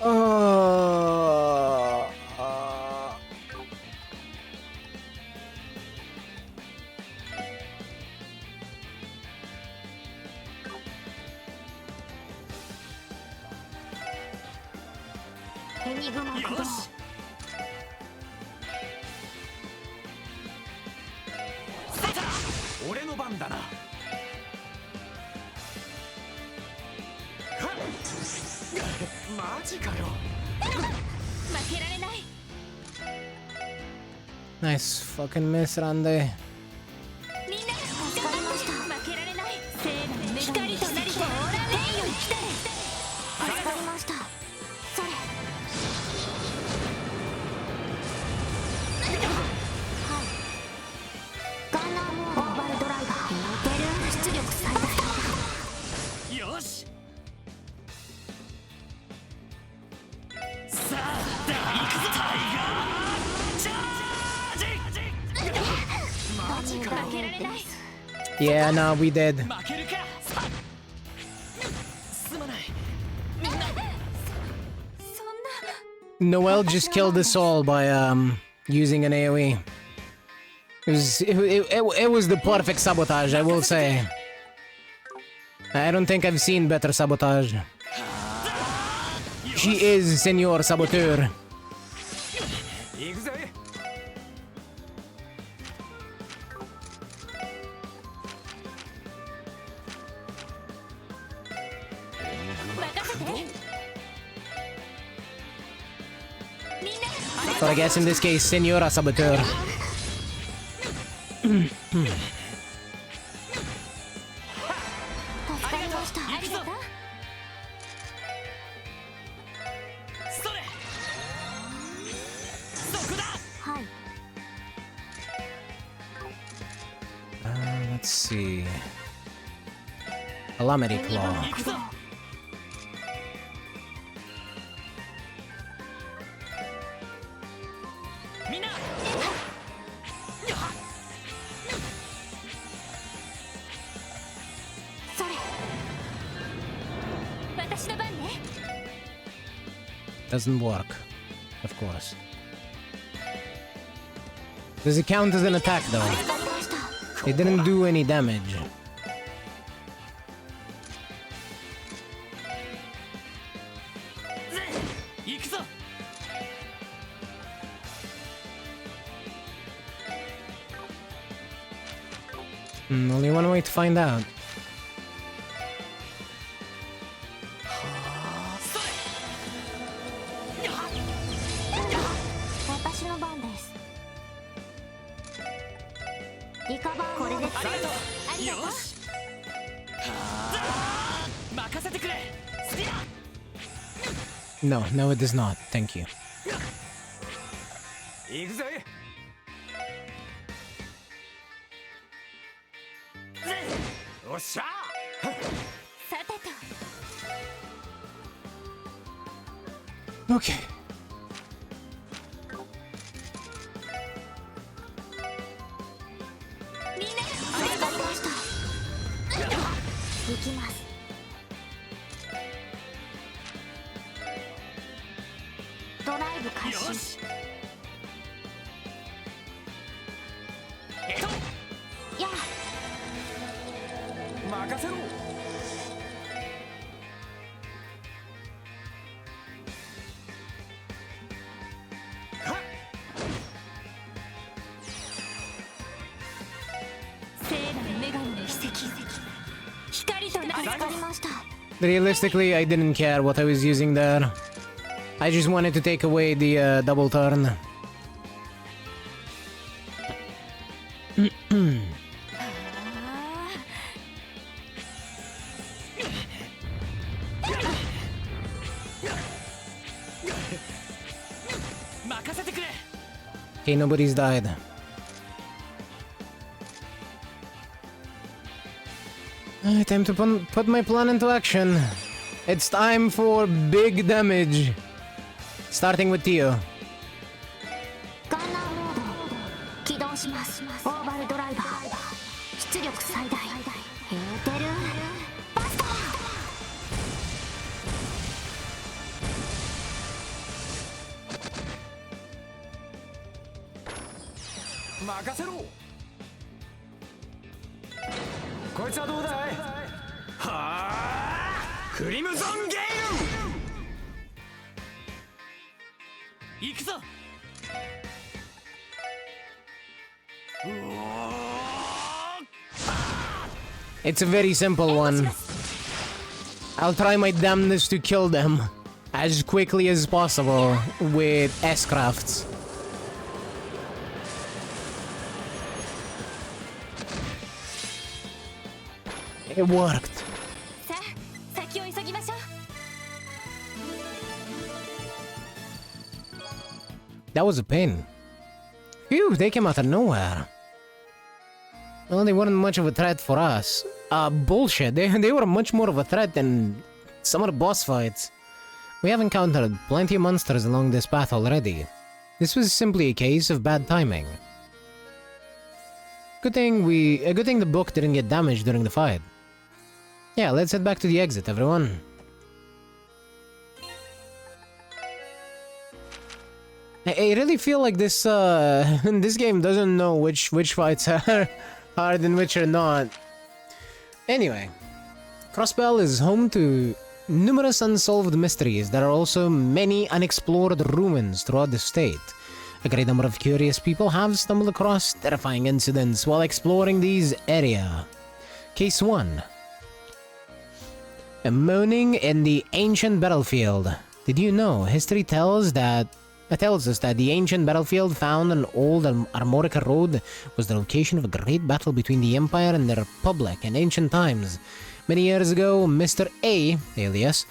Uh, エニグマ駆動。俺の番だな。マジかよ。負けられない。 nice fucking miss, Rande. みんな助かりました。負けられない。聖なる光となりてオーラレイよ来て。助かりました。それ。はい。ガンナーモードモバイルドライバー。ベルーン出力最大。よし。さあ、行くぞタイガー。チャージ。マジか。負けられない。 Yeah, nah, we did. 負けるか。すまない。みんな。そんな。 Noelle just killed us all by using an AoE. It was the perfect sabotage, I will say. I don't think I've seen better sabotage. She is Senor Saboteur. 行くぜ。任せて。みんな。 So I guess in this case, Senora Saboteur. 助かりました。ありがとう。それ。そこだ。はい。 Let's see. Calamity Claw. 行くぞ。みんな。それ。私の番ね。 Doesn't work, of course. Does it count as an attack though? 助かりました。 It didn't do any damage. 行くぞ。 Only one way to find out. 私の番です。リカバーこれで。ありがとう。よし。任せてくれ。スティア。 No, no, it does not. Thank you. 行くぜ。おっしゃ。さてと。 Okay. みんな。助かりました。行きます。ドライブ開始。よし。やあ。任せろ。かりました。 Realistically, I didn't care what I was using there. I just wanted to take away the double turn. 任せてくれ。 Okay, nobody's died. Time to put my plan into action. It's time for big damage. Starting with Tio. ガンナーモード起動します。オーバルドライバー出力最大エーテルバスタ任せろ。こいつはどうだい。はあ、クリムゾンゲイル。行くぞ。 It's a very simple one. I'll try my damnedest to kill them as quickly as possible with S-crafts. It worked. さあ先を急ぎましょう。 That was a pain. Phew, they came out of nowhere. Well, they weren't much of a threat for us. Bullshit. They were much more of a threat than some of the boss fights. We have encountered plenty of monsters along this path already. This was simply a case of bad timing. Good thing the book didn't get damaged during the fight. Yeah, let's head back to the exit, everyone. I really feel like this this game doesn't know which fights are hard and which are not. Anyway, Crossbell is home to numerous unsolved mysteries. There are also many unexplored ruins throughout the state. A great number of curious people have stumbled across terrifying incidents while exploring these area. Case 1. A moaning in the ancient battlefield. Did you know history tells us that the ancient battlefield found on old Armorica Road was the location of a great battle between the Empire and the Republic in ancient times. Many years ago, Mr. A, alias,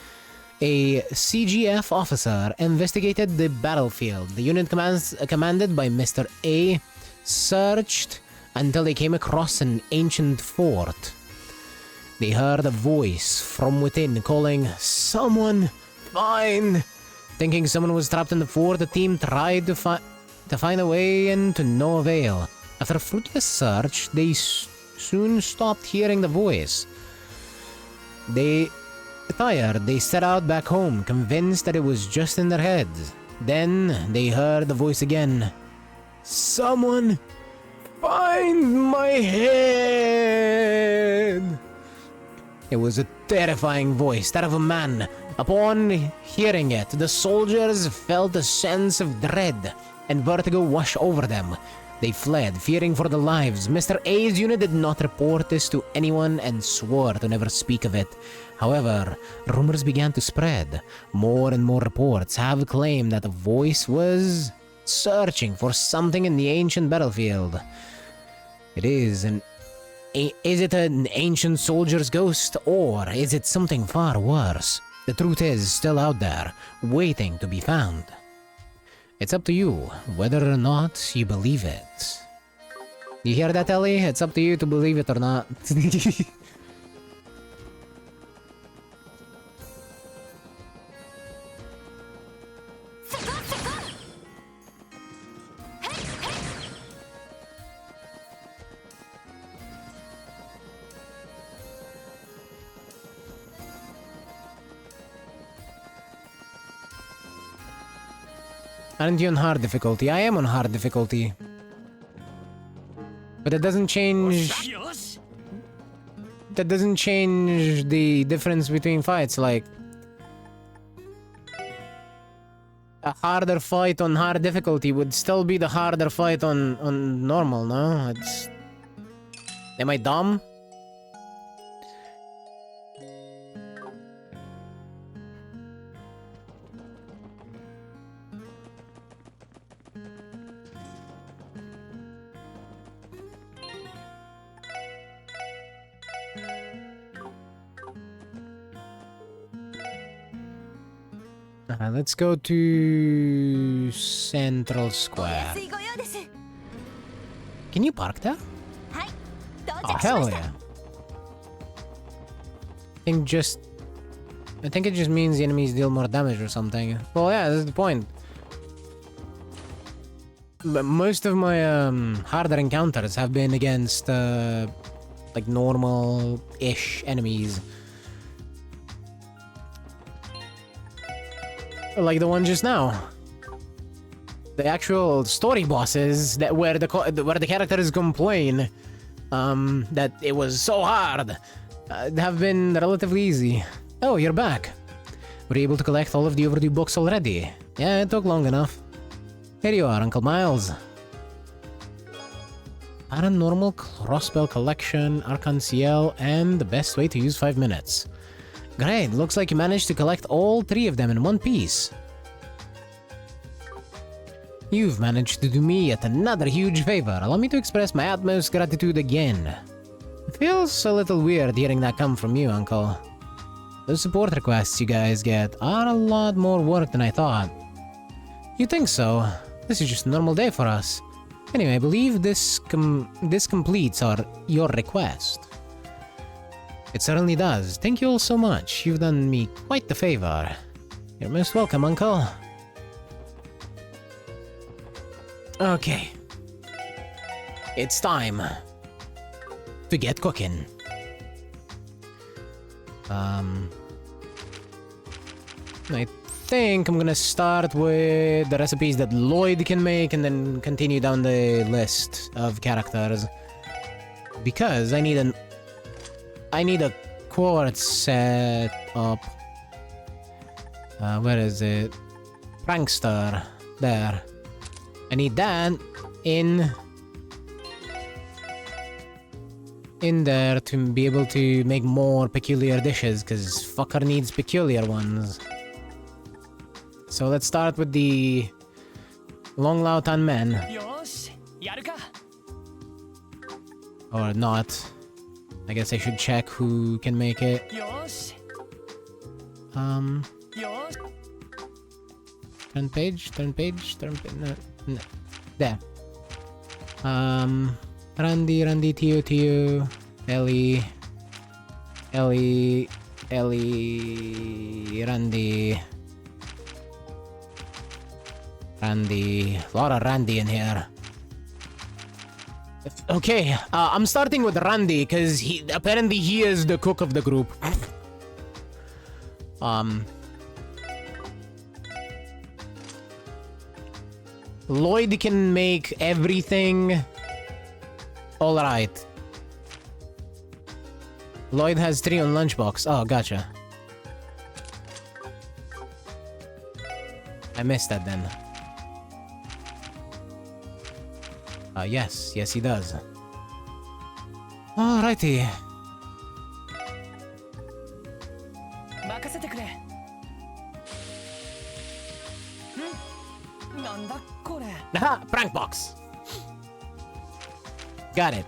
a CGF officer, investigated the battlefield. The unit commanded by Mr. A searched until they came across an ancient fort. They heard a voice from within calling, "Someone, find!" Thinking someone was trapped in the fort, the team tried to find a way in to no avail. After a fruitless search, they soon stopped hearing the voice. Tired, they set out back home, convinced that it was just in their heads. Then they heard the voice again. "Someone, find my head!" It was a terrifying voice, that of a man. Upon hearing it, the soldiers felt a sense of dread, and vertigo washed over them. They fled, fearing for their lives. Mr. A's unit did not report this to anyone and swore to never speak of it. However, rumors began to spread. More and more reports have claimed that the voice was searching for something in the ancient battlefield. Is it an ancient soldier's ghost, or is it something far worse? The truth is still out there, waiting to be found. It's up to you, whether or not you believe it. You hear that, Ellie? It's up to you to believe it or not. Aren't you on hard difficulty? I am on hard difficulty. But it doesn't change... That doesn't change the difference between fights, like... A harder fight on hard difficulty would still be the harder fight on normal, no? It's... Am I dumb? Let's go to Central お Square. 安いご用です。 Can you park there? はい、到 Oh, 着しま hell した。 yeah. I think it just means the enemies deal more damage or something. Well, yeah, that's the point. But most of my harder encounters have been against like normal-ish enemies. Like the one just now. The actual story bosses that where the characters complain that it was so hard have been relatively easy. Oh, you're back. Were you able to collect all of the overdue books already? Yeah, it took long enough. Here you are, Uncle Miles. Paranormal Crossbell Collection, Arcan-Ciel, and the best way to use 5 minutes. Great, looks like you managed to collect all 3 of them in one piece. You've managed to do me yet another huge favor. Allow me to express my utmost gratitude again. It feels a little weird hearing that come from you, Uncle. Those support requests you guys get are a lot more work than I thought. You think so? This is just a normal day for us. Anyway, I believe this completes your request. It certainly does. Thank you all so much. You've done me quite the favor. You're most welcome, Uncle. Okay. It's time to get cooking. I think I'm gonna start with the recipes that Lloyd can make and then continue down the list of characters. Because I need a quartz set up. Where is it? Prankster. There. I need that in there to be able to make more peculiar dishes, because fucker needs peculiar ones. So let's start with the Long Lautan Men. よし、やるか。 Or not. I guess I should check who can make it. よし、 よし。 Turn page? No. There. Randy, Tio, Ellie, Randy. A lot of Randy in here. Okay, I'm starting with Randy, because apparently he is the cook of the group. Lloyd can make everything alright. Lloyd has 3 on lunchbox. Oh, gotcha. I missed that then. Yes, he does. Alrighty. 任せてくれ。なんだこれ。 Aha! Prank box! Got it.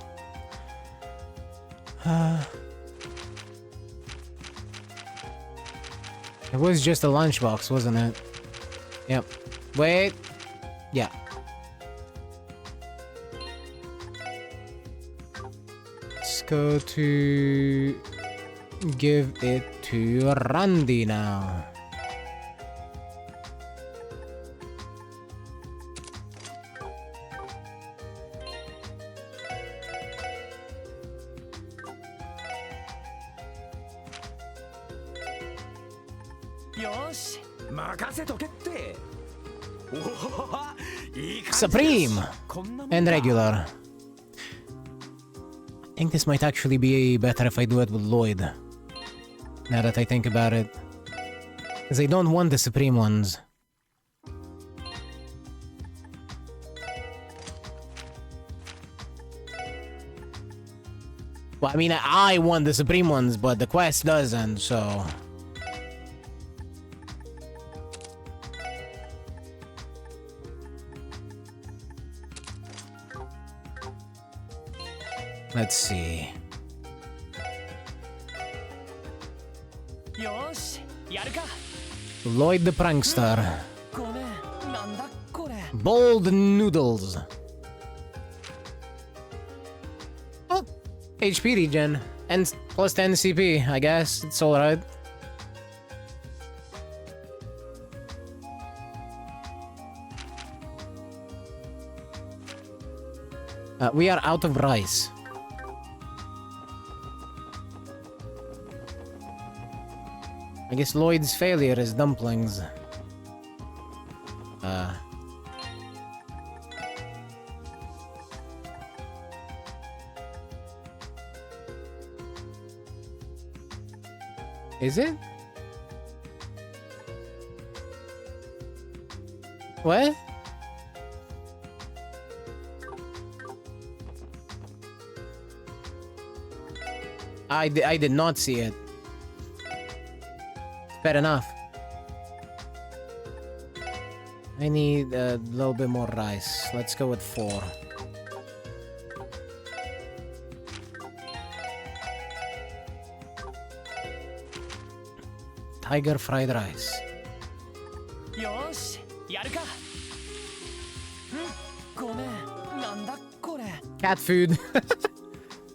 It was just a lunchbox, wasn't it? Yep. Wait. Yeah. Let's go to... give it to Randy now. Supreme and regular. I think this might actually be better if I do it with Lloyd. Now that I think about it. Because I don't want the Supreme ones. Well, I mean, I want the Supreme ones, but the quest doesn't, so... Let's see. よし、やるか。Lloyd the Prankster. ごめん、なんだこれ。 Bold Noodles. Oh, HP regen. And plus 10 CP, I guess. It's alright. We are out of rice. I guess Lloyd's failure is dumplings. Is it? What? I did not see it. Fair enough. I need a little bit more rice. Let's go with 4. Tiger fried rice. よーし、やるか。ごめん、なんだこれ。 Cat food.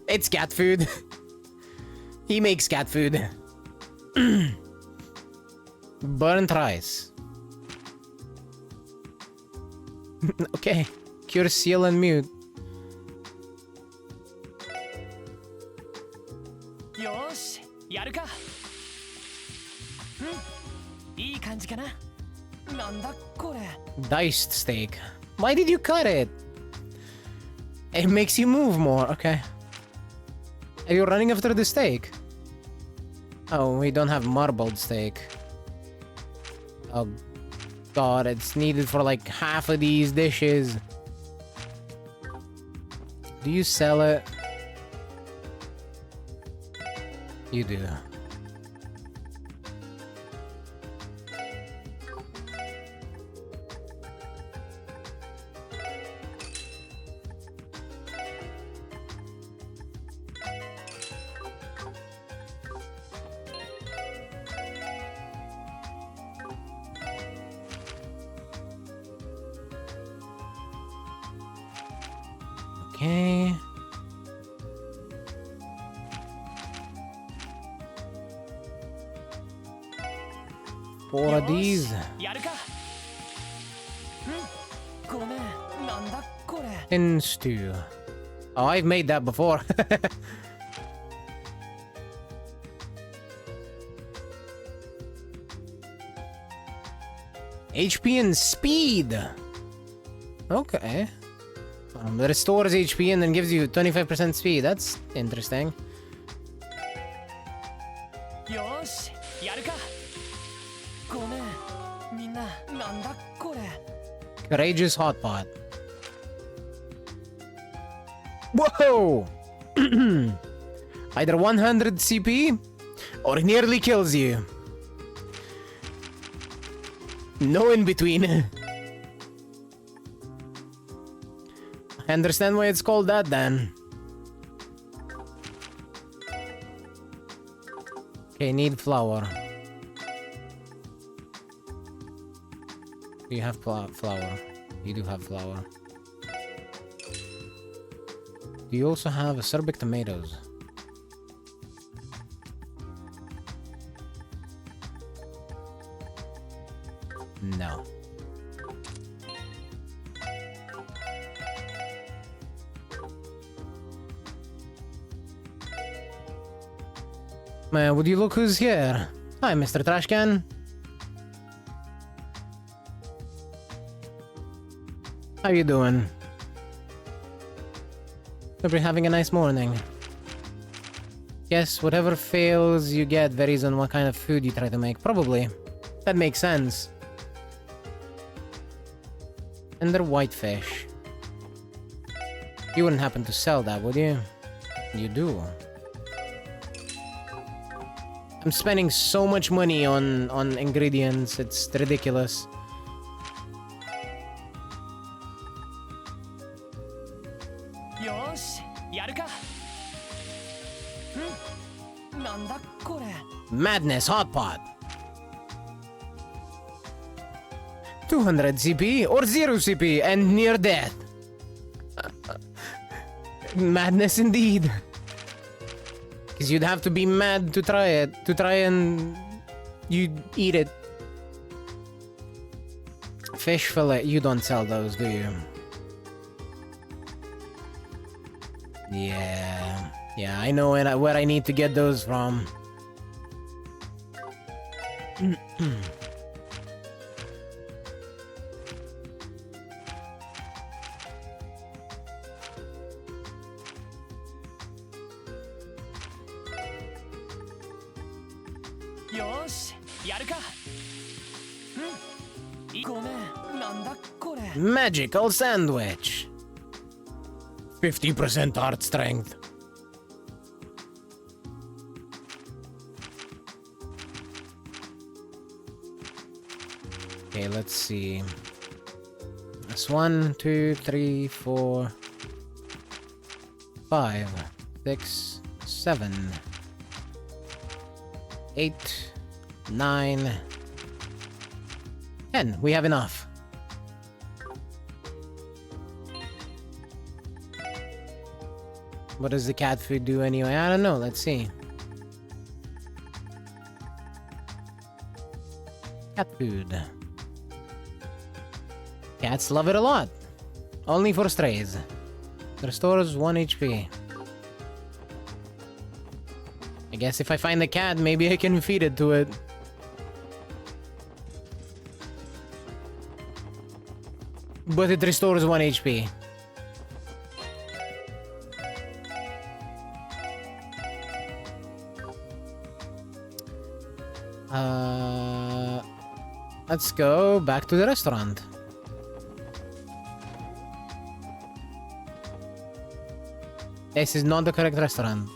It's cat food. He makes cat food. Burnt rice. Okay. Cure, seal, and mute. よーし、やるか。いい感じかな。なんだこれ。 Diced steak. Why did you cut it? It makes you move more. Okay. Are you running after the steak? Oh, we don't have marbled steak. Oh god, it's needed for like half of these dishes. Do you sell it? You do. Okay. Four of these. やるか。ごめん、なんだこれ。 In stew. Oh, I've made that before. HP and speed. Okay. Restores HP and then gives you 25% speed. That's interesting. よーし、やるか。ごめん、みんな、なんだこれ。 Courageous Hot Pot. Whoa! Either 100 CP or it nearly kills you. No in between. I understand why it's called that then. Okay, need flour. You have flour. You do have flour. Do you also have acerbic tomatoes? No. Man, would you look who's here? Hi, Mr. Trashcan. How you doing? Hope you're having a nice morning. Yes, whatever fails you get varies on what kind of food you try to make. Probably. That makes sense. And they're whitefish. You wouldn't happen to sell that, would you? You do. I'm spending so much money on ingredients, it's ridiculous. Nanda kore? Madness Hot Pot. 200 CP or 0 CP and near death. Madness indeed. Because you'd have to be mad to try it. To try and... you'd eat it. Fish fillet. You don't sell those, do you? Yeah. Yeah, I know where I need to get those from. Magical sandwich. 50% art strength. Okay, let's see. That's 1, 2, 3, 4, 5, 6, 7, 8, 9, 10. We have enough. What does the cat food do anyway? I don't know. Let's see. Cat food. Cats love it a lot. Only for strays. Restores 1 HP. I guess if I find the cat, maybe I can feed it to it. But it restores 1 HP. Let's go back to the restaurant. This is not the correct restaurant.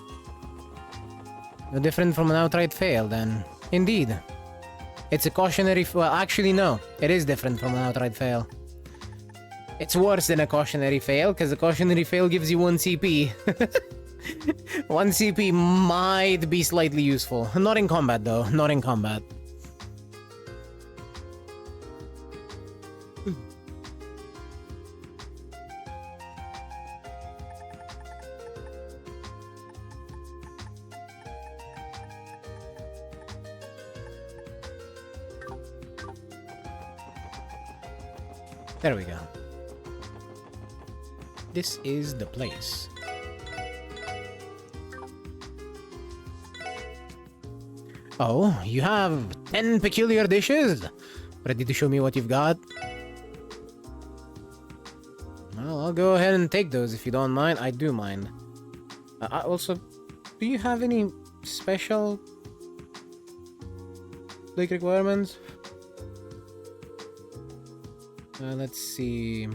No different from an outright fail, then. Indeed. It's a cautionary... well, actually, no. It is different from an outright fail. It's worse than a cautionary fail, because a cautionary fail gives you 1 CP. 1 CP might be slightly useful. Not in combat, though. Not in combat. There we go. This is the place. Oh, you have 10 peculiar dishes? Ready to show me what you've got? Well, I'll go ahead and take those if you don't mind. I do mind. Also, do you have any special... like requirements? Let's see...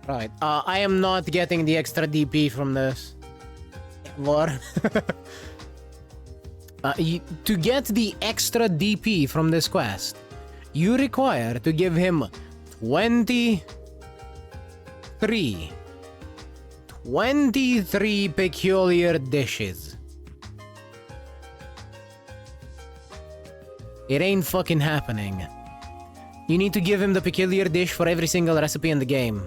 Right, I am not getting the extra DP from this. What? To get the extra DP from this quest, you require to give him 23 peculiar dishes. It ain't fucking happening. You need to give him the peculiar dish for every single recipe in the game.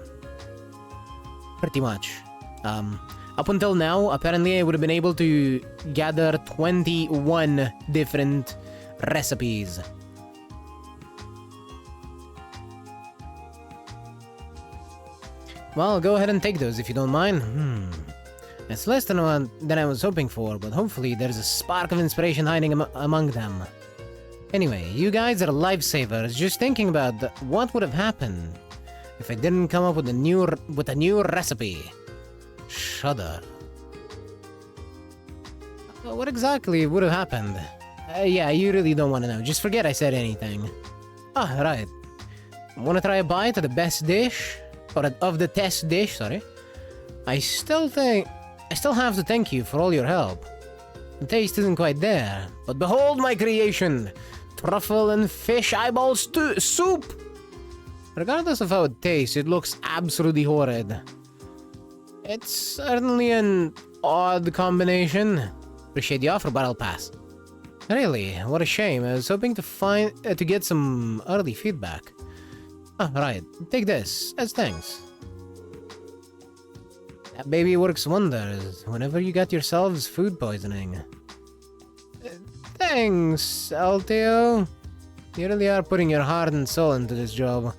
Pretty much. Up until now, apparently I would have been able to gather 21 different recipes. Well, go ahead and take those if you don't mind. It's less than I was hoping for, but hopefully there's a spark of inspiration hiding among them. Anyway, you guys are lifesavers. Just thinking about what would have happened if I didn't come up with a new recipe. Shudder. What exactly would have happened? Yeah, you really don't want to know. Just forget I said anything. Ah, right. Want to try a bite of the best dish? Or of the test dish, sorry. I still have to thank you for all your help. The taste isn't quite there, but behold my creation! Truffle and fish eyeball soup! Regardless of how it tastes, it looks absolutely horrid. It's certainly an odd combination. Appreciate the offer, but I'll pass. Really, what a shame. I was hoping to get some early feedback. Ah, right. Take this as thanks. That baby works wonders whenever you get yourselves food poisoning. Thanks, Alteo. You really are putting your heart and soul into this job.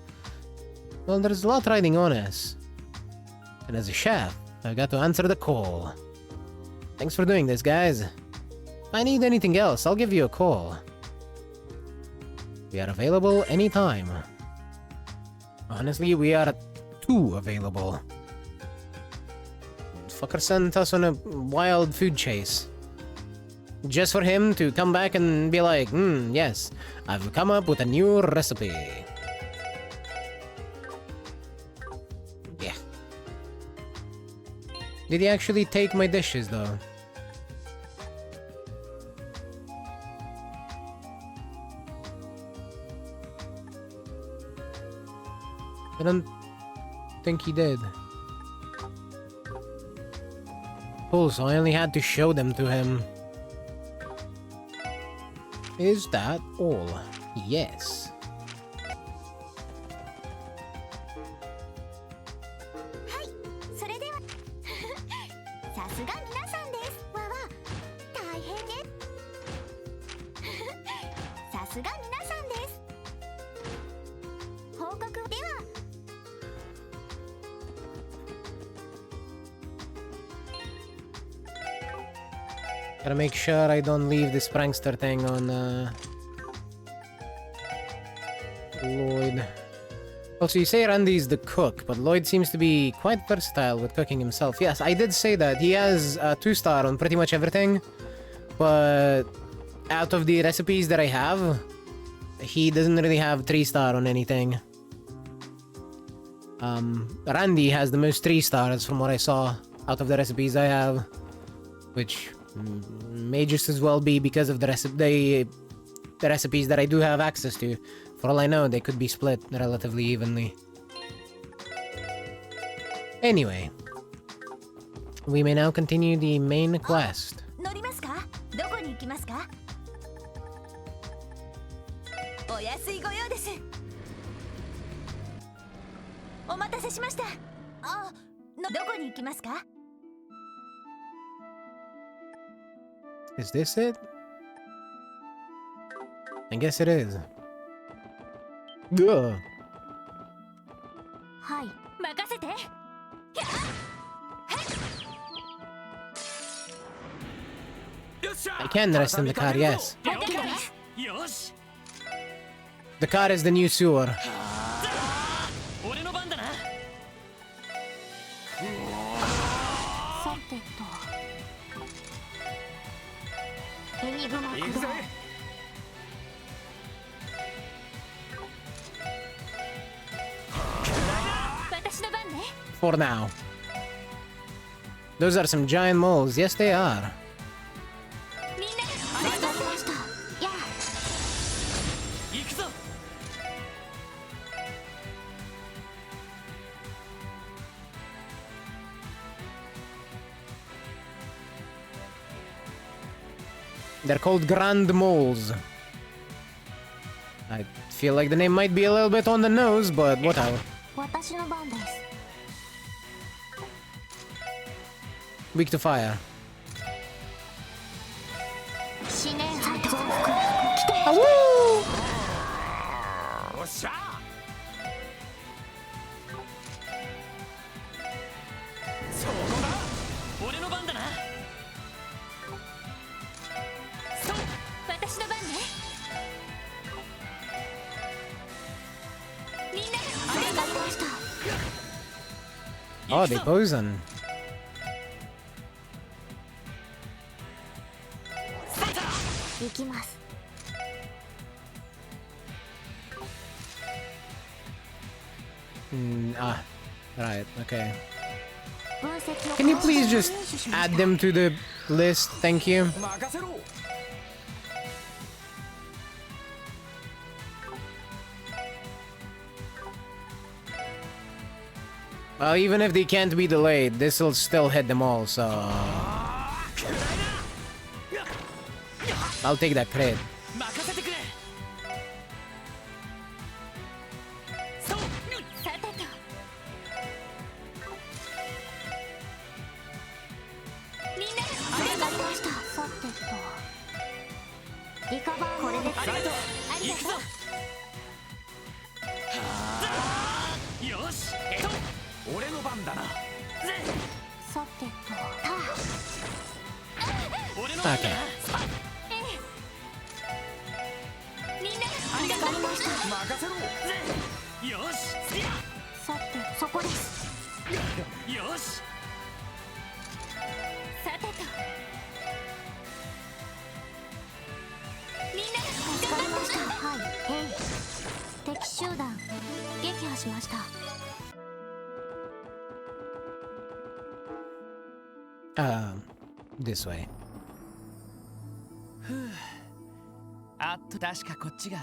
Well, there's a lot riding on us. And as a chef, I've got to answer the call. Thanks for doing this, guys. If I need anything else, I'll give you a call. We are available anytime. Honestly, we are too available. Fucker sent us on a wild food chase. Just for him to come back and be like, yes, I've come up with a new recipe. Yeah. Did he actually take my dishes, though? I don't think he did. Cool, so I only had to show them to him. Is that all? Yes. それではさすが皆さんです。わわ、大変です。さすが皆さんです。報告では。Gotta make sure I don't leave this prankster thing on Lloyd. Also, you say Randy's the cook, but Lloyd seems to be quite versatile with cooking himself. Yes, I did say that. He has a 2-star on pretty much everything, but out of the recipes that I have, he doesn't really have 3-star on anything. Randy has the most 3-stars from what I saw out of the recipes I have, which may just as well be because of the recipes that I do have access to. For all I know, they could be split relatively evenly. Anyway, we may now continue the main quest. 乗りますか？どこに行きますか？お安いご用です。お待たせしました。どこに行きますか？ Is this it? I guess it is. Ugh. はい、任せて。 I can rest in the car, yes. よし。 The car is the new sewer. 俺の番だな。さてと。エニグマ駆動。 For now. Those are some giant moles. Yes, they are. They're called Grand Moles. I feel like the name might be a little bit on the nose, but whatever. Weak to fire. Awoo! Oh, they poison. Right, okay. Can you please just add them to the list, thank you. 任せろ。 Well, even if they can't be delayed, this will still hit them all, so... I'll take that crit. 任せてくれ。そう。さてとみんなわかりました。さてとリカバーこれでありがとう。ありがとう。行くぞ。よし。俺の番だな。さてと俺の番だな。 Okay. みんなありがとう。わかりました。任せろ。よし。さてそこです。よし。さてとみんな助かりました。はい、敵集団撃破しました。 This way. あっと確かこっちが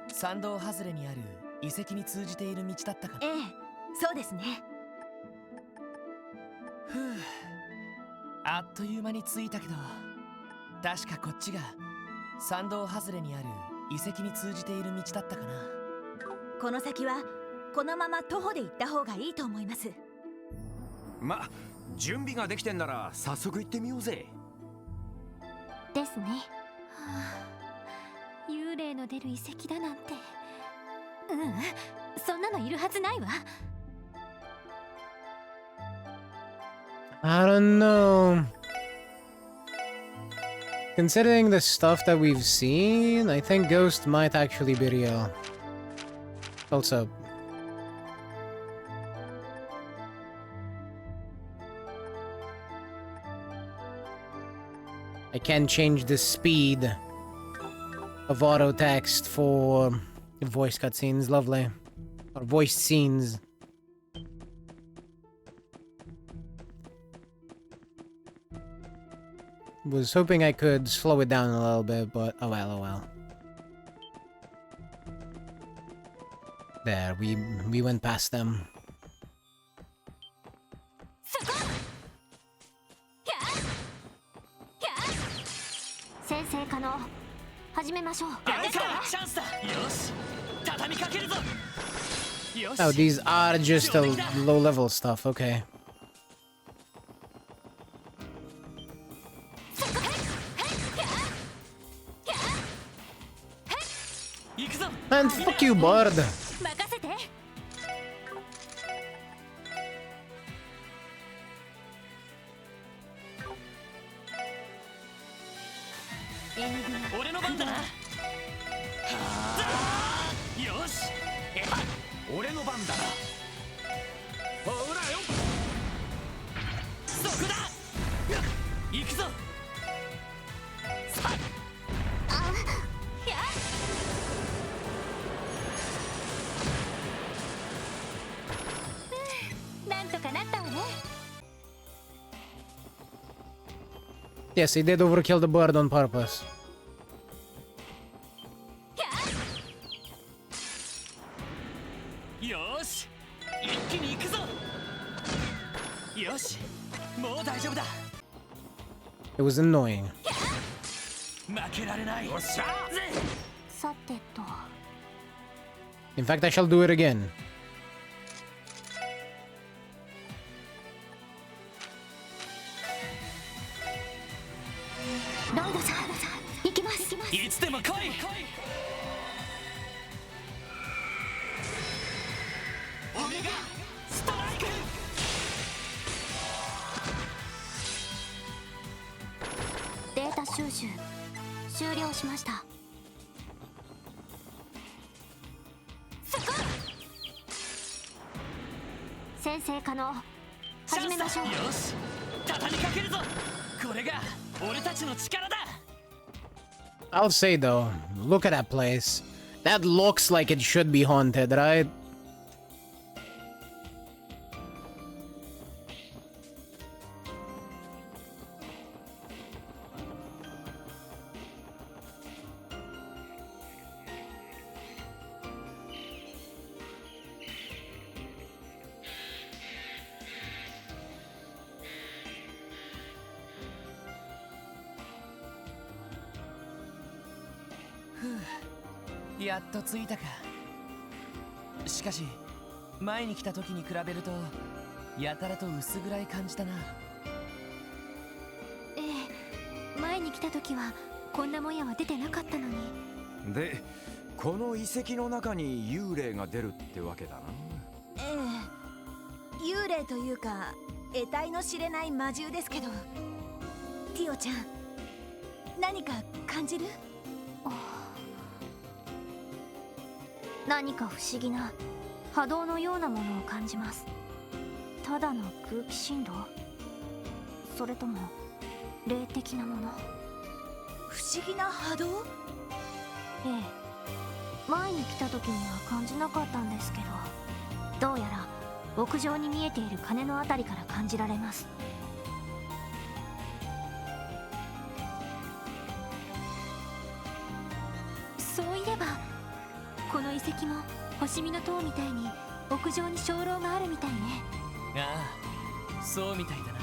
参道外れにある遺跡に通じている道だったかな。ええ、そうですね。あっという間に着いたけど、確かこっちが参道外れにある遺跡に通じている道だったかな。この先はこのまま徒歩で行った方がいいと思います。ま、準備ができてんなら早速行ってみようぜ。ですね。はあ、幽霊の出る遺跡だなんて。そんなのいるはずないわ。 I don't know. Considering the stuff that we've seen, I think Ghost might actually be real. Also, I can change the speed of auto text for voice cutscenes. Lovely. Or voice scenes. Was hoping I could slow it down a little bit, but oh well, oh well. There, we went past them. 先生可能始めましょう。チャンスだ。よし。畳みかけるぞ。よし。 Oh, these are just the low-level stuff. Okay. 行くぞ。 And fuck you, Bard. 任せて。俺の番だな。よし。俺の番だな。ほらよ。そこだ。行くぞ。なんとかなったわね。 Yes, he did overkill the bird on purpose. よし。一気に行くぞ。よし。もう大丈夫だ。 It was annoying. 負けられない。よっしゃ。さてと In fact, I shall do it again. ロイドさん行きます。いつでも来い。オメガストライク。データ収集終了しました。先生可能始めましょう。よし。畳みかけるぞ。これが俺たちの力だ。 I'll say though, look at that place. That looks like it should be haunted, right? やっと着いたか。しかし前に来た時に比べるとやたらと薄暗い感じだな。ええ、前に来た時はこんなもやは出てなかったのに。で、この遺跡の中に幽霊が出るってわけだな。ええ、幽霊というか得体の知れない魔獣ですけど、ティオちゃん何か感じる？何か不思議な波動のようなものを感じます。ただの空気振動、それとも霊的なもの。不思議な波動？ええ、前に来た時には感じなかったんですけど、どうやら屋上に見えている鐘のあたりから感じられます。そういえばこの遺跡も星見の塔みたいに屋上に鐘楼があるみたいね。ああ、そうみたいだな。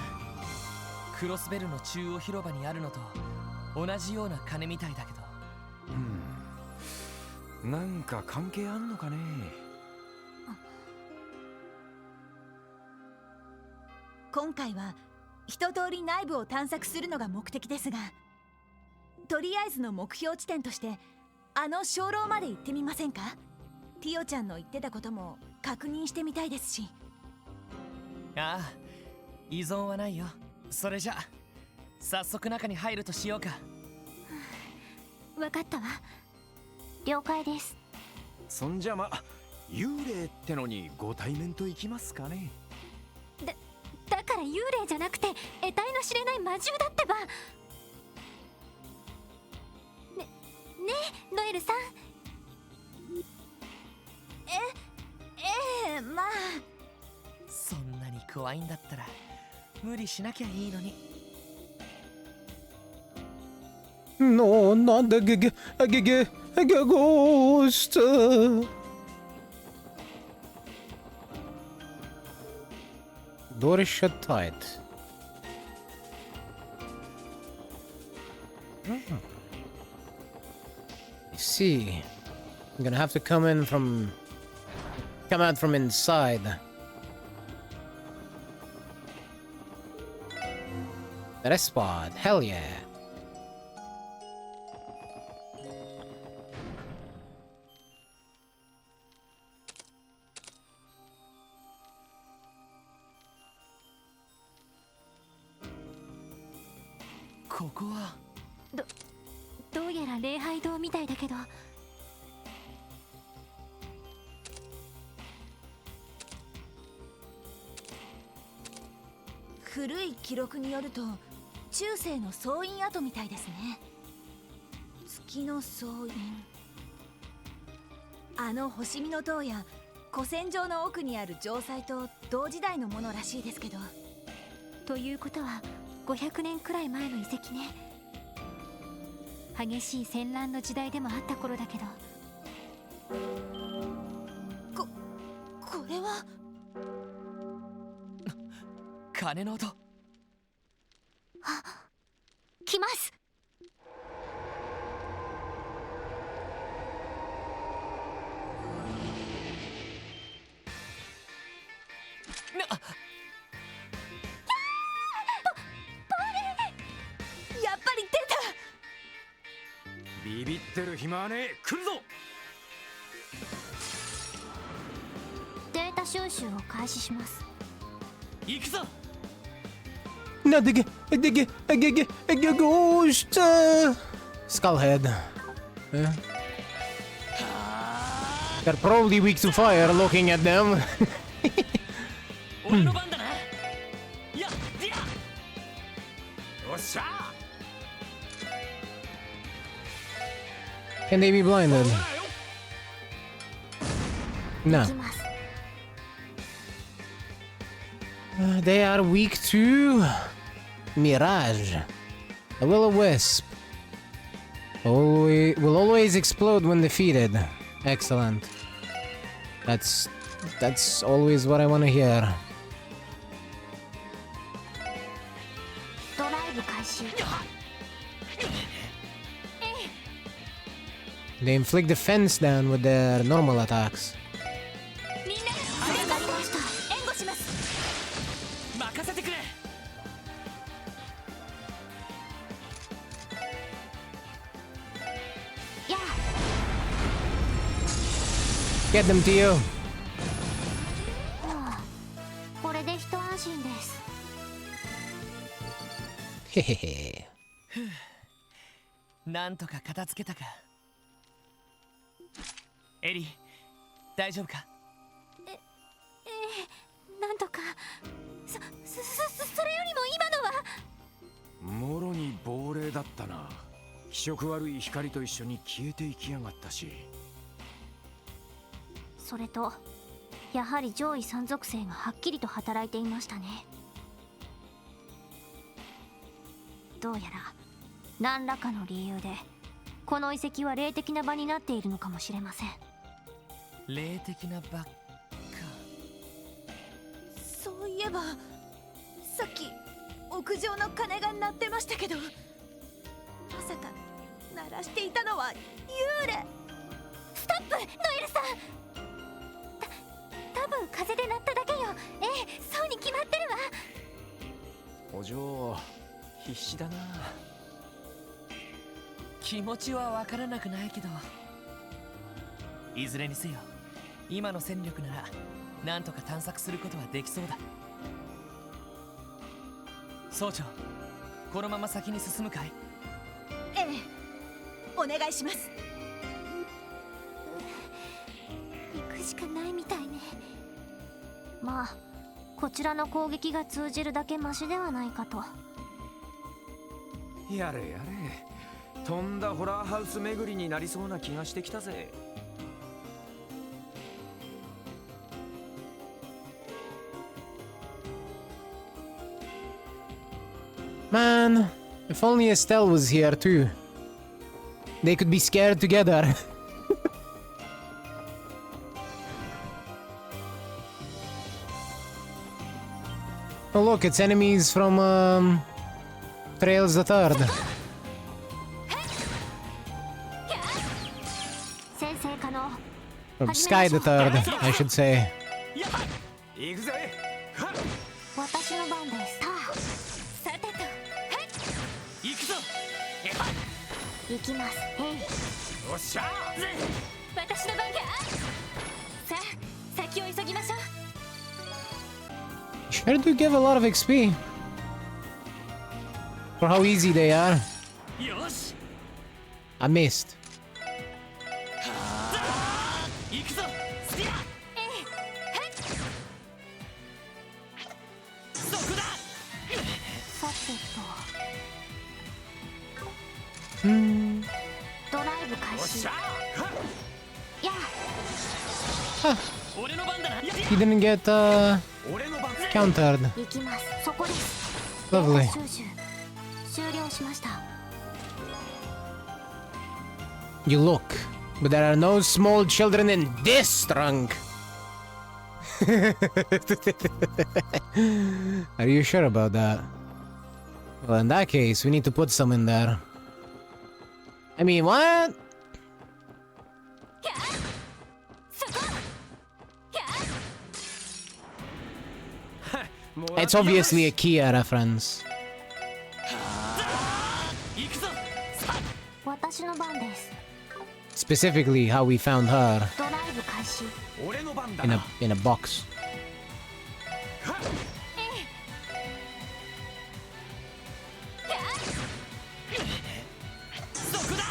クロスベルの中央広場にあるのと同じような鐘みたいだけど。なんか関係あんのかね。今回は一通り内部を探索するのが目的ですが、とりあえずの目標地点としてあの鐘楼まで行ってみませんか？ティオちゃんの言ってたことも確認してみたいですし。ああ、依存はないよ。それじゃ早速中に入るとしようか。わかったわ。了解です。そんじゃ幽霊ってのにご対面といきますかね。だから幽霊じゃなくて得体の知れない魔獣だってば。ねえノエルさん。ええ、まあそんなに怖いんだったら無理しなきゃいいのに。No, not the ghost. Door is shut tight. I see. I'm gonna have to come out from inside. That is spot. Hell yeah.ここはどうやら礼拝堂みたいだけど。古い記録によると中世の総院跡みたいですね。月の総院、あの星見の塔や古戦場の奥にある城塞と同時代のものらしいですけど。ということは500年くらい前の遺跡ね。激しい戦乱の時代でもあった頃だけど。これは鐘の音。来ます。やっぱり出た。ビビってる暇はねえ。来るぞ。データ収集を開始します。行くぞ。Not the ghost. Skullhead. Yeah. They're probably weak to fire looking at them. 俺の番だな。やっディア。よっしゃ。 Can they be blinded? No. 来ます。They are weak to Mirage. A will-o-wisp. Will always explode when defeated. Excellent. That's always what I want to hear. ドライブ開始。They inflict defense down with their normal attacks. みんなわかりました。援護します。任せてくれ。 や Get them, Tio. あ、これで一安心です。 Hehehe. なんとか片付けたか。エリー、大丈夫か。なんとか。それよりも今のは。もろに亡霊だったな。気色悪い光と一緒に消えていきやがったし。それとやはり上位三属性がはっきりと働いていましたね。どうやら何らかの理由でこの遺跡は霊的な場になっているのかもしれません。霊的な場か。そういえばさっき屋上の鐘が鳴ってましたけど、まさか鳴らしていたのは幽霊。ストップ、ノエルさん。多分風で鳴っただけよ。ええ、そうに決まってるわ。お嬢、必死だな。気持ちはわからなくないけど、いずれにせよ今の戦力ならなんとか探索することはできそうだ。総長、このまま先に進むかい。ええ、お願いします。行くしかないみたいね。まあこちらの攻撃が通じるだけマシではないかと。やれやれ、とんだホラーハウス巡りになりそうな気がしてきたぜ。Man, if only Estelle was here too. They could be scared together. Oh look, it's enemies from Trails the Third. 先生可能。 From Sky the Third, I should say. 行くぜ。私の番です。さてと、行くぞ。行きます。えい。おっしゃ。私の番か。さあ、先を急ぎましょう。 Sure do give a lot of XP for how easy they are. よし、 I missed. 行くぞ。スティア。そこだ。さてと。ドライブ開始。やあ。俺の番だな。 He didn't get 俺の番。 countered. 行きます。そこです。 Lovely. 収集終了しました。 You look, but there are no small children in this trunk. Are you sure about that? Well, in that case, we need to put some in there. I mean, what? It's obviously a Kia reference. 行くぞ。私の番です。 Specifically, how we found her ドライブ開始。俺の番だ in な。 a box. そこだ。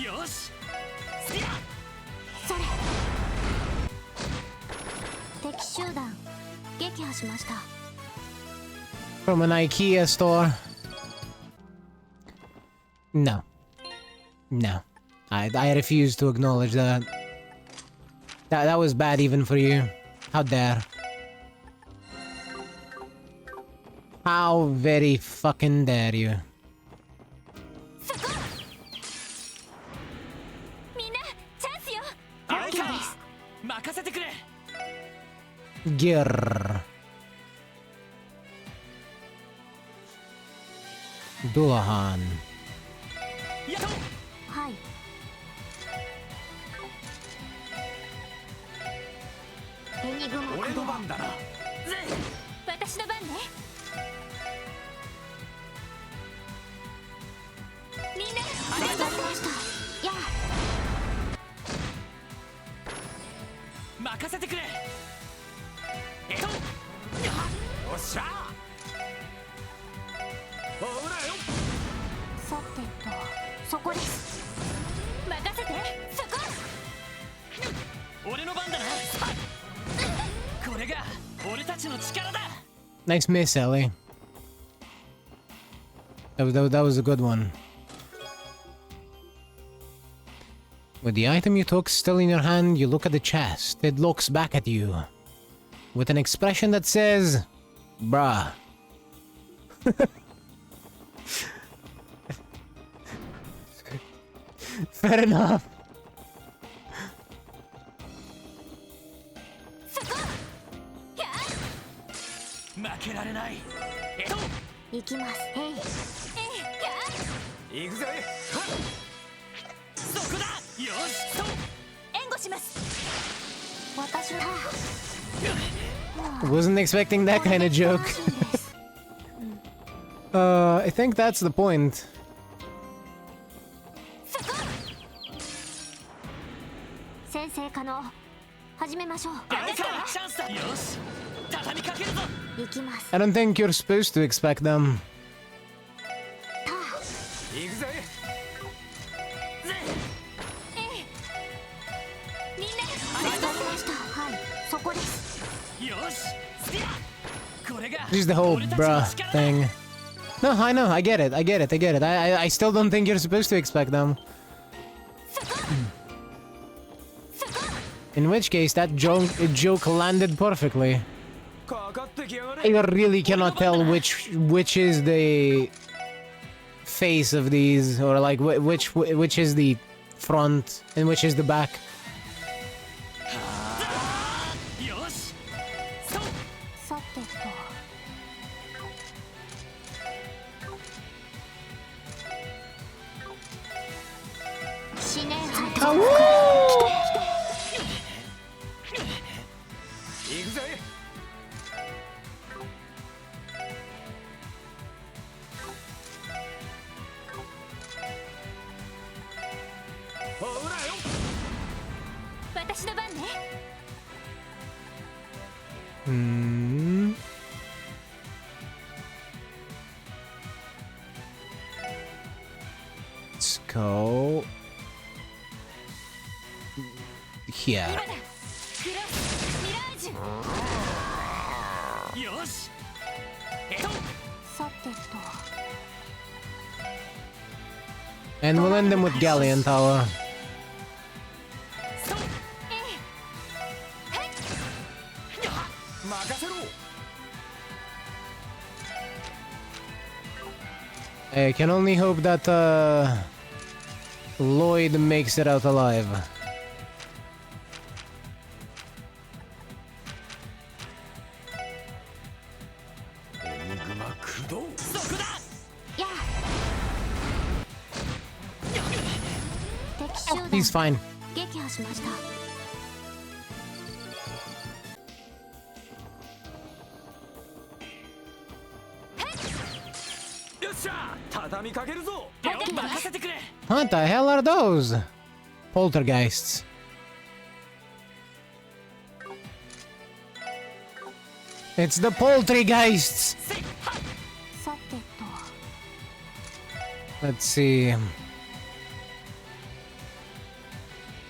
よし。スティア。それ。敵集団撃破しました。 From an IKEA store. No. No. I refuse to acknowledge that. That was bad even for you. How dare. How very fucking dare you. みんなチャンスよ。あいか。任せてくれ。 Gir. Dullahan. やっと。はい。鬼雲俺の番だな。私の番ね。みんなありがとうございました。や任せてくれ。よっしゃほらよ。さてとそこです。任せてそこ。俺の番だな。これが俺たちの力だ。 Nice miss, Ellie. That was a good one. With the item you took still in your hand, you look at the chest. It looks back at you with an expression that says, bruh. Fair enough. 負けられない。行きます。えい。行くぜ。そこだ。よし。援護します。私は Wasn't expecting that kind of joke. I think that's the point. 先生可能。始めましょう。チャンスだ。よし。畳みかけるぞ。行きます。 I don't think you're supposed to expect them. 行くぜ。みんなありがとうございました。はい、そこです。よし。これが Just the whole bruh thing. No, I know, I get it. I still don't think you're supposed to expect them. In which case, that joke landed perfectly. かかってきやがれ。 I really cannot tell which is the face of these, or like which is the front and which is the back. よし。さてと。死ね。あ、woo! 行くぜ。ほらよ。私の番ね。Hmm. Let's go here. よし。さてと。 And we'll end them with Galleon Tower. 任せろ。 I can only hope that Lloyd makes it out alive. エニグマ駆動。そこだ。やあ。敵集団 He's fine. 撃破しました。よっしゃ。畳みかけるぞ。任せてくれ。 What the hell are those? Poltergeists. It's the Poltergeists! さてと。 Let's see.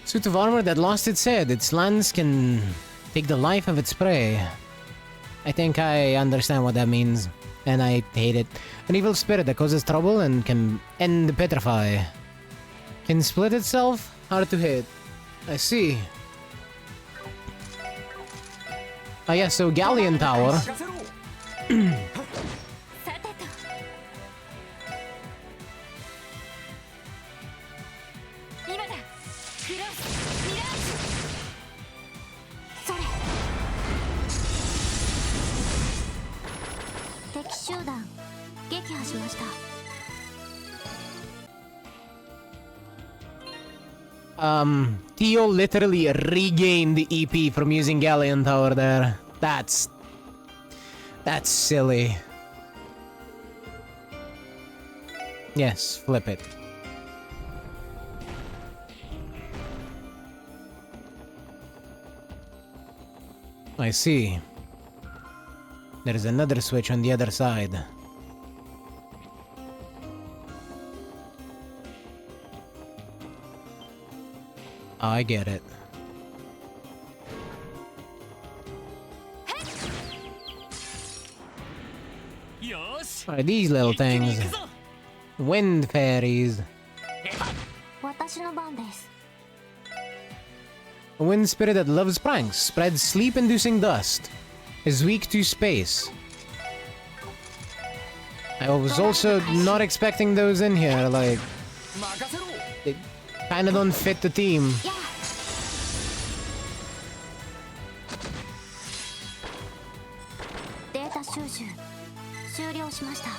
Suit of armor that lost its head. Its lance can take the life of its prey. I think I understand what that means, and I hate it. An evil spirit that causes trouble and can end petrify. Can split itself? Hard to hit. I see. Ah, yeah, so Galleon Tower. 任せろ。さてと。今だ。クロスミラージュ。それ。敵集団撃破しました。Theo literally regained the EP from using Galleon Tower there. That's silly. Yes, flip it. I see. There's another switch on the other side. I get it. Are these little things? Wind fairies. 私の番です。 A wind spirit that loves pranks, spreads sleep-inducing dust, is weak to space. I was also not expecting those in here, like... They kinda don't fit the theme. データ収集終了しました。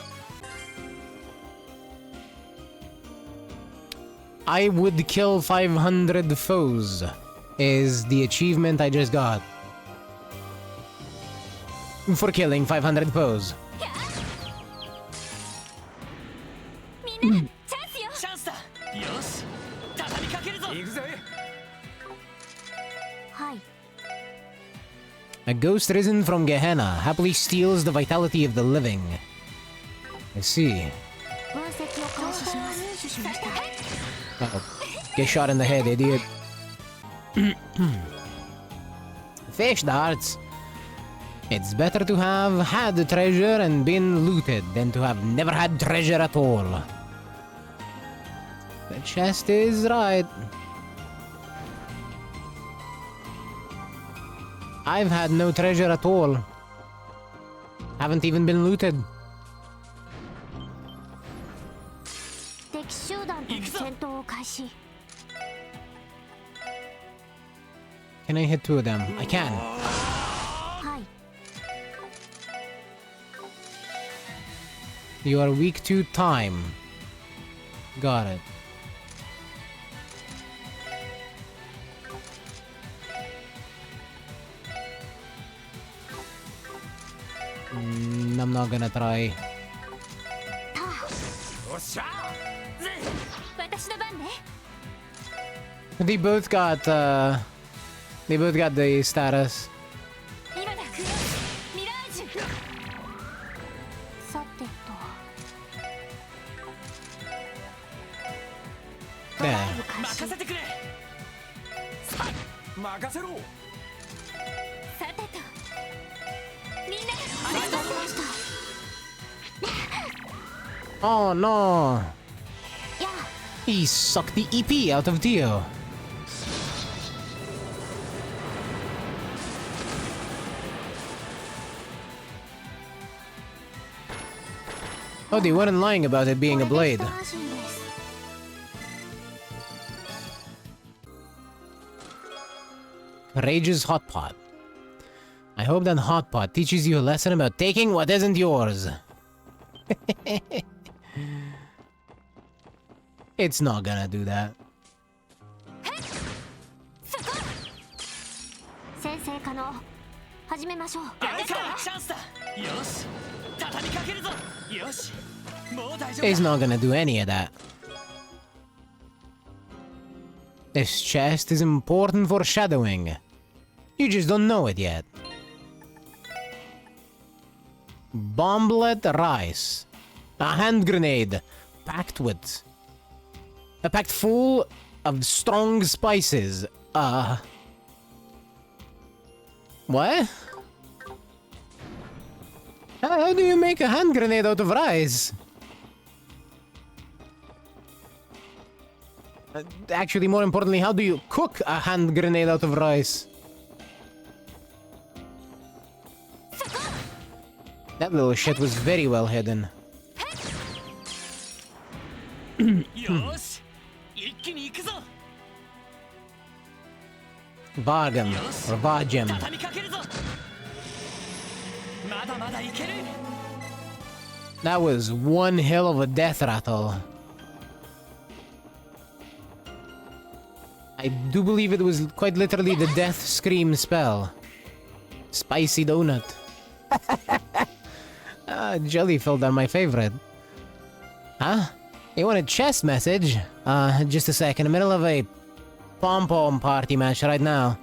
I would kill 500 foes is the achievement I just got. For killing 500 foes. みんなチャンスよ。チャンスだ。よし畳みかけるぞ。行くぜ。はい。 A ghost risen from Gehenna happily steals the vitality of the living. I see. 分析を開始します。入手しました。 Uh-oh. Get shot in the head, idiot. Fish darts. It's better to have had treasure and been looted than to have never had treasure at all. The chest is right. I've had no treasure at all. Haven't even been looted. 敵集団との戦闘を開始。 Can I hit two of them? I can. はい。 You are weak to time. Got it. I'm not gonna try. 私の番ね。 They both got the status. 今だ。ミラージュ。さてと。 There. 任せてくれ。さあ任せろ。さてと。みんなありがとうございました。 Oh no! やあ。 He sucked the EP out of Dio. Oh, they weren't lying about it being a blade. これで一安心です。 Rage's Hot Pot. I hope that Hot Pot teaches you a lesson about taking what isn't yours. It's not gonna do that. 先生可能。始めましょう。やるかチャンスだ。よし畳みかけるぞ。よしもう大丈夫 It's だ。 not gonna do any of that. This chest is important for shadowing. You just don't know it yet. Bomblet rice. A hand grenade. Packed full of strong spices. What? How do you make a hand grenade out of rice? Actually, more importantly, how do you cook a hand grenade out of rice? That little shit was very well hidden. よし一気に行くぞ。 Vargam, or Vargem. 畳みかけるぞ。まだまだいける。 That was one hell of a death rattle. I do believe it was quite literally the death scream spell. Spicy donut. Jelly filled are my favorite. Huh? You want a chest message? Just a sec, in the middle of a pom-pom party match right now.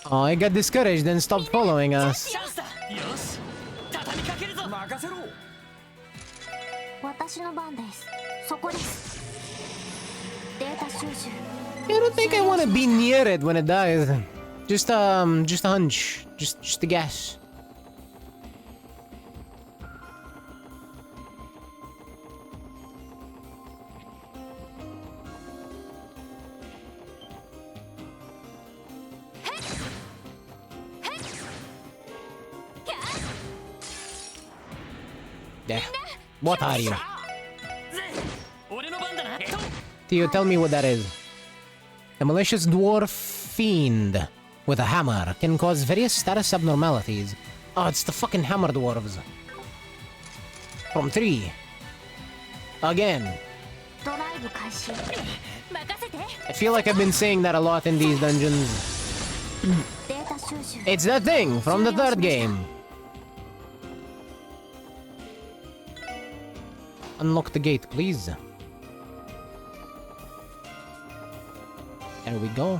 Oh, I got discouraged and stopped following us. チャンスだ。よし畳みかけるぞ。任せろ。私の番です。そこです。データ収集。 I don't think I want to be near it when it dies. Just a hunch. Just a guess. Yeah. What are you? 俺の番だな。 Theo, tell me what that is. A malicious dwarf fiend with a hammer can cause various status abnormalities. Oh, it's the fucking hammer dwarves. From 3. Again. ドライブ開始。任せて。 I feel like I've been saying that a lot in these dungeons. データ収集。 It's that thing from the third game. Unlock the gate, please. There we go.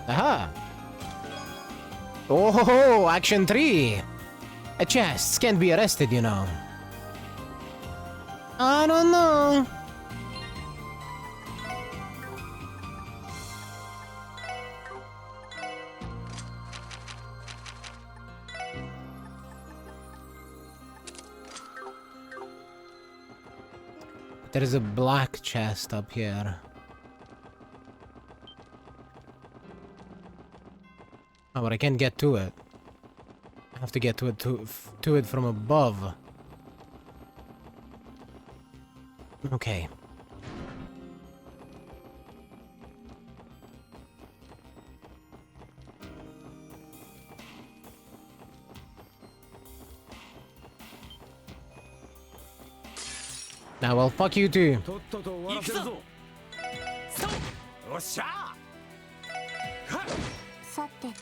Aha! Oh, action 3! A chest can't be arrested, you know. I don't know. There is a black chest up here. Oh, but I can't get to it. I have to get to it from above. Okay. Now, well, fuck you too. とっとと終わらせるぞ。よっしゃ。さてと。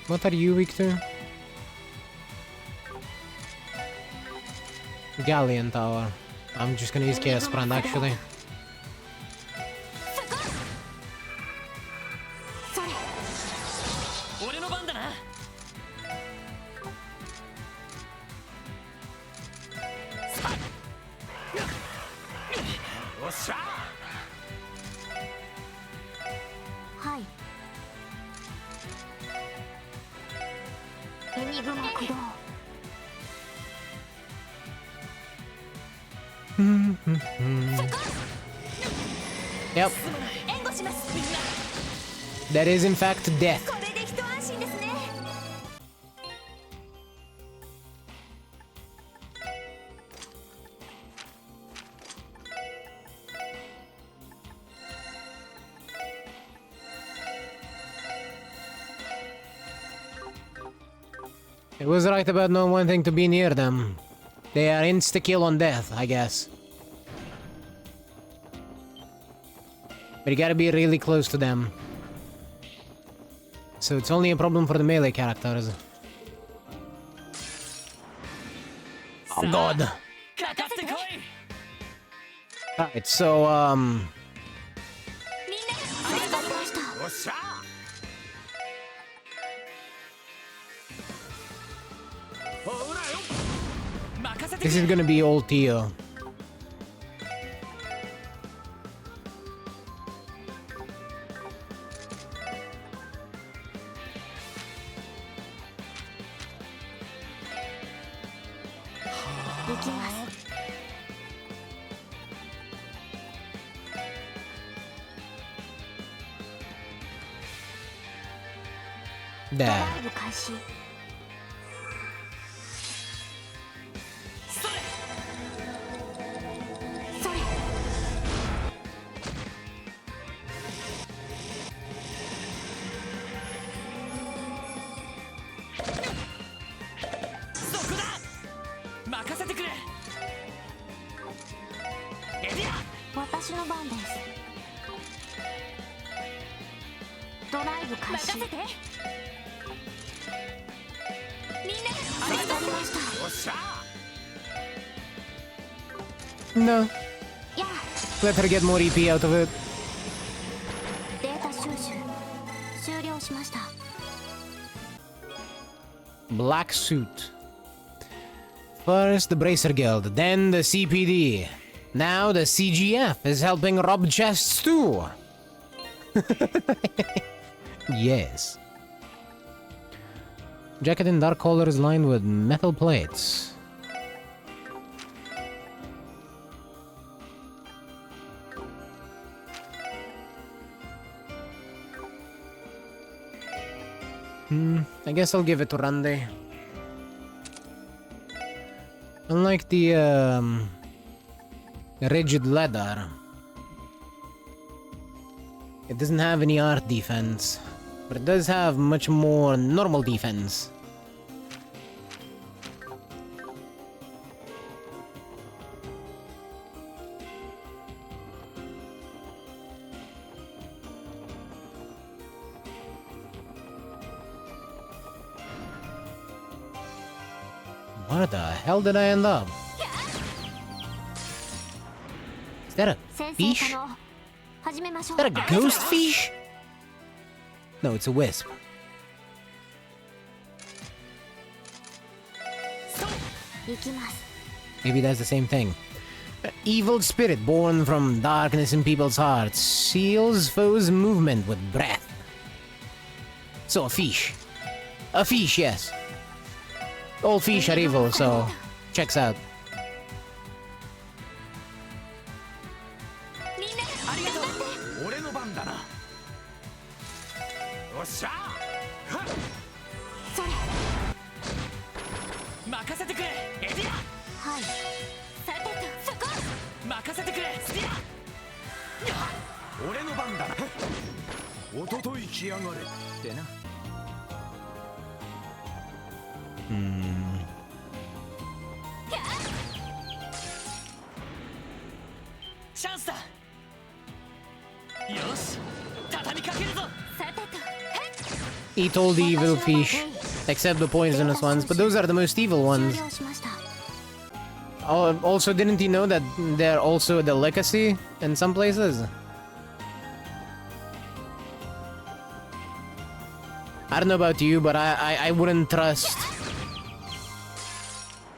What are you weak to? Galleon Tower. I'm just gonna use Chaos Brand actually. それ。俺の番だな。よっしゃ。はい。エニグマ駆動。 Yep. 援護しますみんな。 That is in fact death. これで一安心ですね。 It was right about not wanting to be near them. They are insta-kill on death, I guess. But you gotta be really close to them. So it's only a problem for the melee characters. Oh god. かかってこい。 Alright, so, みんな。わかりました。よっしゃ。 ほらよ。任せて this is gonna be old Tio. 行きます。 ド There. ライブ開始。任せてくれ。エディア。私の番です。ドライブ開始。任せて。みんなありがとうございました。よっしゃ No. やあ、 Let her get more EP out of it. データ収集終了しました。 Black suit. First the Bracer Guild, then the CPD. Now the CGF is helping rob chests too. Yes. Jacket in dark colors lined with metal plates. I guess I'll give it to Rande. Unlike the rigid leather, it doesn't have any art defense, but it does have much more normal defense. Where the hell did I end up? Is that a 先生 fish? 可能始めましょ Is う。 that a ghost fish? No, it's a wisp. 行きます。 Maybe that's the same thing. An evil spirit born from darkness in people's hearts seals foes' movement with breath. So a fish. A fish, yes. All fish are evil, so checks out. みんなありがとう。俺の番だな。よっしゃそれ。任せてくれ。エディア。はい。さてとそこ。任せてくれ。スディア。俺の番だな。おととい来やがれってな。チャンスだ。よし、畳みかけるぞ。さてと。 Eat all the evil fish, except the poisonous ones, but those are the most evil 終 ones. 了しました。 Also, didn't you know that they're also a delicacy in some places? I don't know about you, but I wouldn't trust...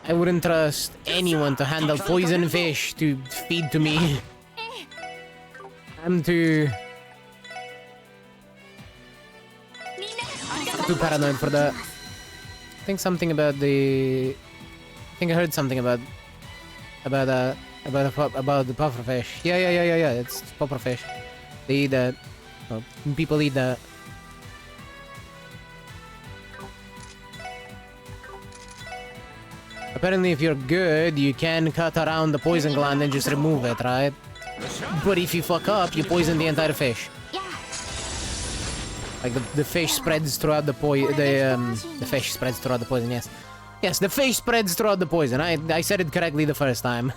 I wouldn't trust anyone to handle poison fish to feed to me. I'm too paranoid for that. I think something about the... I think I heard something about the pufferfish. Yeah. It's pufferfish. They eat that. Oh, people eat that. Apparently, if you're good, you can cut around the poison gland and just remove it, right? But if you fuck up, you poison the entire fish. Like the fish spreads throughout the fish spreads throughout the poison. Yes, the fish spreads throughout the poison. I said it correctly the first time.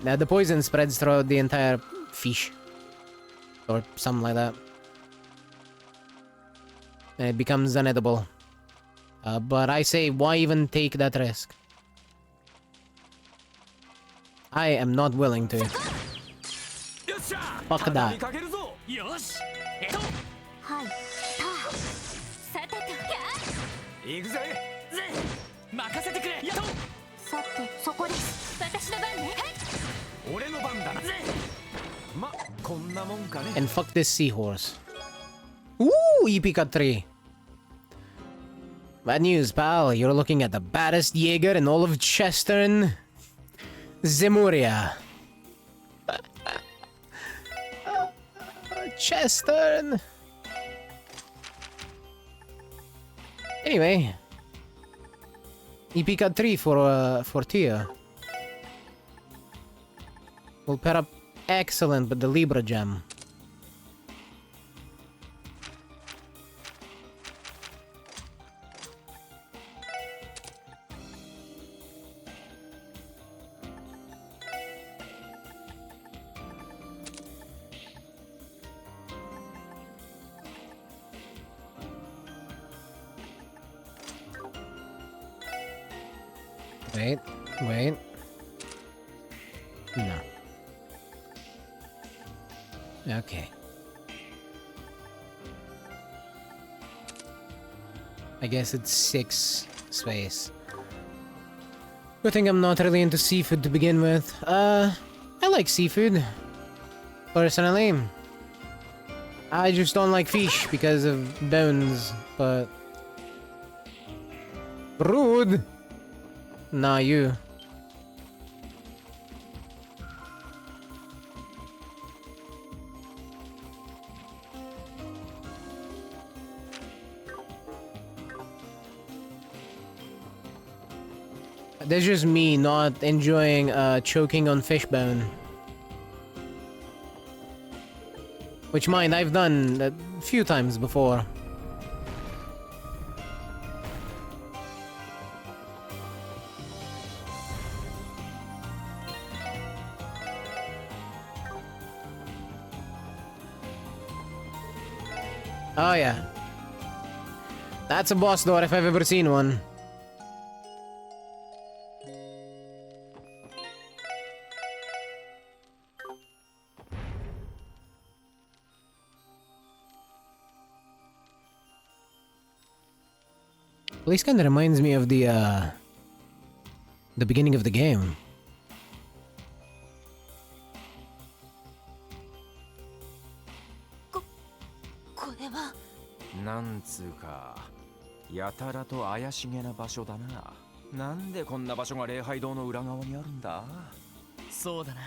Now the poison spreads throughout the entire fish, or something like that. And it becomes unedible. But I say, why even take that risk? I am not willing to. Fuck that. よし。はい。さてと。行くぜ。任せてくれ。やっと。さてそこです。私の番ね。俺の番だな。ま、こんなもんかね。 And fuck this seahorse. Ooh, EP cut 3. Bad news, pal. You're looking at the baddest Jaeger in all of Chestern. Zemuria. Chestern. Anyway. EP cut 3 for Tia. Will pair up excellent with the Libra gem. Wait, wait. No. Okay. I guess it's 6 space. Good thing I'm not really into seafood to begin with. I like seafood. Personally. I just don't like fish because of bones, but... Rude! Nah, you. That's just me not enjoying choking on fish bone. Which, mind, I've done a few times before. Oh yeah. That's a boss door if I've ever seen one. Place kinda reminds me of the beginning of the game.なんつうか、やたらと怪しげな場所だな。なんでこんな場所が礼拝堂の裏側にあるんだ？そうだな。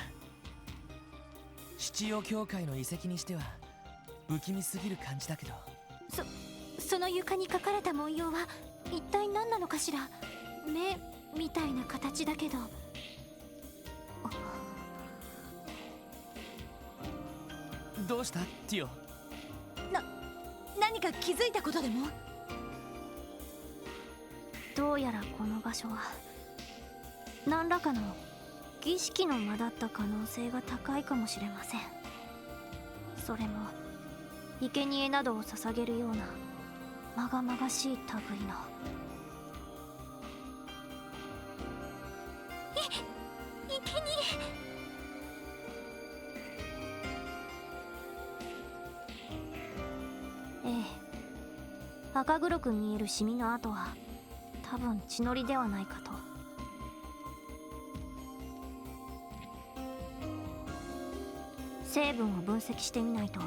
七葉教会の遺跡にしては不気味すぎる感じだけど。その床に書かれた文様は一体何なのかしら。目みたいな形だけど。どうしたティオ？何か気づいたことでも？どうやらこの場所は何らかの儀式の間だった可能性が高いかもしれません。それも生贄などを捧げるようなまがまがしい類の。生贄。ええ、赤黒く見えるシミの跡は多分血のりではないかと。成分を分析してみないと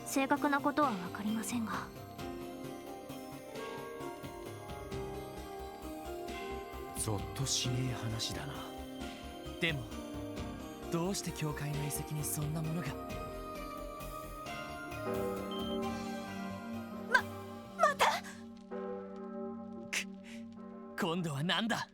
正確なことは分かりませんが。ゾッとしねえ話だな。でもどうして教会の遺跡にそんなものが？また？今度はなんだ？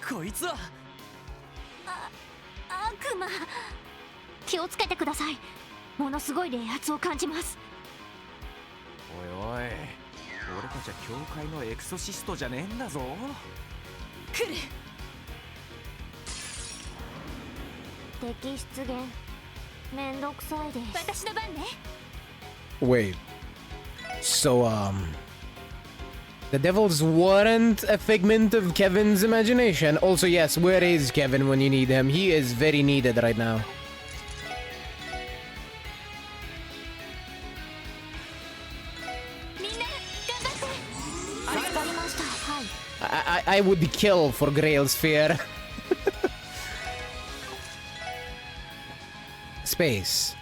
こいつは悪魔。気をつけてください。ものすごい冷圧を感じます。おいおい、俺たちは教会のエクソシストじゃねえんだぞ。来る。敵出現。めんどくさいです。私の番ね。Wait. So, the devils weren't a figment of Kevin's imagination. Also, yes, where is Kevin when you need him? He is very needed right now. I would kill for Grail's fear. Space.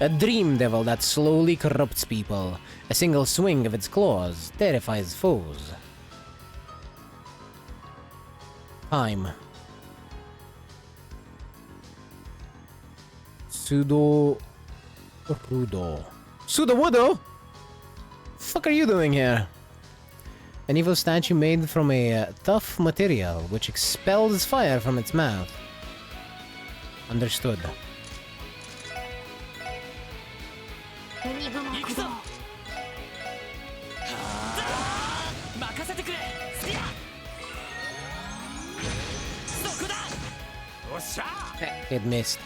A dream devil that slowly corrupts people. A single swing of its claws terrifies foes. Time. Pseudo... Rudo. Pseudo Woodo? Fuck are you doing here? An evil statue made from a tough material which expels fire from its mouth. Understood. 行くぞ。任せてくれ。スピア。そこだ。It missed.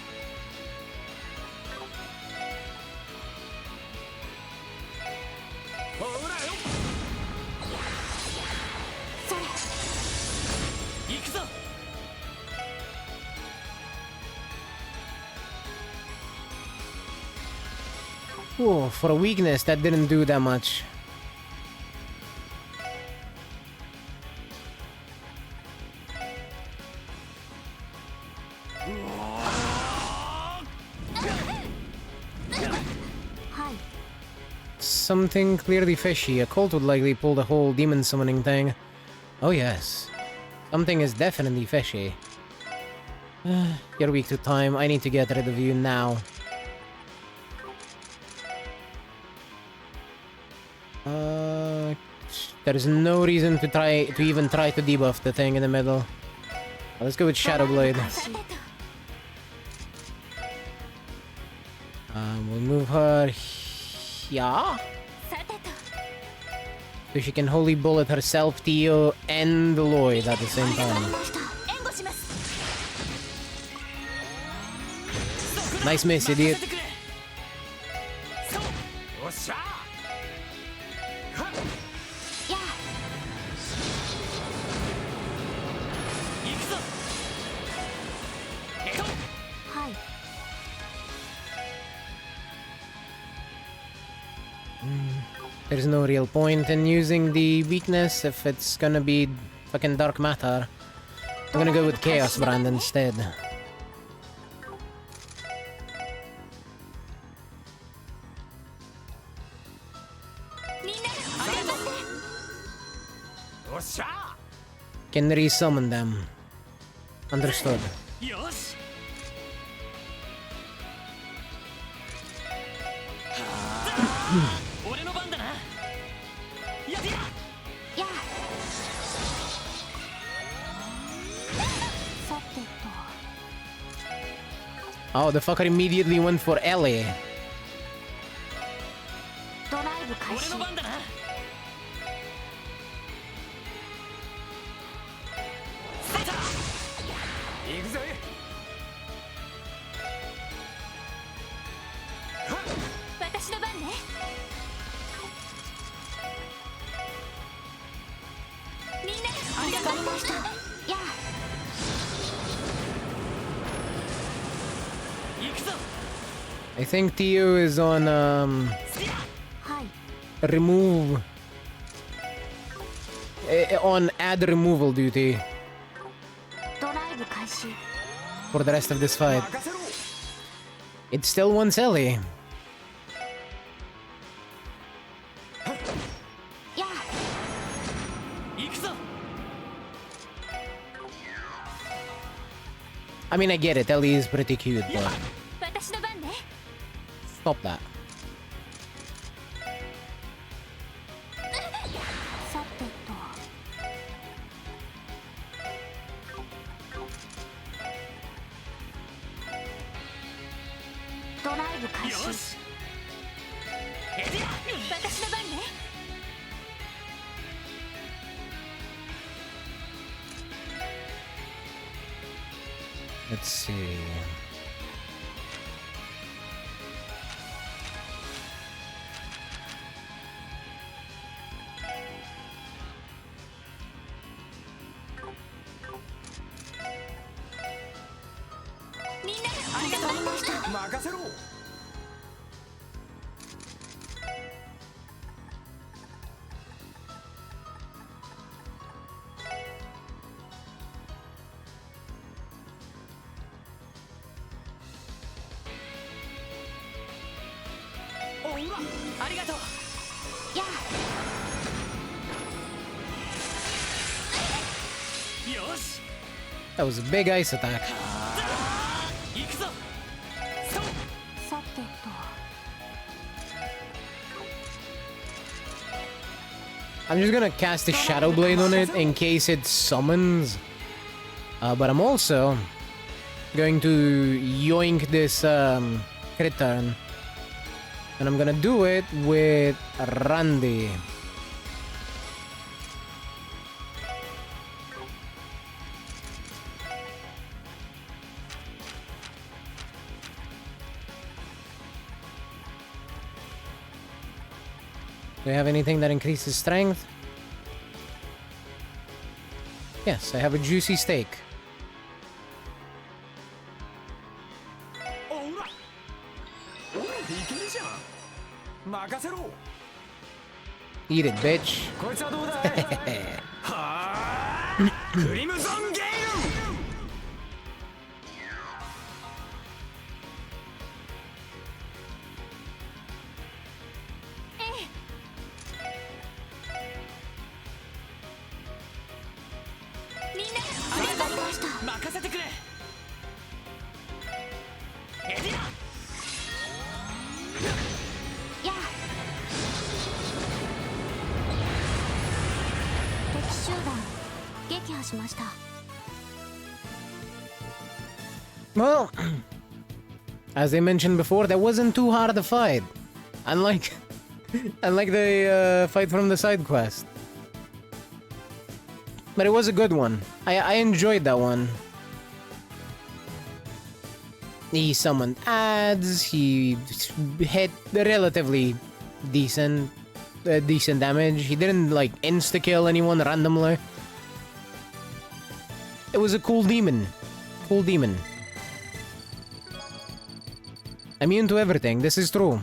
Whoa, for a weakness, that didn't do that much. Something clearly fishy. A cult would likely pull the whole demon summoning thing. Oh yes. Something is definitely fishy. You're weak to time. I need to get rid of you now. There is no reason to even try to debuff the thing in the middle. Let's go with Shadow Blade. We'll move her here. So she can Holy Bullet herself, Tio, and Lloyd at the same time. Nice miss, idiot. There's no real point in using the weakness if it's gonna be fucking dark matter. I'm gonna go with Chaos Brand instead. Can resummon them. Understood. Oh, the fucker immediately went for Ellie. I think Tio is on remove on add removal duty for the rest of this fight. It still wants Ellie. I mean, I get it, Ellie is pretty cute, but stop that. Let's see. That was a big ice attack. I'm just gonna cast a Shadow Blade on it in case it summons. But I'm also going to yoink this crit turn. And I'm gonna do it with Randy. Do I have anything that increases strength? Yes, I have a juicy steak. おうらいけるじゃん任せろ Eat it, bitch. こいつはどうだいはあクリムゾンゲイル みんなわかりました。任せてくれエディアやあ敵集団撃破しました。 Well, as I mentioned before, that wasn't too hard to fight. Unlike the fight from the side quest. But it was a good one. I enjoyed that one. He summoned ads, he hit relatively decent damage. He didn't like insta-kill anyone randomly. It was a cool demon. Cool demon. Immune to everything, this is true.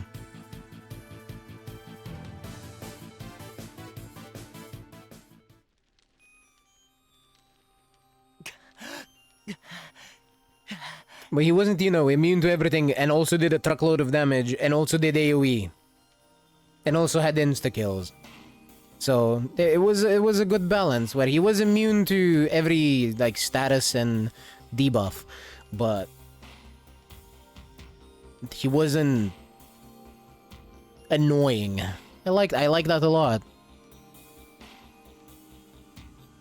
But he wasn't, you know, immune to everything and also did a truckload of damage and also did AoE. And also had insta-kills. So it was a good balance where he was immune to every like status and debuff, but he wasn't annoying. I like that a lot.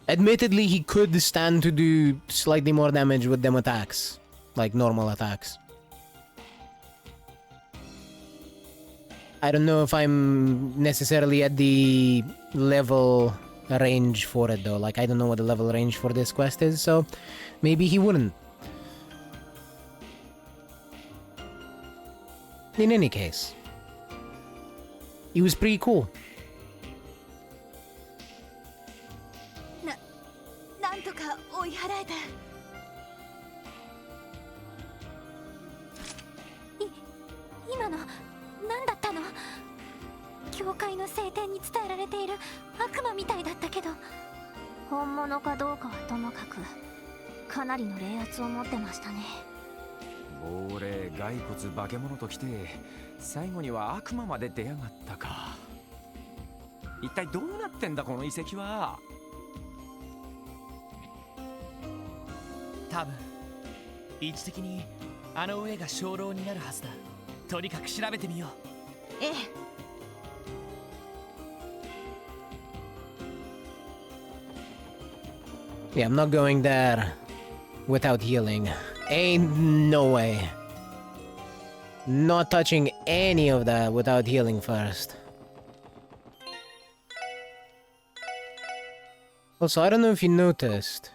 Admittedly, he could stand to do slightly more damage with them attacks, like normal attacks. I don't know if I'm necessarily at the level range for it though. Like, I don't know what the level range for this quest is, so maybe he wouldn't. In any case, he was pretty cool. なんとか追い払えた。今の何だったの？教会の聖典に伝えられている悪魔みたいだったけど、本物かどうかはともかくかなりの冷圧を持ってましたね。亡霊骸骨化け物ときて最後には悪魔まで出やがったか。一体どうなってんだこの遺跡は。多分位置的にあの上が鐘楼になるはずだ。とにかく調べてみよう。ええ。Yeah, I'm not going there without healing. Ain't no way. Not touching any of that without healing first. Also, I don't know if you noticed,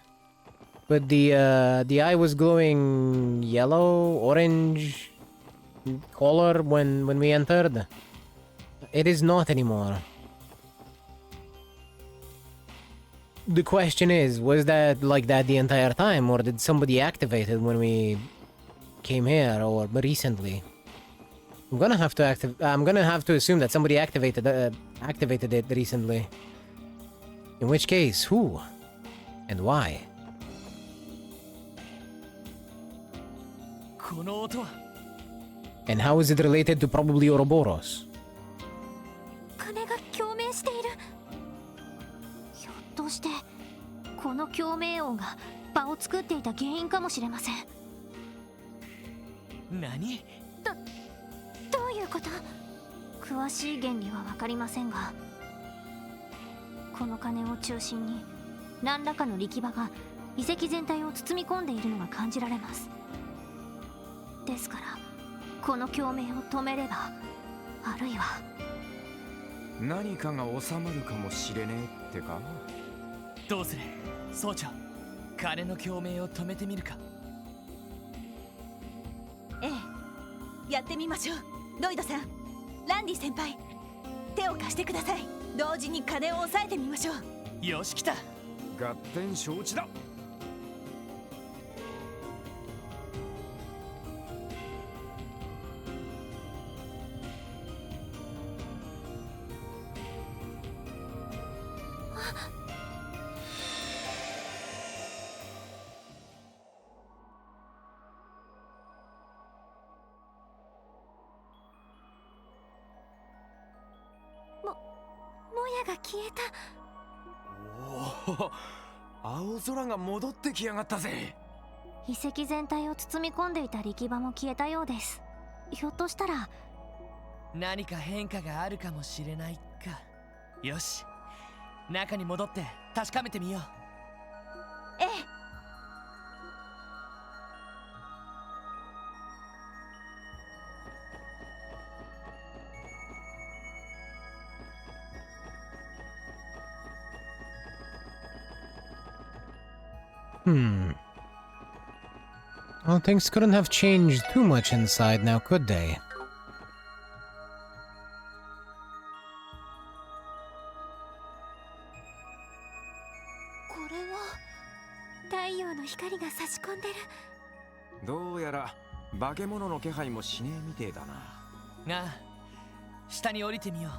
but the eye was glowing yellow, orange color when we entered. It is not anymore. The question is, was that like that the entire time, or did somebody activate it when we came here, or recently? I'm gonna have to assume that somebody activated it recently. In which case, who and why? この音は And how is it related to probably Ouroboros? 鐘が共鳴している。ひょっとしてこの共鳴音が場を作っていた原因かもしれません。何？どういうこと？詳しい原理は分かりませんが、この鐘を中心に何らかの力場が遺跡全体を包み込んでいるのが感じられます。ですからこの共鳴を止めれば、あるいは何かが収まるかもしれねえってか。どうする総長、鐘の共鳴を止めてみるか。ええ、やってみましょう。ロイドさん、ランディ先輩、手を貸してください。同時に金を抑えてみましょう。よし来た。合点承知だ。もやが消えた。おお、青空が戻ってきやがったぜ。遺跡全体を包み込んでいた力場も消えたようです。ひょっとしたら何か変化があるかもしれないか。よし、中に戻って確かめてみよう。ええ。Well, things couldn't have changed too much inside now, could they? これは太陽の光が差し込んでる。どうやら化け物の気配もしねえみてえだな。なあ、下に降りてみよう。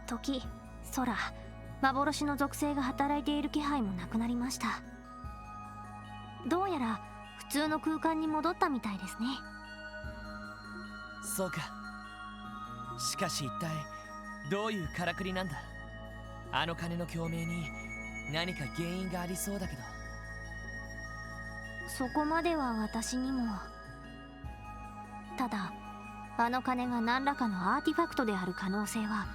時、空、幻の属性が働いている気配もなくなりました。どうやら普通の空間に戻ったみたいですね。そうか。しかし一体どういうからくりなんだ。あの金の共鳴に何か原因がありそうだけど。そこまでは私にも。ただあの金が何らかのアーティファクトである可能性は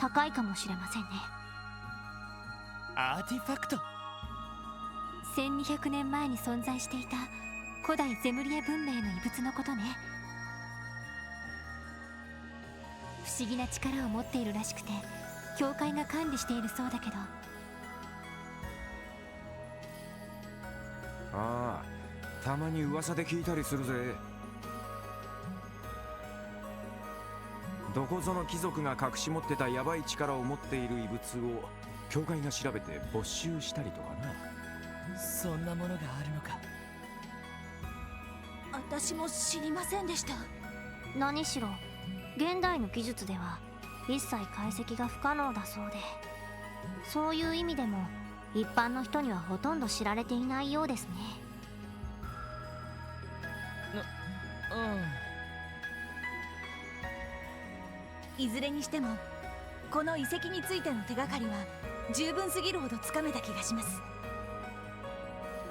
高いかもしれませんね。アーティファクト。1200年前に存在していた古代ゼムリエ文明の遺物のことね。不思議な力を持っているらしくて教会が管理しているそうだけど。ああ、たまに噂で聞いたりするぜ。どこぞの貴族が隠し持ってたヤバい力を持っている遺物を教会が調べて没収したりとかな。そんなものがあるのか。私も知りませんでした。何しろ現代の技術では一切解析が不可能だそうで、そういう意味でも一般の人にはほとんど知られていないようですね。いずれにしてもこの遺跡についての手がかりは十分すぎるほどつかめた気がします。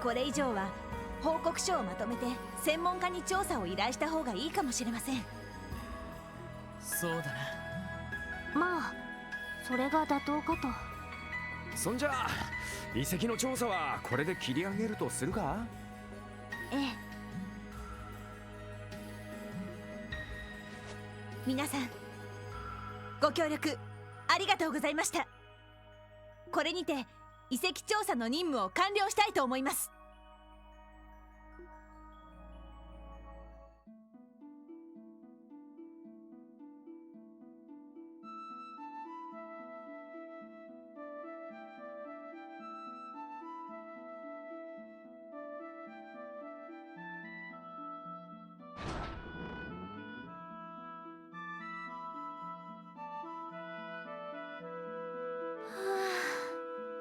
これ以上は報告書をまとめて専門家に調査を依頼した方がいいかもしれません。そうだな。まあそれが妥当かと。そんじゃあ遺跡の調査はこれで切り上げるとするか。ええ。皆さんご協力ありがとうございました。これにて遺跡調査の任務を完了したいと思います。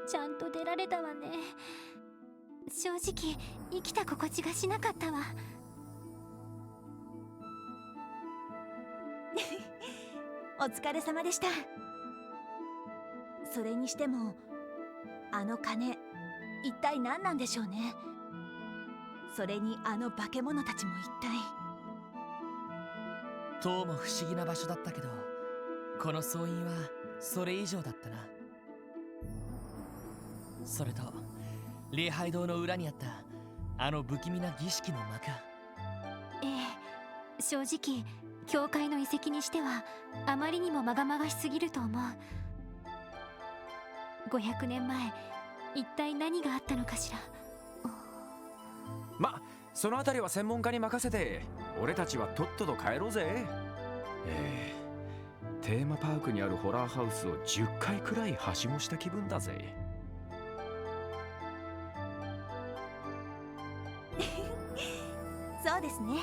ちゃんと出られたわね。正直生きた心地がしなかったわ。お疲れ様でした。それにしてもあの鐘一体何なんでしょうね。それにあの化け物たちも一体。どうも不思議な場所だったけど、この総員はそれ以上だったな。それと礼拝堂の裏にあったあの不気味な儀式の間か。ええ、正直教会の遺跡にしてはあまりにもまがまがしすぎると思う。500年前一体何があったのかしら。ま、そのあたりは専門家に任せて、俺たちはとっとと帰ろうぜ。テーマパークにあるホラーハウスを10回くらいはしごした気分だぜ。そうですね。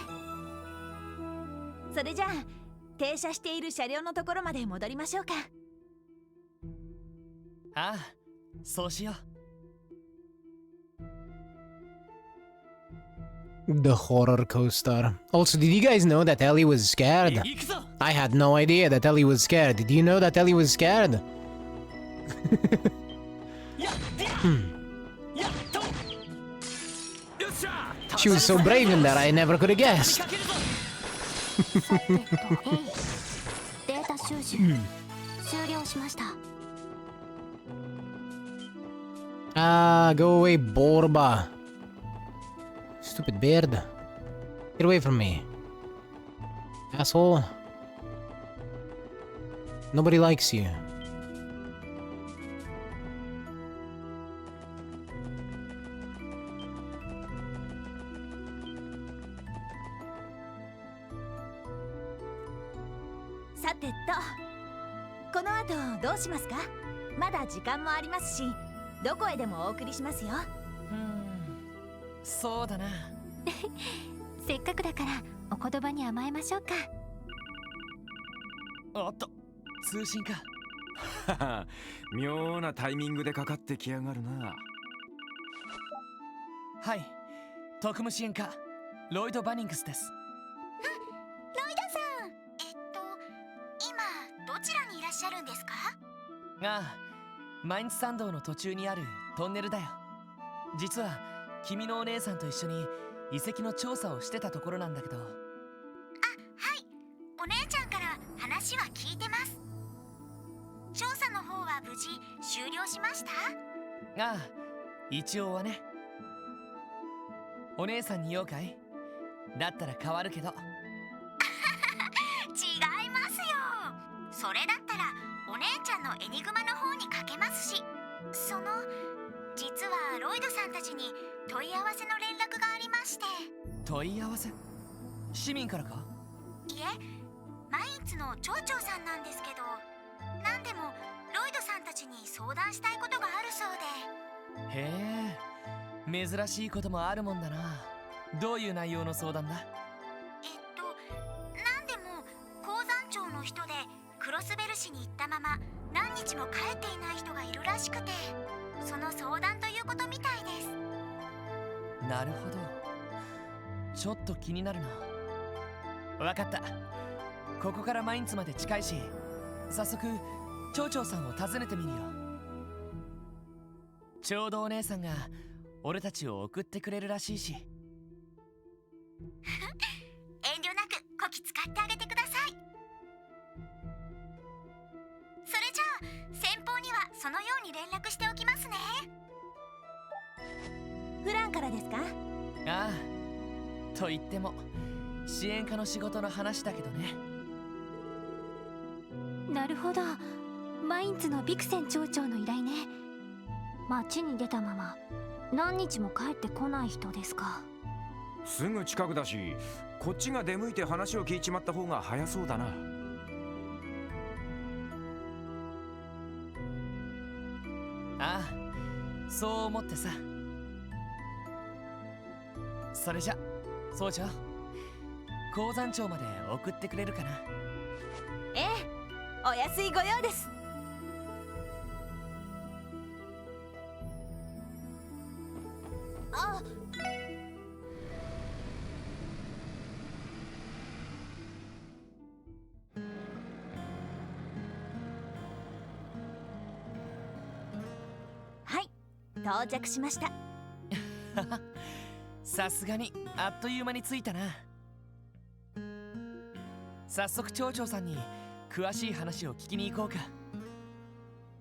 それじゃあ停車している車両のところまで戻りましょうか。ああ、そうしよう。The horror coaster. Also, did you guys know that Ellie was scared? 行くぞ。 I had no idea that Ellie was scared. Did you know that Ellie was scared? やっやっと。よっしゃ。 She was so brave in that I never could have 追い guessed. かけるぞ。さてと A データ収集終了しました。 Ah, go away, Borba. Stupid beard. Get away from me. Asshole. Nobody likes you. さてと、この後どうしますか？まだ時間もありますし、どこへでもお送りしますよ。そうだな。せっかくだからお言葉に甘えましょうか。おっと、通信か。妙なタイミングでかかってきやがるな。はい、特務支援課ロイド・バニングスです。ロイドさん、今どちらにいらっしゃるんですか？ああ、マインツ山道の途中にあるトンネルだよ。実は君のお姉さんと一緒に遺跡の調査をしてたところなんだけど。あ、はい、お姉ちゃんから話は聞いてます。調査の方は無事終了しました？ああ、一応はね。お姉さんに言おうかい？だったら変わるけど。違いますよ。それだったらお姉ちゃんのエニグマの方にかけますし、実はロイドさんたちに問い合わせの連絡がありまして。問い合わせ？市民からか？いえ、マインツの町長さんなんですけど、なんでもロイドさんたちに相談したいことがあるそうで。へえ、珍しいこともあるもんだな。どういう内容の相談だ？なんでも鉱山町の人でクロスベル市に行ったまま何日も帰っていない人がいるらしくて、その相談ということみたいです。なるほど。ちょっと気になるな。わかった。ここからマインツまで近いし、早速町長さんを訪ねてみるよ。ちょうどお姉さんが俺たちを送ってくれるらしいし。遠慮なくこき使ってあげてください。それじゃあ先方にはそのように連絡しておきますね。フランからですか？ああ、と言っても支援課の仕事の話だけどね。なるほど、マインツのビクセン町長の依頼ね。町に出たまま何日も帰ってこない人ですか。すぐ近くだし、こっちが出向いて話を聞いちまった方が早そうだな。ああ、そう思ってさ。それじゃ総長、鉱山町まで送ってくれるかな？ええ、お安いご用です。あ、はい、到着しました。さすがにあっという間に着いたな。早速町長さんに詳しい話を聞きに行こうか。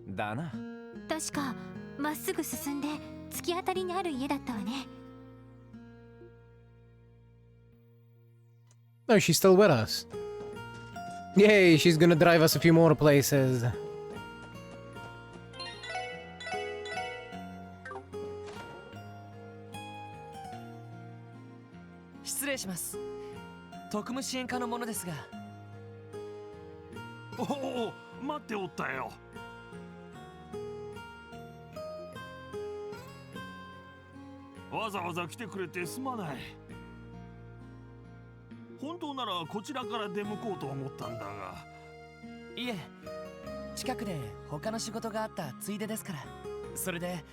だな。確かまっすぐ進んで突き当たりにある家だったわね。Oh, she's still with us. Yay, she's gonna drive us a few more places. します。特務支援課の者ですが。おお、待っておったよ。わざわざ来てくれてすまない。本当ならこちらから出向こうと思ったんだが。いえ、近くで他の仕事があったついでですから。それで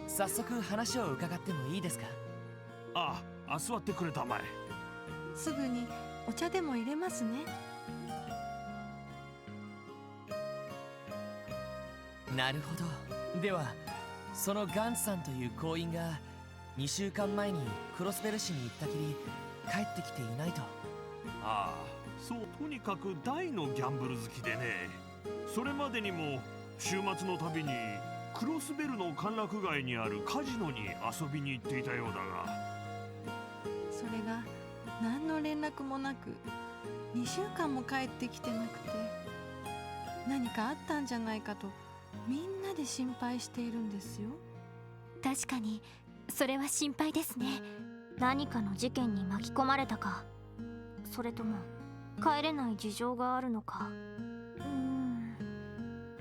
早速話を伺ってもいいですか？ああ、座ってくれたまえ。すぐにお茶でも入れますね。なるほど。ではそのガンツさんという行員が2週間前にクロスベル市に行ったきり帰ってきていないと。ああ、そう、とにかく大のギャンブル好きでね。それまでにも週末のたびにクロスベルの歓楽街にあるカジノに遊びに行っていたようだが。それが何の連絡もなく2週間も帰ってきてなくて、何かあったんじゃないかとみんなで心配しているんですよ。確かにそれは心配ですね。何かの事件に巻き込まれたか、それとも帰れない事情があるのか。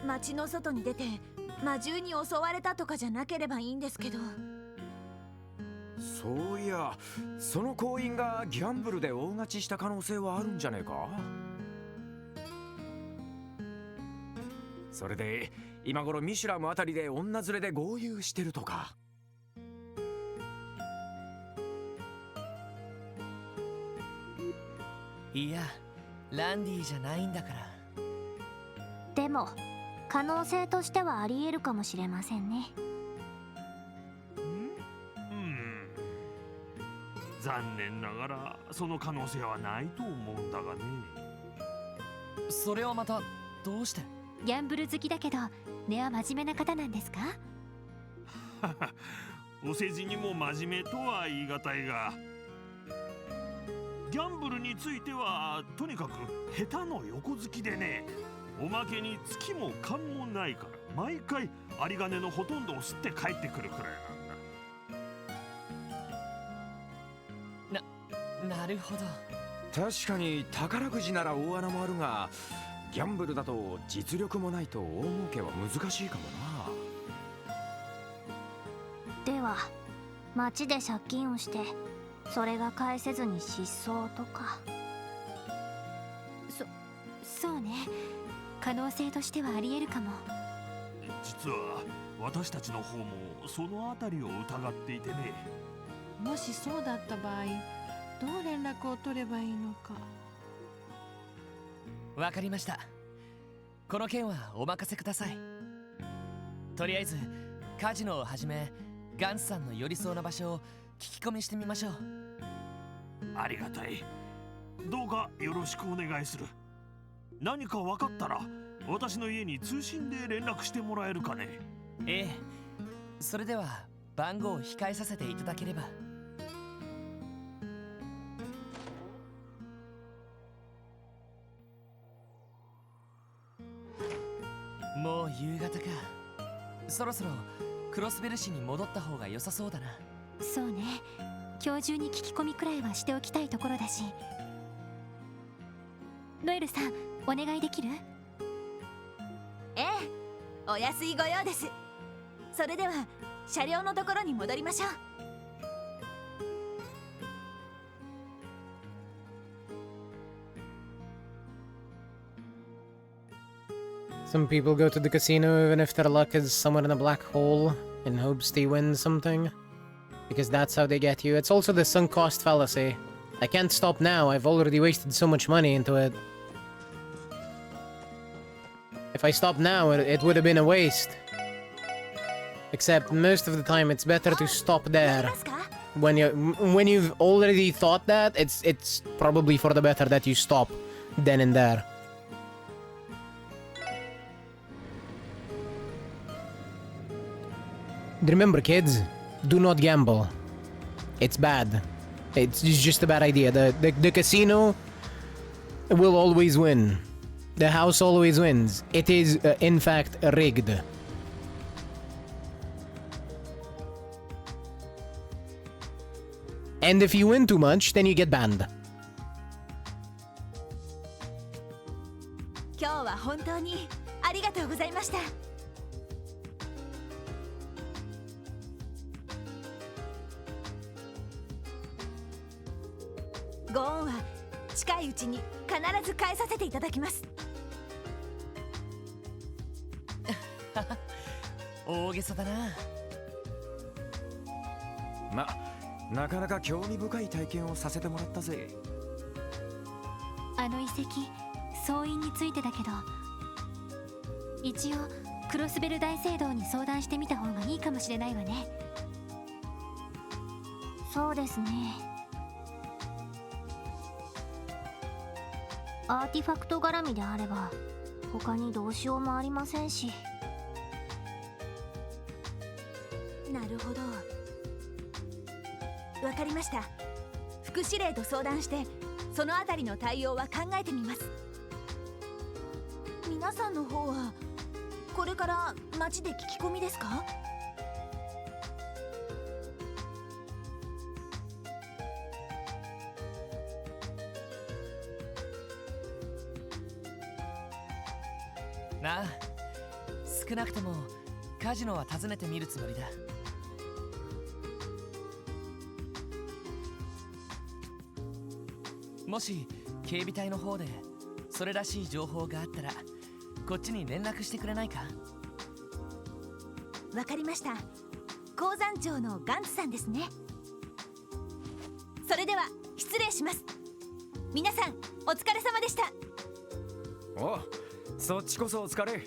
町の外に出て魔獣に襲われたとかじゃなければいいんですけど。そういや、その行員がギャンブルで大勝ちした可能性はあるんじゃねえか。それで今頃ミシュラムあたりで女連れで豪遊してるとか。いや、ランディじゃないんだから。でも可能性としてはありえるかもしれませんね。残念ながらその可能性はないと思うんだがね。それはまたどうして？ギャンブル好きだけど根は真面目な方なんですか？お世辞にも真面目とは言い難いが、ギャンブルについてはとにかく下手の横好きでね。おまけに月も勘もないから毎回有り金のほとんどを吸って帰ってくるくらいなんだ。なるほど。確かに宝くじなら大穴もあるが、ギャンブルだと実力もないと大儲けは難しいかもな。では町で借金をしてそれが返せずに失踪とか。そうね、可能性としてはありえるかも。実は私たちの方もそのあたりを疑っていてね。もしそうだった場合、どう連絡を取ればいいのか。わかりました。この件はお任せください。とりあえずカジノをはじめガンツさんの寄りそうな場所を聞き込みしてみましょう。ありがたい。どうかよろしくお願いする。何か分かったら私の家に通信で連絡してもらえるかね。ええ、それでは番号を控えさせていただければ。もう夕方か。そろそろクロスベル市に戻った方が良さそうだな。そうね、今日中に聞き込みくらいはしておきたいところだし。ノエルさん、お願いできる？ええ、お安いご用です。それでは車両のところに戻りましょう。Some people go to the casino even if their luck is somewhere in a black hole in hopes they win something. Because that's how they get you. It's also the sunk cost fallacy. I can't stop now, I've already wasted so much money into it. If I stopped now, it would have been a waste. Except most of the time it's better to stop there. When you've already thought that, it's probably for the better that you stop then and there. Remember, kids, do not gamble. It's bad. It's just a bad idea. The casino will always win. The house always wins. It is, in fact, rigged. And if you win too much, then you get banned. 今日は本当にありがとうございました。ご恩は近いうちに必ず返させていただきます。大げさだな。なかなか興味深い体験をさせてもらったぜ。あの遺跡、総員についてだけど、一応クロスベル大聖堂に相談してみた方がいいかもしれないわね。そうですね。アーティファクト絡みであれば他にどうしようもありませんし。なるほど、わかりました。副司令と相談してそのあたりの対応は考えてみます。皆さんの方はこれから街で聞き込みですか？なあ、少なくともカジノは訪ねてみるつもりだ。もし警備隊の方でそれらしい情報があったらこっちに連絡してくれないか？わかりました。鉱山長のガンツさんですね。それでは失礼します。皆さんお疲れ様でした。お、そっちこそお疲れ。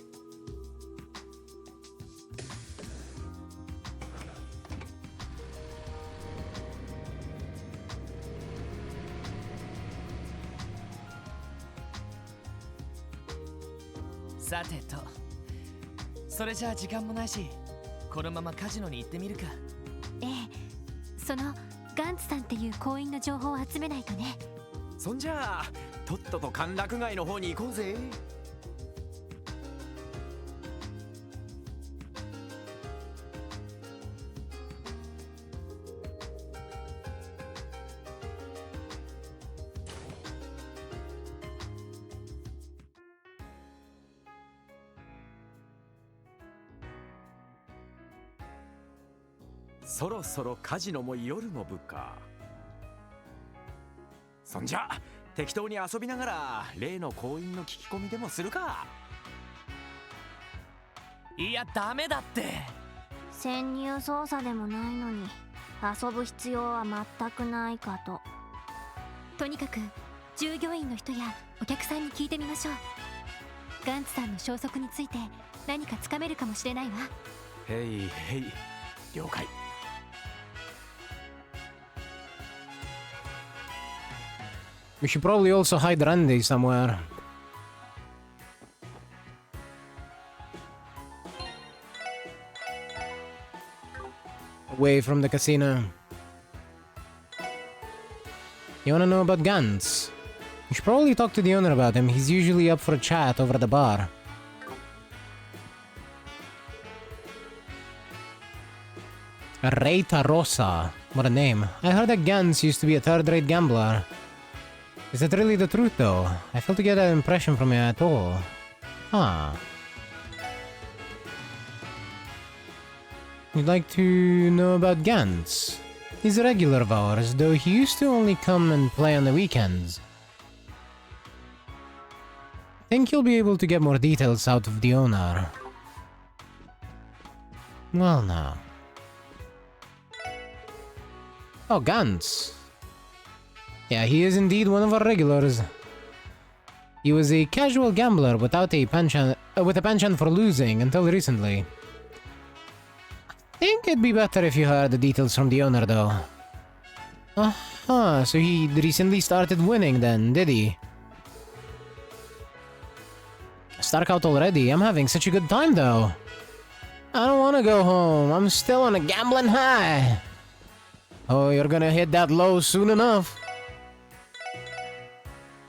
さてと、それじゃあ時間もないし、このままカジノに行ってみるか。ええ、そのガンツさんっていう行員の情報を集めないとね。そんじゃあとっとと歓楽街の方に行こうぜ。そろそろカジノも夜の部か。そんじゃ適当に遊びながら例の行員の聞き込みでもするか。いやダメだって。潜入捜査でもないのに遊ぶ必要は全くないかと。とにかく従業員の人やお客さんに聞いてみましょう。ガンツさんの消息について何かつかめるかもしれないわ。へいへい、了解。We should probably also hide Randy somewhere. Away from the casino. You wanna know about guns? You should probably talk to the owner about him. He's usually up for a chat over at the bar. Reita Rosa. What a name. I heard that Gans used to be a third-rate gambler. Is that really the truth, though? I failed to get that impression from him at all. Huh. You'd like to know about Gans? He's a regular of ours, though he used to only come and play on the weekends. Think you'll be able to get more details out of the owner. Well, now. Oh, Gans. Yeah, he is indeed one of our regulars. He was a casual gambler without a penchant, with a penchant for losing until recently. I think it'd be better if you heard the details from the owner, though. Uh-huh, so he recently started winning then, did he? Stark out already. I'm having such a good time, though. I don't want to go home. I'm still on a gambling high. Oh, you're gonna hit that low soon enough.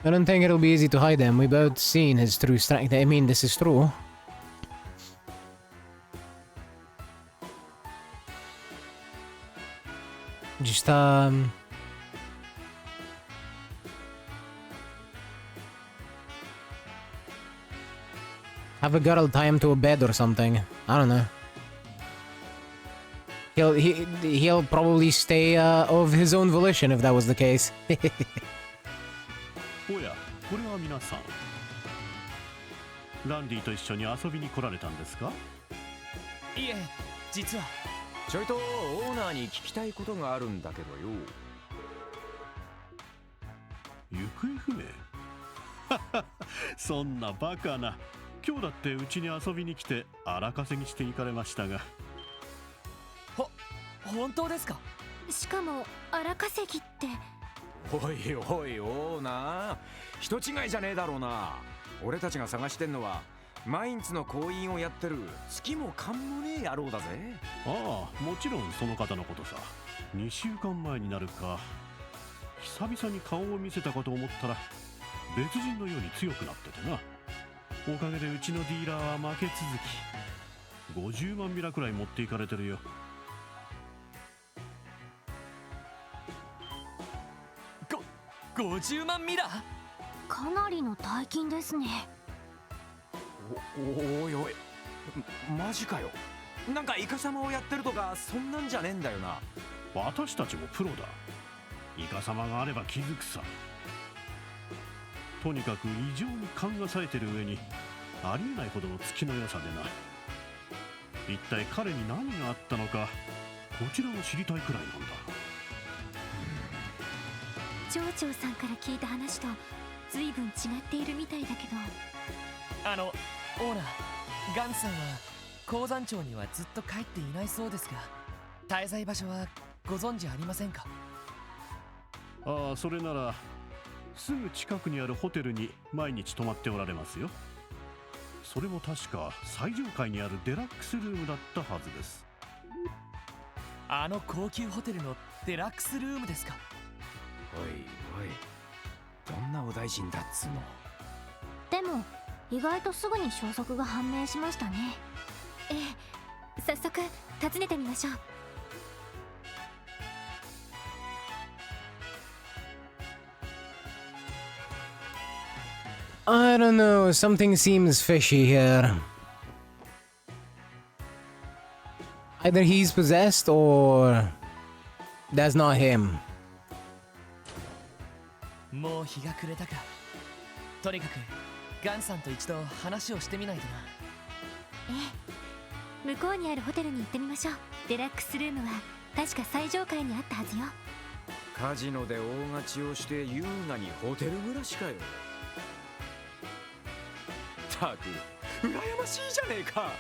I don't think it'll be easy to hide him. We've both seen his true strength. I mean, this is true. Just, Have a girl tie him to a bed or something. I don't know. He'll probably stay of his own volition if that was the case. おや、これは皆さん。ランディと一緒に遊びに来られたんですか？いえ、実はちょいとオーナーに聞きたいことがあるんだけどよ。行方不明？そんなバカな。今日だってうちに遊びに来て荒稼ぎして行かれましたが。本当ですか？しかも荒稼ぎって。おいおいオーナー、人違いじゃねえだろうな。俺たちが探してんのはマインツの行員をやってる月も勘もねえ野郎だぜ。ああ、もちろんその方のことさ。2週間前になるか、久々に顔を見せたかと思ったら別人のように強くなっててな。おかげでうちのディーラーは負け続き、50万ミラくらい持っていかれてるよ。50万ミラ？かなりの大金ですね。おいおい、マジかよ。なんかイカサマをやってるとかそんなんじゃねえんだよな。私たちもプロだ。イカサマがあれば気づくさ。とにかく異常に勘が冴えてる上にありえないほどの月の良さでな。一体彼に何があったのかこちらも知りたいくらいなんだ。町長さんから聞いた話と随分違っているみたいだけど。オーナー、ガンさんは鉱山町にはずっと帰っていないそうですが、滞在場所はご存知ありませんか？ああ、それならすぐ近くにあるホテルに毎日泊まっておられますよ。それも確か最上階にあるデラックスルームだったはずです。あの高級ホテルのデラックスルームですか？おいおい、どんなお大臣だっつうの。でも意外とすぐに消息が判明しましたね。ええ、早速訪ねてみましょう。I don't know, something seems fishy here. Either he's possessed or that's not him. もう日が暮れたか。とにかくガンさんと一度話をしてみないとな。ええ、向こうにあるホテルに行ってみましょう。デラックスルームは確か最上階にあったはずよ。カジノで大勝ちをして優雅にホテル暮らしかよ。たく羨ましいじゃねえか。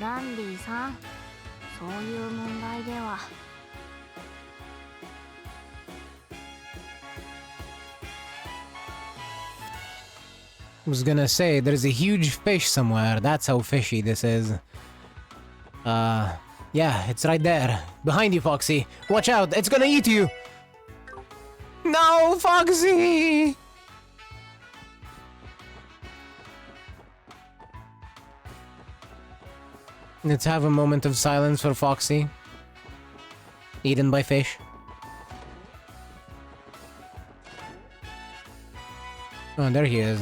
ランディさん、そういう問題では。I was gonna say, there's a huge fish somewhere. That's how fishy this is. Yeah, it's right there. Behind you, Foxy. Watch out, it's gonna eat you! No, Foxy! Let's have a moment of silence for Foxy. Eaten by fish. Oh, there he is.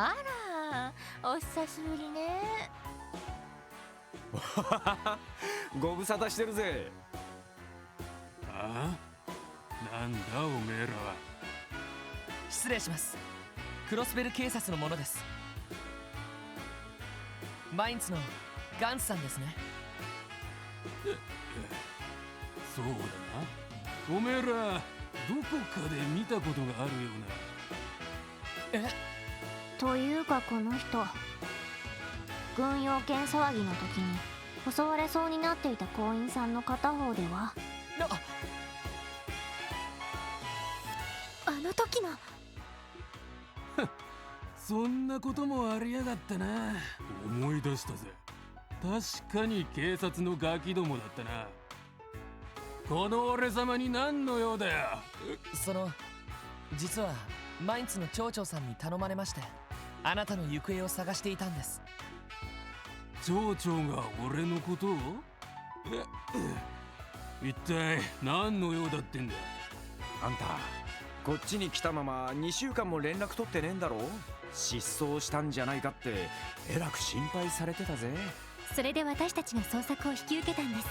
Ah, お久しぶりね。ご無沙汰してるぜ。ああ、なんだおめえらは。失礼します。クロスベル警察の者です。マインツのガンさんですね。そうだな。おめえらどこかで見たことがあるような。というかこの人、軍用犬騒ぎの時に襲われそうになっていた行員さんの片方では。あの時の。そんなこともありやがったな。思い出したぜ。確かに警察のガキどもだったな。この俺様に何の用だよ。実はマインツの町長さんに頼まれまして、あなたの行方を探していたんです。町長が俺のことを？一体何の用だってんだ？あんたこっちに来たまま2週間も連絡取ってねえんだろ？失踪したんじゃないかってえらく心配されてたぜ。それで私たちが捜索を引き受けたんです。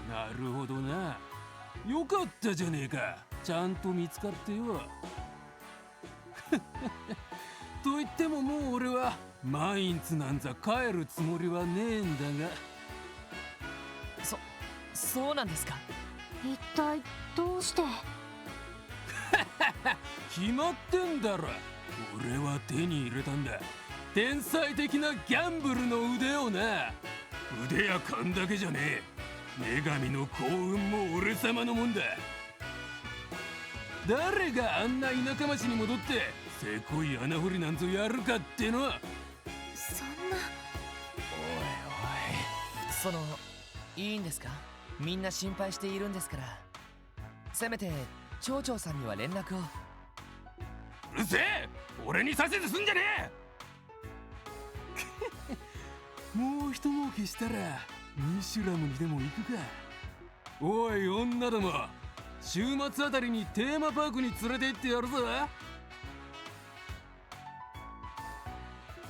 なるほどな。よかったじゃねえか、ちゃんと見つかってよ。と言ってももう俺はマインツなんざ帰るつもりはねえんだが。そうなんですか。一体どうして？決まってんだろ。俺は手に入れたんだ、天才的なギャンブルの腕をな。腕や勘だけじゃねえ、女神の幸運も俺様のもんだ。誰があんな田舎町に戻ってせこい穴掘りなんぞやるかっての。そんな。そのいいんですか？みんな心配しているんですから、せめて町長さんには連絡を。うるせえ、俺にさせてすんじゃねえ。もう一儲けしたらミシュラムにでも行くか。おい女ども、週末あたりにテーマパークに連れて行ってやるぞ。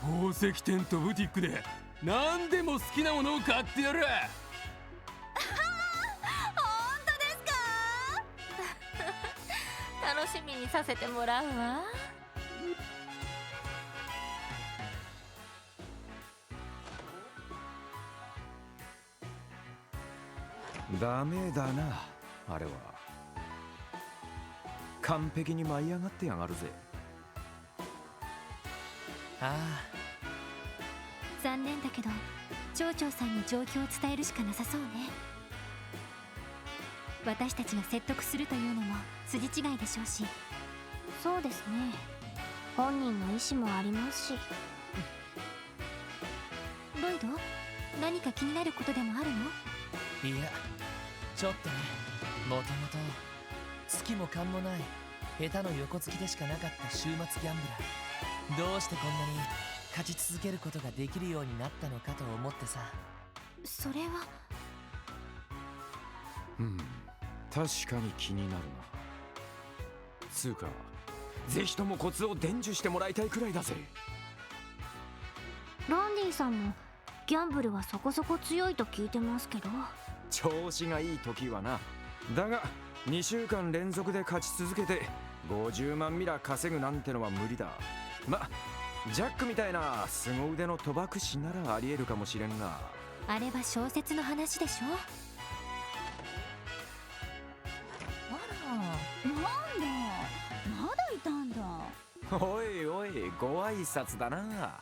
宝石店とブティックで何でも好きなものを買ってやる。本当ですか？楽しみにさせてもらうわ。ダメだな、あれは。完璧に舞い上がってやがるぜ。あ残念だけど町長さんに状況を伝えるしかなさそうね。私たちが説得するというのも筋違いでしょうし。そうですね、本人の意思もありますし。ロイド、何か気になることでもあるの？いや、ちょっとね。もともと月も勘もない下手の横付きでしかなかった週末ギャンブラー、どうしてこんなに勝ち続けることができるようになったのかと思ってさ。それは。確かに気になるな。つうかぜひともコツを伝授してもらいたいくらいだぜ。ランディさんもギャンブルはそこそこ強いと聞いてますけど。調子がいい時はな。だが2週間連続で勝ち続けて50万ミラ稼ぐなんてのは無理だ。ジャックみたいな凄腕の賭博師ならありえるかもしれんが。あれは小説の話でしょ。なんだ、まだいたんだ。おいおい、ご挨拶だな。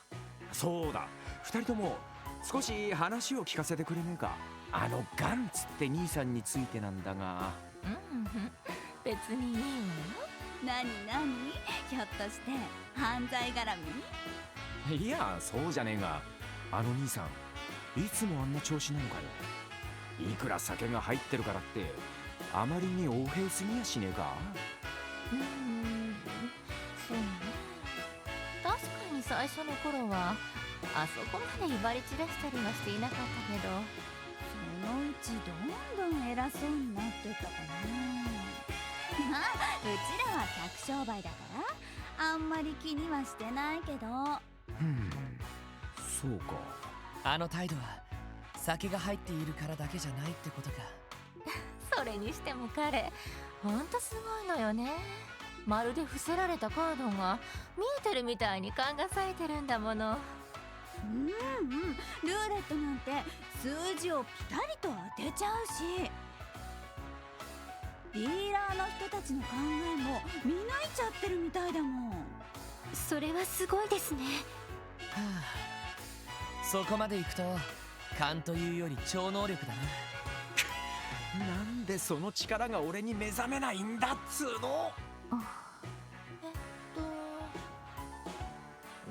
そうだ、2人とも少し話を聞かせてくれねえか。あのガンツって兄さんについてなんだが。別にいいわよ。何ひょっとして犯罪絡み？いや、そうじゃねえが、あの兄さんいつもあんな調子なのかよ。いくら酒が入ってるからってあまりに横平すぎやしねえか。そうね。確かに最初の頃はあそこまで威張り散らしたりはしていなかったけど、そのうちどんどん偉そうになってったかな。まあうちらは客商売だからあんまり気にはしてないけど。そうか。あの態度は酒が入っているからだけじゃないってことか。それにしても彼ほんとすごいのよね。まるで伏せられたカードが見えてるみたいに勘が冴えてるんだもの。ルーレットなんて数字をピタリと当てちゃうし、ディーラーの人たちの考えも見抜いちゃってるみたいだもん。それはすごいですね。そこまでいくと勘というより超能力だな。なんでその力が俺に目覚めないんだっつうの。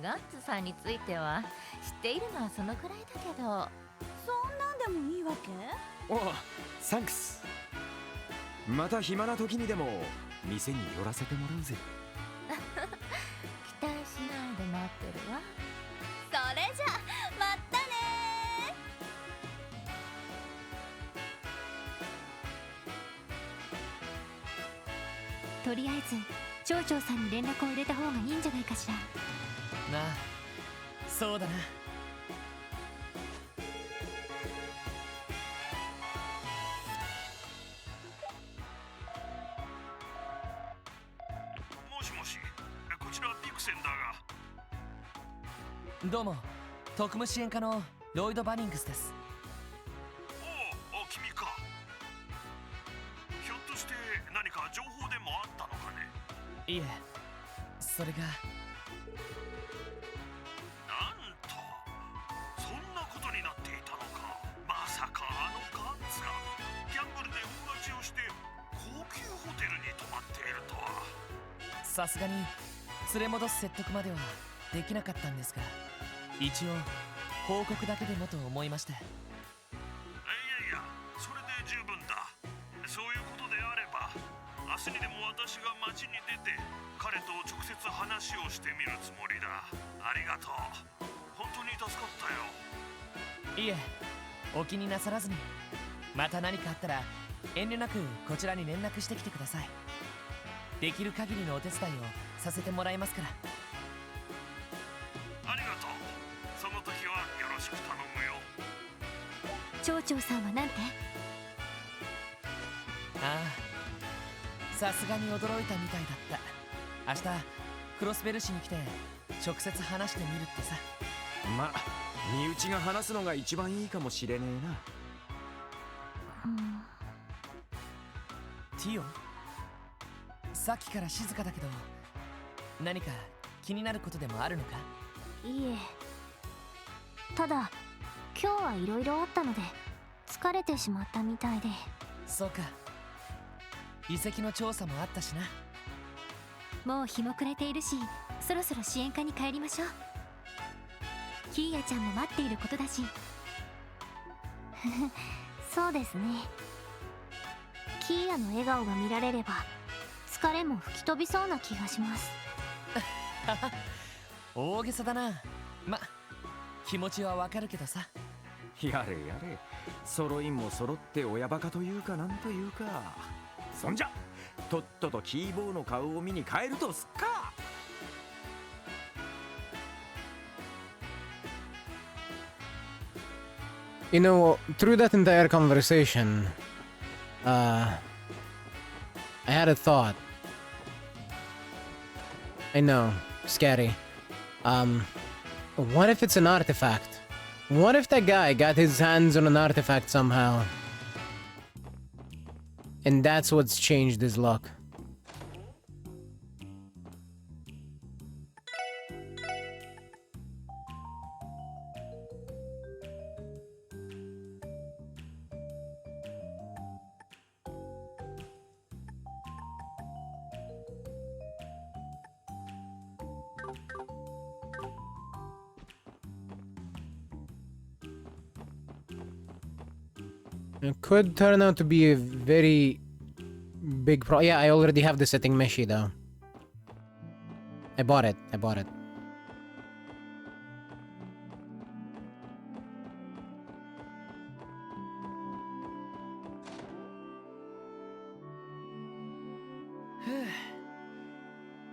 ガッツさんについては知っているのはそのくらいだけど。そんなんでもいいわけ？おう、サンクス。また暇な時にでも店に寄らせてもらうぜ。期待しないで待ってるわ。じゃまたねとりあえず町長さんに連絡を入れた方がいいんじゃないかしら。なあ、そうだな。もしもし、こちらピクセンだが。どうも、特務支援課のロイド・バニングスです。おお、君か。ひょっとして何か情報でもあったのかね。いえ、それが。なんと、そんなことになっていたのか。まさかあのガッツがギャンブルで大勝ちをして高級ホテルに泊まっているとは。さすがに連れ戻す説得まではできなかったんですが、一応報告だけでもと思いまして。いやいや、それで十分だ。そういうことであれば明日にでも私が街に出て彼と直接話をしてみるつもりだ。ありがとう。本当に助かったよ。いえ、お気になさらずに。また何かあったら遠慮なくこちらに連絡してきてください。できる限りのお手伝いをさせてもらいますから。ありがとう。その時はよろしく頼むよ。町長さんはなんて？ああ、さすがに驚いたみたいだった。明日クロスベル市に来て直接話してみるってさ。まあ身内が話すのが一番いいかもしれねえな。ティオ、さっきから静かだけど何か気になることでもあるのか？いえ、ただ今日はいろいろあったので疲れてしまったみたいで。そうか、遺跡の調査もあったしな。もう日も暮れているし、そろそろ支援課に帰りましょう。キーヤちゃんも待っていることだし。そうですね。キーヤの笑顔が見られれば疲れも吹き飛びそうな気がします。大げさだな。ま、気持ちはわかるけどさ。やれやれ、揃いも揃って親バカというかなんというか。そんじゃとっととキーボーの顔を見に帰るとすっか。You know, through that entire conversation, I had a thought. I know, scary. What if it's an artifact? What if that guy got his hands on an artifact somehow? And that's what's changed his luck. It could turn out to be a very big pro. Yeah, I already have the setting meshi though. I bought it. I bought it.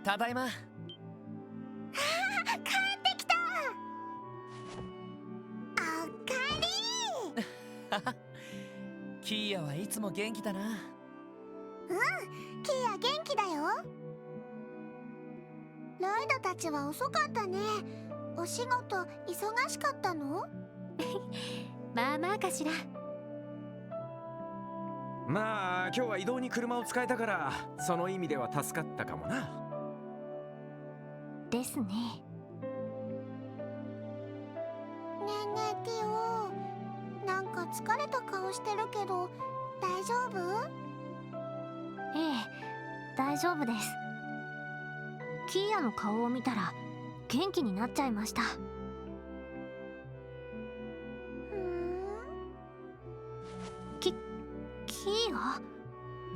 Tadaima. 帰ってきた。おかえり。キーヤはいつも元気だな。キーヤ元気だよ。ロイドたちは遅かったね。お仕事忙しかったの？まあまあかしら。まあ今日は移動に車を使えたからその意味では助かったかもな。ですね。ねえねえティオ、なんか疲れた顔してるけど大丈夫？ええ、大丈夫です。キーヤの顔を見たら元気になっちゃいました。キーヤ？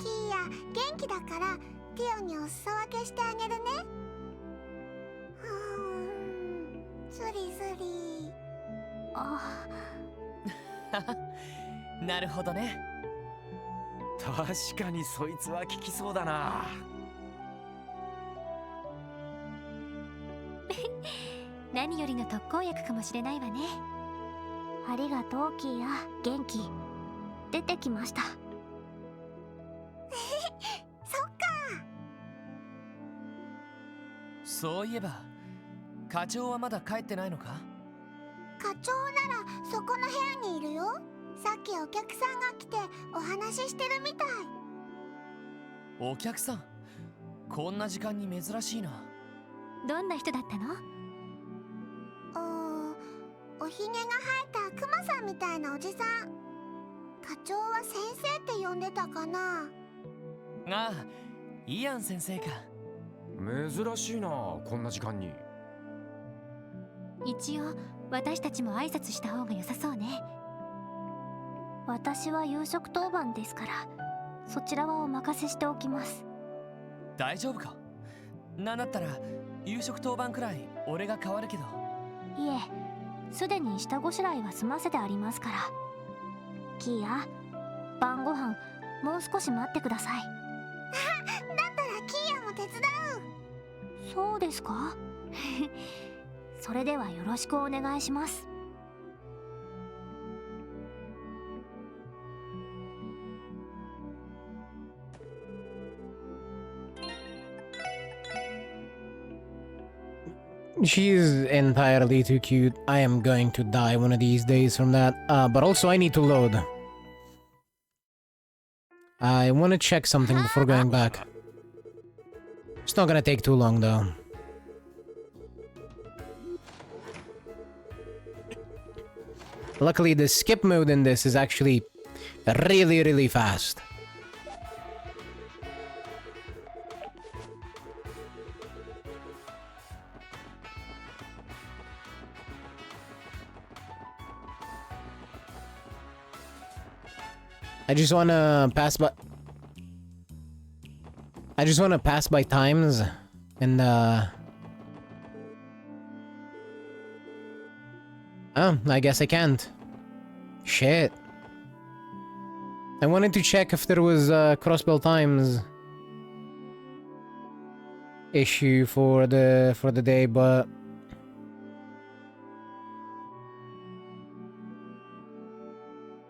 キーヤ元気だからティオにお裾分けしてあげるね。スリスリ。あなるほどね。確かにそいつは効きそうだな。何よりの特効薬かもしれないわね。ありがとうキーヤ。元気出てきました。そっか。そういえば課長はまだ帰ってないのか？課長ならそこの部屋にいるよ。さっきお客さんが来てお話ししてるみたい。お客さん、こんな時間に珍しいな。どんな人だったの？おひげが生えたクマさんみたいなおじさん。課長は先生って呼んでたかな。ああ、イアン先生か。珍しいな、こんな時間に。一応私たちも挨拶した方が良さそうね。私は夕食当番ですからそちらはお任せしておきます。大丈夫か？なんだったら夕食当番くらい俺が代わるけど。いえ、すでに下ごしらえは済ませてありますから。キーヤ、晩ご飯もう少し待ってください。だったらキーヤも手伝う。そうですか？それではよろしくお願いします。She's entirely too cute. I am going to die one of these days from that. But also I need to load. I want to check something before going back. It's not gonna take too long though. Luckily the skip mode in this is actually really fast. I just wanna pass by times and oh, I guess I can't. Shit. I wanted to check if there was a crossbell times issue for the day, but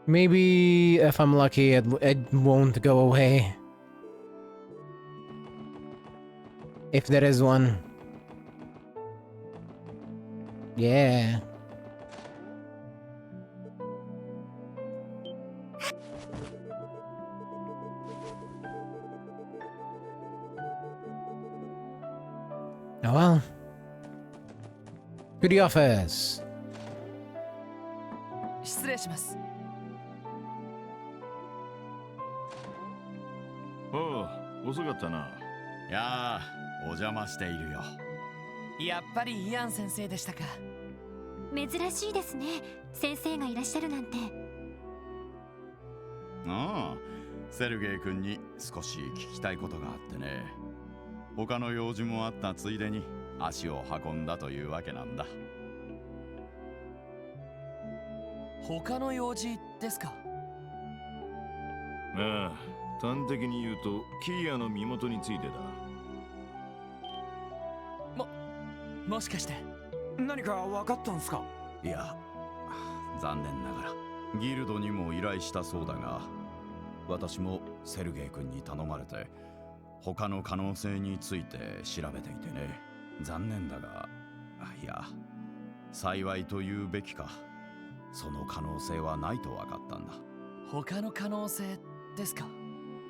maybe if I'm lucky, it won't go away. If there is one. Yeah. Oh well. To the office. 失礼します。おう、遅かったな。いやー、お邪魔しているよ。やっぱりイアン先生でしたか。珍しいですね、先生がいらっしゃるなんて。ああ、セルゲイ君に少し聞きたいことがあってね。他の用事もあったついでに足を運んだというわけなんだ。他の用事ですか？ああ、端的に言うとキーヤの身元についてだ。もしかして何か分かったんすか？いや、残念ながらギルドにも依頼したそうだが、私もセルゲイ君に頼まれて他の可能性について調べていてね。残念だが、いや、幸いと言うべきか、その可能性はないと分かったんだ。他の可能性ですか？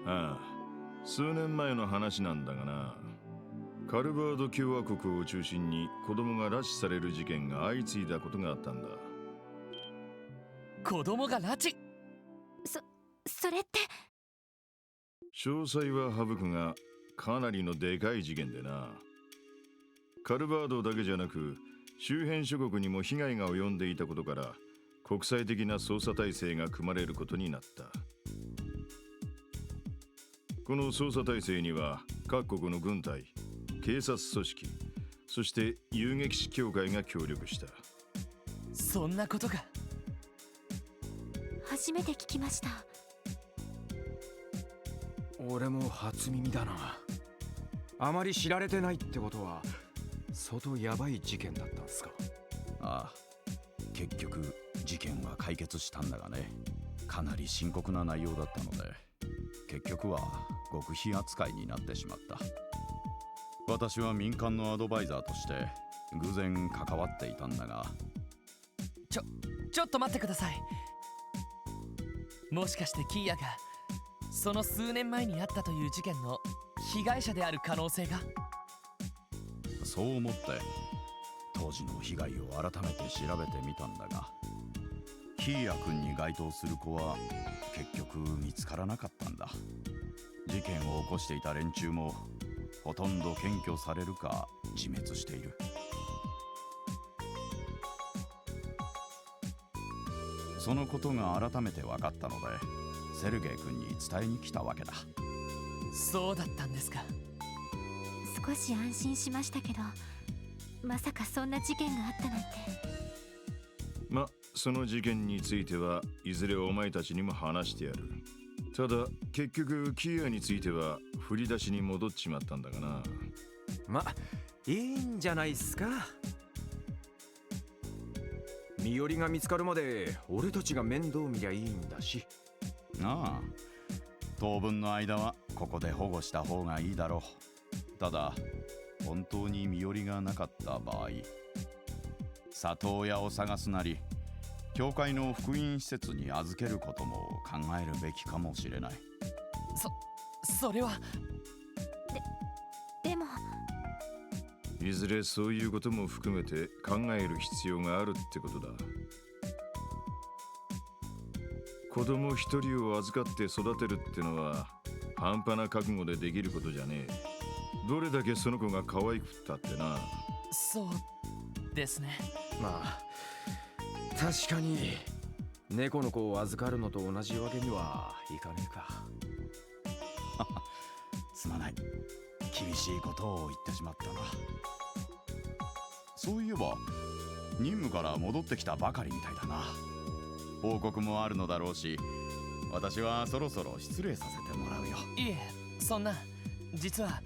ああ、数年前の話なんだがな。カルバード共和国を中心に子供が拉致される事件が相次いだことがあったんだ。子供が拉致？それって。詳細は省くが、かなりのでかい事件でな。カルバードだけじゃなく、周辺諸国にも被害が及んでいたことから、国際的な捜査体制が組まれることになった。この捜査体制には各国の軍隊、警察組織、そして遊撃士協会が協力した。そんなことが。初めて聞きました。俺も初耳だな。あまり知られてないってことは相当ヤバい事件だったんすか？ああ、結局事件は解決したんだがね、かなり深刻な内容だったので結局は極秘扱いになってしまった。私は民間のアドバイザーとして偶然関わっていたんだが。ちょっと待ってください。もしかしてキーヤがその数年前にあったという事件の被害者である可能性が？そう思って当時の被害を改めて調べてみたんだが、キーヤ君に該当する子は結局見つからなかったんだ。事件を起こしていた連中もほとんど検挙されるか自滅している。そのことが改めて分かったのでセルゲイ君に伝えに来たわけだ。そうだったんですか。少し安心しましたけど、まさかそんな事件があったなんて。ま、その事件についてはいずれお前たちにも話してやる。ただ結局キーヤについては振り出しに戻っちまったんだがな。ま、いいんじゃないっすか。身寄りが見つかるまで俺たちが面倒見りゃいいんだし。ああ、当分の間はここで保護した方がいいだろう。ただ本当に身寄りがなかった場合、里親を探すなり教会の福音施設に預けることも考えるべきかもしれない。それは。でもいずれそういうことも含めて考える必要があるってことだ。子供一人を預かって育てるってのは半端な覚悟でできることじゃねえ。どれだけその子が可愛くったってな。そうですね。まあ確かに猫の子を預かるのと同じわけにはいかねえか。すまない、厳しいことを言ってしまったな。そういえば任務から戻ってきたばかりみたいだな。報告もあるのだろうし、私はそろそろ失礼させてもらうよ。いえ、そんな。実は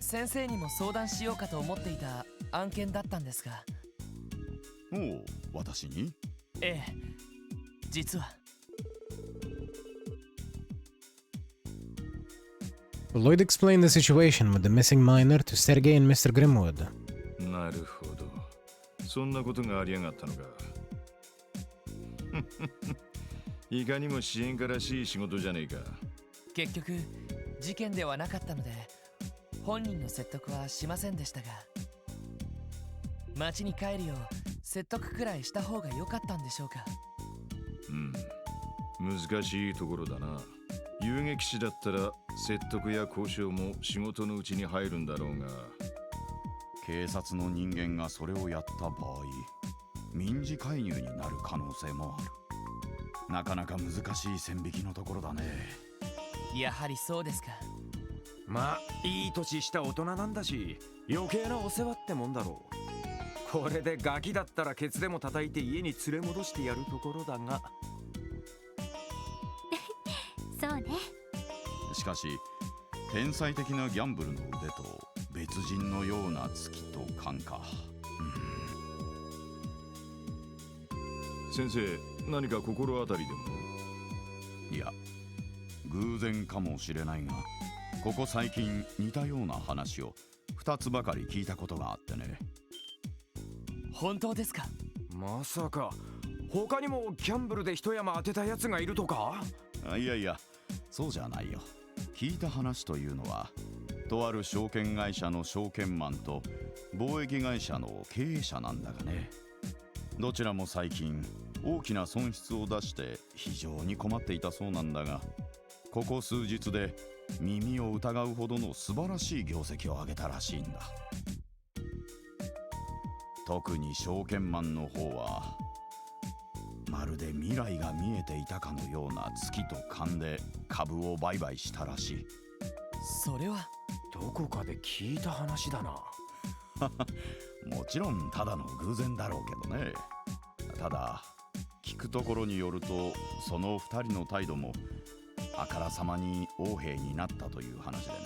先生にも相談しようかと思っていた案件だったんですが。おお、私に？ええ、実は。Lloyd explained the situation with the missing minor to Sergei and Mr. Grimwood. なるほど、そんなことがありやがったのか。いかにも支援家らしい仕事じゃねえか。結局事件ではなかったので本人の説得はしませんでしたが、町に帰るよう説得くらいした方が良かったんでしょうか。難しいところだな。遊撃士だったら説得や交渉も仕事のうちに入るんだろうが、警察の人間がそれをやった場合、民事介入になる可能性もある。なかなか難しい線引きのところだね。やはりそうですか。まあいい年した大人なんだし余計なお世話ってもんだろう。これでガキだったらケツでも叩いて家に連れ戻してやるところだが。そうね。しかし天才的なギャンブルの腕と別人のような月と感か。先生、何か心当たりでも？いや、偶然かもしれないが、ここ最近似たような話を2つばかり聞いたことがあってね。本当ですか？まさか他にもギャンブルで一山当てたやつがいるとか？いやいや、そうじゃないよ。聞いた話というのは、とある証券会社の証券マンと貿易会社の経営者なんだがね。どちらも最近大きな損失を出して非常に困っていたそうなんだが、ここ数日で耳を疑うほどの素晴らしい業績を上げたらしいんだ。特に証券マンの方はまるで未来が見えていたかのような月と勘で株を売買したらしい。それはどこかで聞いた話だな。もちろんただの偶然だろうけどね。ただ聞くところによると、その2人の態度もあからさまに横兵になったという話でね、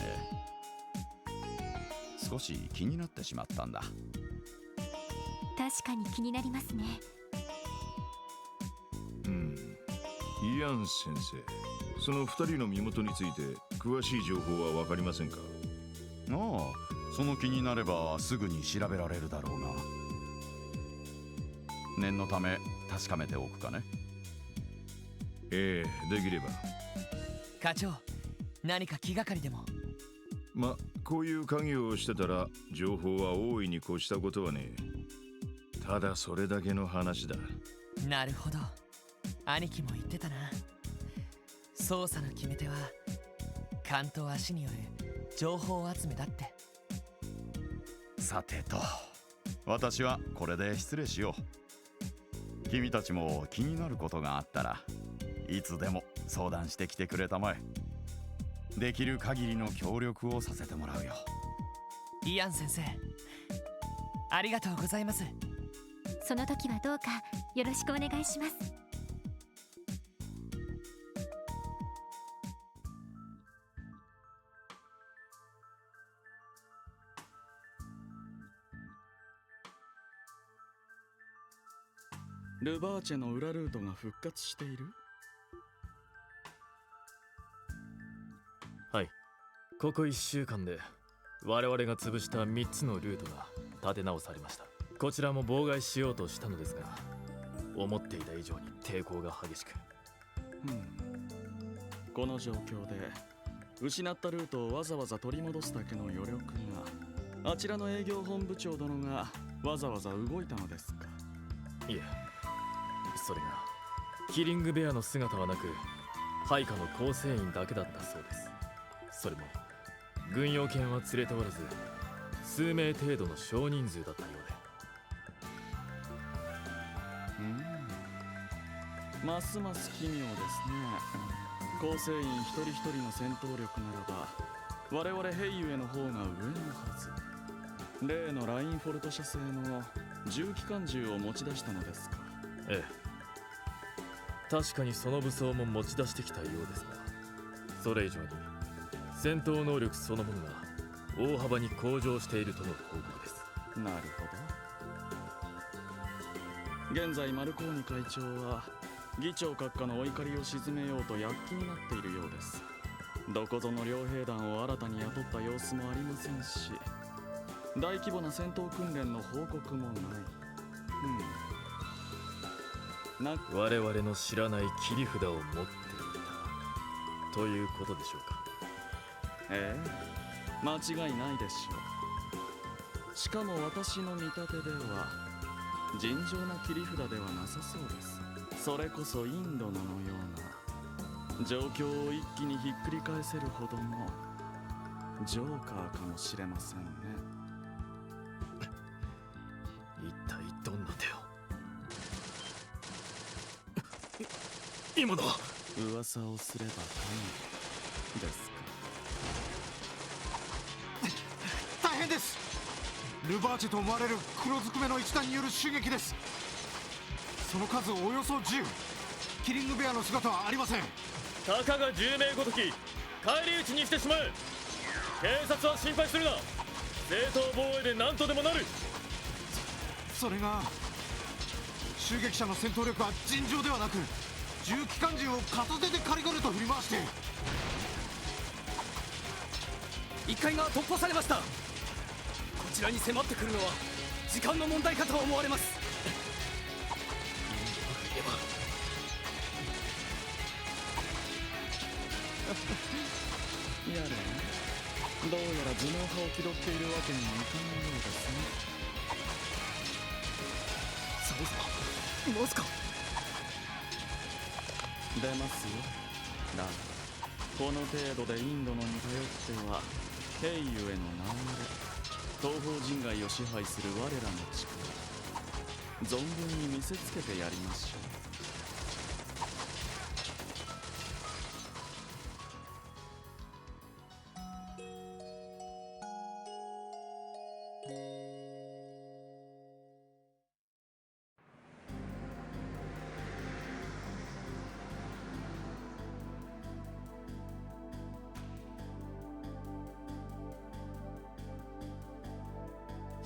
少し気になってしまったんだ。確かに気になりますね。イアン先生、その2人の身元について詳しい情報は分かりませんか？ああ、その気になればすぐに調べられるだろうが、念のため確かめておくかね。ええ、できれば。課長、何か気がかりでも？こういう家業をしてたら情報は大いに越したことはねえ。ただそれだけの話だ。なるほど、兄貴も言ってたな。捜査の決め手は勘と足による情報集めだって。さてと、私はこれで失礼しよう。君たちも気になることがあったらいつでも相談してきてくれたまえ。できる限りの協力をさせてもらうよ。イアン先生、ありがとうございます。その時はどうかよろしくお願いします。ルバーチェの裏ルートが復活している？はい、ここ1週間で我々が潰した3つのルートが立て直されました。こちらも妨害しようとしたのですが、思っていた以上に抵抗が激しく。この状況で失ったルートをわざわざ取り戻すだけの余力が、あちらの営業本部長殿がわざわざ動いたのですか？いえ、それがキリングベアの姿はなく配下の構成員だけだったそうです。それも軍用犬は連れておらず、数名程度の少人数だったようで。ますます奇妙ですね。構成員一人一人の戦闘力ならば我々兵ゆえの方が上のはず。例のラインフォルト社製の重機関銃を持ち出したのですか？ええ、確かにその武装も持ち出してきたようですが、それ以上に戦闘能力そのものが大幅に向上しているとの報告です。なるほど。現在マルコーニ会長は議長閣下のお怒りを鎮めようと躍起になっているようです。どこぞの両兵団を新たに雇った様子もありませんし、大規模な戦闘訓練の報告もない。我々の知らない切り札を持っていたということでしょうか？ええ、間違いないでしょう。しかも私の見立てでは尋常な切り札ではなさそうです。それこそインドのような状況を一気にひっくり返せるほどのジョーカーかもしれませんね。一体どんな手を？今だ。噂をすれば神ですか？大変です。ルバーチェと思われる黒ずくめの一団による襲撃です。その数およそ10。キリングベアの姿はありません。たかが10名ごとき返り討ちにしてしまえ。警察は心配するな。正当防衛で何とでもなる。それが襲撃者の戦闘力は尋常ではなく、重機関銃を片手で軽々と振り回して。1階が突破されました。こちらに迫ってくるのは時間の問題かと思われます。やれ、どうやら頭脳派を気取っているわけにもいかないようですね。そうそう、モスコ出ますよ。だがこの程度でインドのに頼っては兵ゆえの名折れ、東方人外を支配する我らの力、存分に見せつけてやりましょう。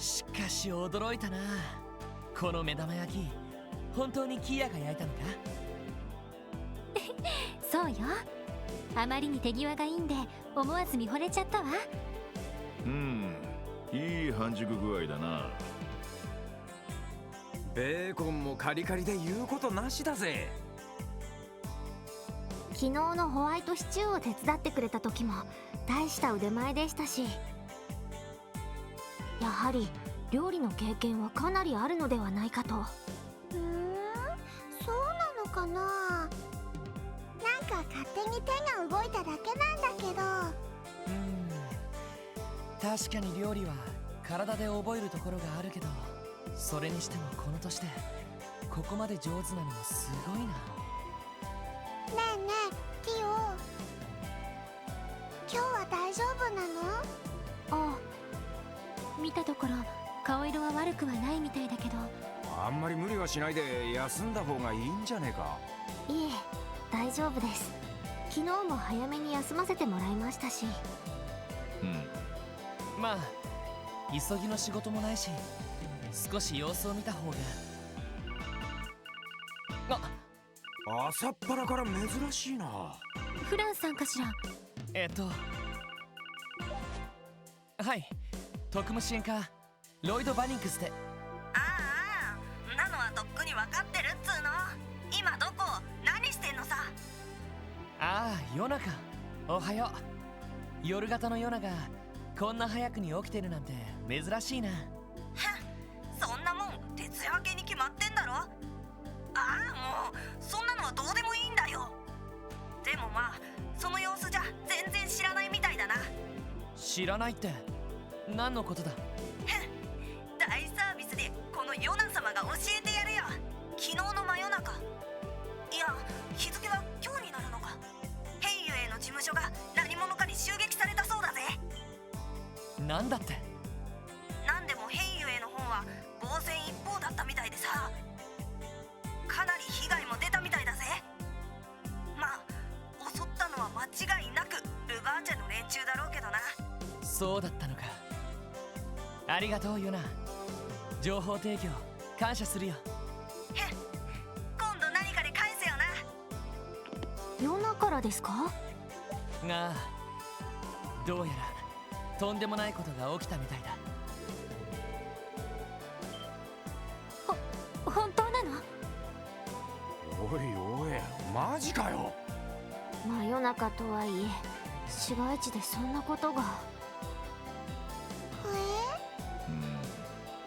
しかし驚いたな。この目玉焼き、本当にキーヤが焼いたのか？そうよ。あまりに手際がいいんで思わず見惚れちゃったわ。いい半熟具合だな。ベーコンもカリカリで言うことなしだぜ。昨日のホワイトシチューを手伝ってくれた時も大した腕前でしたし、やはり料理の経験はかなりあるのではないかと。そうなのかな。なんか勝手に手が動いただけなんだけど。確かに料理は体で覚えるところがあるけど、それにしてもこの年でここまで上手なのもすごいな。ねえねえティオ、今日は大丈夫なの？ああ、見たところ顔色は悪くはないみたいだけど。あんまり無理はしないで休んだ方がいいんじゃねえか。いえ、大丈夫です。昨日も早めに休ませてもらいましたし。まあ急ぎの仕事もないし、少し様子を見た方が。朝っぱらから珍しいな。フランさんかしら？はい、特務支援課ロイド・バニンクスで。なのはとっくに分かってるっつーの。今どこ？何してんのさ？夜中、おはよう。夜型のヨナがこんな早くに起きてるなんて珍しいな。そんなもん徹夜明けに決まってんだろ。もうそんなのはどうでもいいんだよ。でもまあその様子じゃ全然知らないみたいだな。知らないって何のことだ？大サービスでこのヨナ様が教えてやるよ。昨日の真夜中、いや日付は今日になるのか。ヘイユへの事務所が何者かに襲撃されたそうだぜ。なんだって？なんでもヘイユへの方は防戦一方だったみたいでさ、かなり被害も出たみたいだぜ。まあ襲ったのは間違いなくルバーチェの連中だろうけどな。そうだったのか。ありがとうヨナ、情報提供感謝するよ。今度何かで返せよな。ヨナからですか？どうやらとんでもないことが起きたみたいだ。本当なの？おいおい、マジかよ。真夜中とはいえ市街地でそんなことが。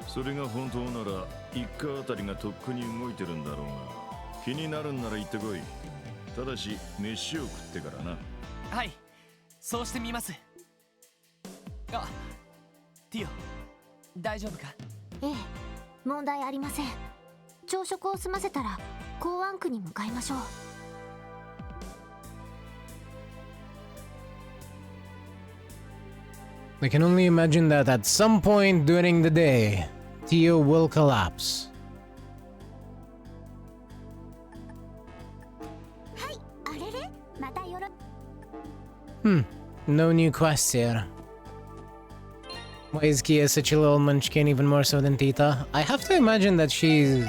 それが本当なら一家あたりがとっくに動いてるんだろうが、気になるんなら行ってこい。ただし飯を食ってからな。はい、そうしてみます。ティオ、大丈夫か？ええ、問題ありません。朝食を済ませたら港湾区に向かいましょう。I can only imagine that at some point during the day, Tio will collapse. No new quests here. Why is Kia such a little munchkin, even more so than Tita? I have to imagine that she's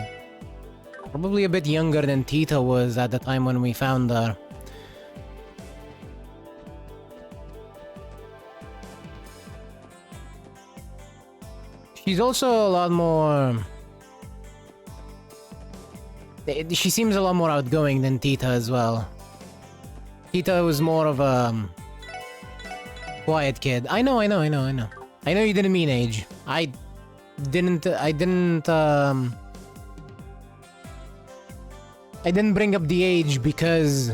probably a bit younger than Tita was at the time when we found her. She's also a lot more... She seems a lot more outgoing than Tita as well. Tita was more of a... quiet kid. I know. I know you didn't mean age. I didn't bring up the age because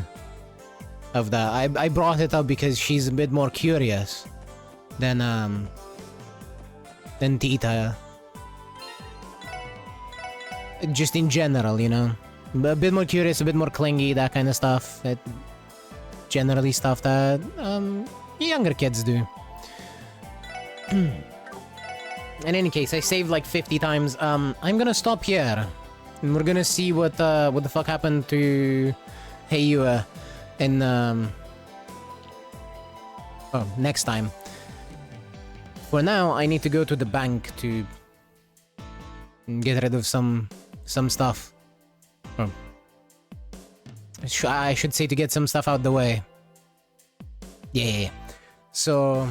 of that. I brought it up because she's a bit more curious than Tita. Just in general, you know. A bit more curious, a bit more clingy, that kind of stuff. Generally stuff that younger kids do. In any case, I saved like 50 times. I'm gonna stop here. And we're gonna see what the fuck happened to Heiyue in next time. For now, I need to go to the bank to get rid of some stuff. Or, I should say to get some stuff out the way. Yeah. So,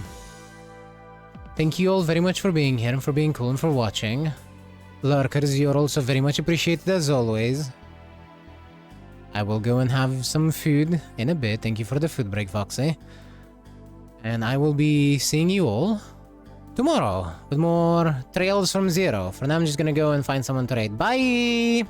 thank you all very much for being here and for being cool and for watching. Lurkers, you're also very much appreciated as always. I will go and have some food in a bit. Thank you for the food break, Foxy. And I will be seeing you all tomorrow with more Trails from Zero. For now, I'm just gonna go and find someone to raid. Bye!